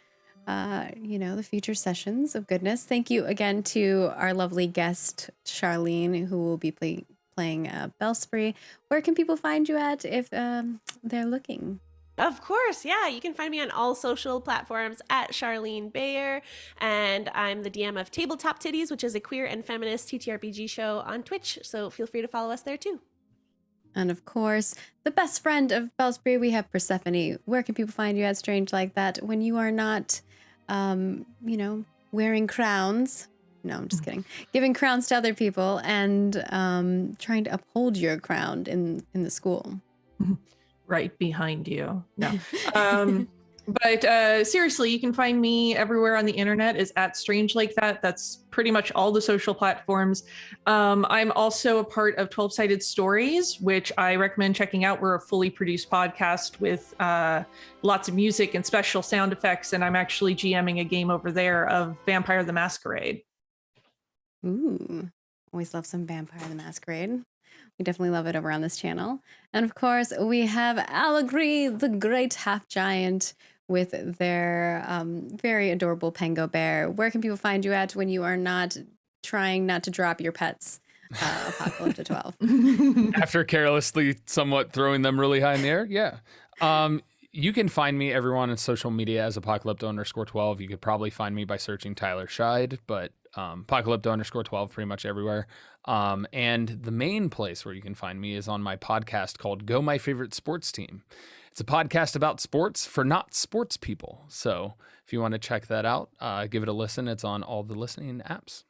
the future sessions of goodness. Thank you again to our lovely guest, Charlene, who will be playing Belspree. Where can people find you at if they're looking? Of course, yeah. You can find me on all social platforms at Charlene Bayer, and I'm the DM of Tabletop Titties, which is a queer and feminist TTRPG show on Twitch, so feel free to follow us there too. And of course, the best friend of Belspree, we have Persephone. Where can people find you at Strange Like That when you are not, wearing crowns? No, I'm just kidding. Giving crowns to other people and trying to uphold your crown in the school. Right behind you. No. But seriously, you can find me everywhere on the internet is at Strange Like That. That's pretty much all the social platforms. I'm also a part of 12-Sided Stories, which I recommend checking out. We're a fully produced podcast with lots of music and special sound effects. And I'm actually GMing a game over there of Vampire the Masquerade. Ooh, always love some Vampire the Masquerade. We definitely love it over on this channel. And of course, we have Allegory, the great half giant, with their very adorable Pango bear. Where can people find you at when you are not trying not to drop your pets? Apocalypse 12. After carelessly somewhat throwing them really high in the air. Yeah. You can find me, everyone, on social media as Apocalypto_12. You could probably find me by searching Tyler Scheid, but Apocalypto_12 pretty much everywhere. And the main place where you can find me is on my podcast called Go My Favorite Sports Team. It's a podcast about sports for not sports people. So if you want to check that out, give it a listen. It's on all the listening apps.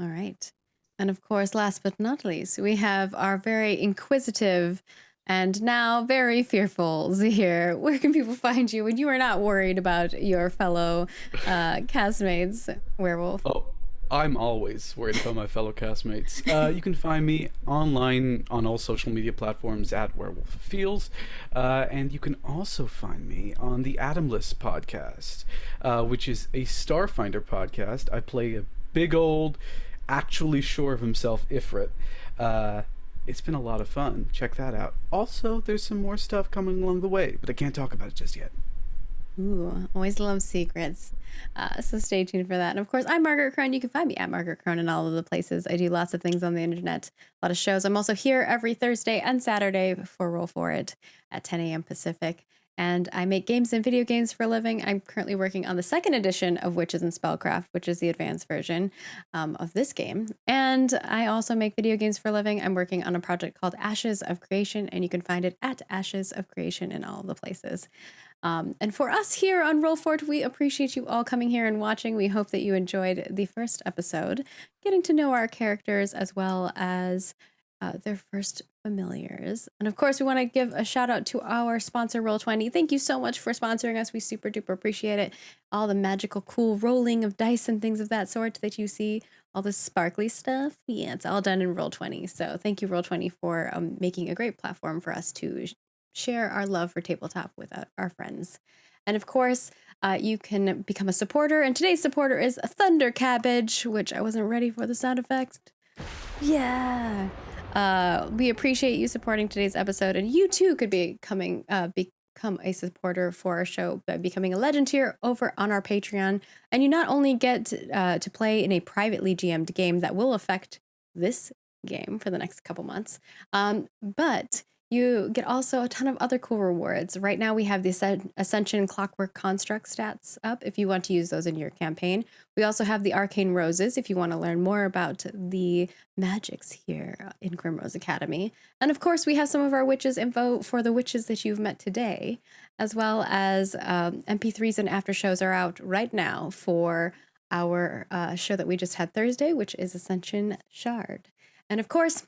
All right. And of course, last but not least, we have our very inquisitive and now very fearful Zahir. Where can people find you when you are not worried about your fellow castmates, werewolf? Oh, I'm always worried about my fellow castmates. You can find me online on all social media platforms at Werewolf Feels. And you can also find me on the Atomless podcast, which is a Starfinder podcast. I play a big old, actually sure of himself Ifrit. It's been a lot of fun. Check that out. Also, there's some more stuff coming along the way, but I can't talk about it just yet. Ooh, always love secrets. So stay tuned for that. And of course, I'm Margaret Crone. You can find me at Margaret Crone in all of the places. I do lots of things on the internet, a lot of shows. I'm also here every Thursday and Saturday for Roll For It at 10 a.m. Pacific. And I make games and video games for a living. I'm currently working on the second edition of Witches and Spellcraft, which is the advanced version of this game. And I also make video games for a living. I'm working on a project called Ashes of Creation, and you can find it at Ashes of Creation in all of the places. And for us here on Roll For It, we appreciate you all coming here and watching. We hope that you enjoyed the first episode, getting to know our characters as well as their first familiars. And of course, we want to give a shout out to our sponsor, Roll20. Thank you so much for sponsoring us. We super duper appreciate it. All the magical, cool rolling of dice and things of that sort that you see, all the sparkly stuff. Yeah, it's all done in Roll20. So thank you, Roll20, for making a great platform for us to share our love for tabletop with our friends. And of course, you can become a supporter. And today's supporter is Thunder Cabbage, which I wasn't ready for the sound effect. Yeah. We appreciate you supporting today's episode, and you too could become a supporter for our show by becoming a legend tier over on our Patreon. And you not only get to play in a privately GM'd game that will affect this game for the next couple months, but you get also a ton of other cool rewards. Right now we have the Ascension Clockwork Construct stats up if you want to use those in your campaign. We also have the Arcane Roses if you want to learn more about the magics here in Grimrose Academy. And of course, we have some of our witches info for the witches that you've met today, as well as MP3s and after shows are out right now for our show that we just had Thursday, which is Ascension Shard. And of course,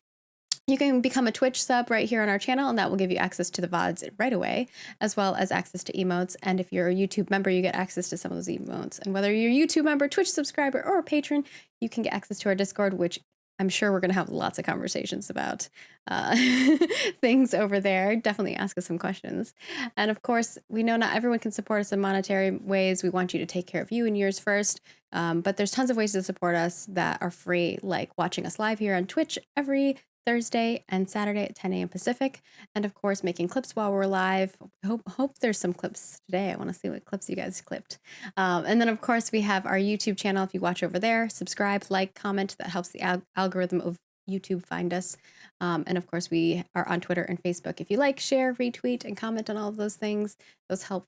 you can become a Twitch sub right here on our channel, and that will give you access to the VODs right away, as well as access to emotes. And if you're a YouTube member, you get access to some of those emotes. And whether you're a YouTube member, Twitch subscriber, or a patron, you can get access to our Discord, which I'm sure we're going to have lots of conversations about things over there. Definitely ask us some questions. And of course, we know not everyone can support us in monetary ways. We want you to take care of you and yours first. But there's tons of ways to support us that are free, like watching us live here on Twitch every Thursday and Saturday at 10 a.m. Pacific, and of course making clips while we're live. Hope there's some clips today. I want to see what clips you guys clipped. And then of course we have our YouTube channel. If you watch over there, subscribe, like, comment. That helps the algorithm of YouTube find us. And of course we are on Twitter and Facebook. If you like, share, retweet, and comment on all of those things, those help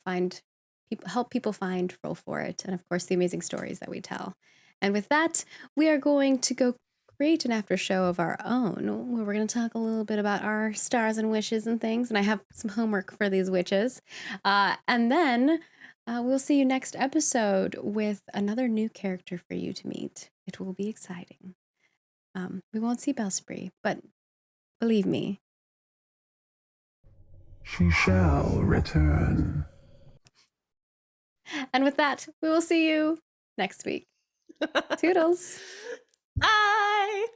people find Roll For It, and of course the amazing stories that we tell. And with that, we are going to go create an after show of our own, where we're going to talk a little bit about our stars and wishes and things. And I have some homework for these witches. And then we'll see you next episode with another new character for you to meet. It will be exciting. We won't see Bellspree, but believe me, She shall return. And with that, we will see you next week. Toodles. Bye.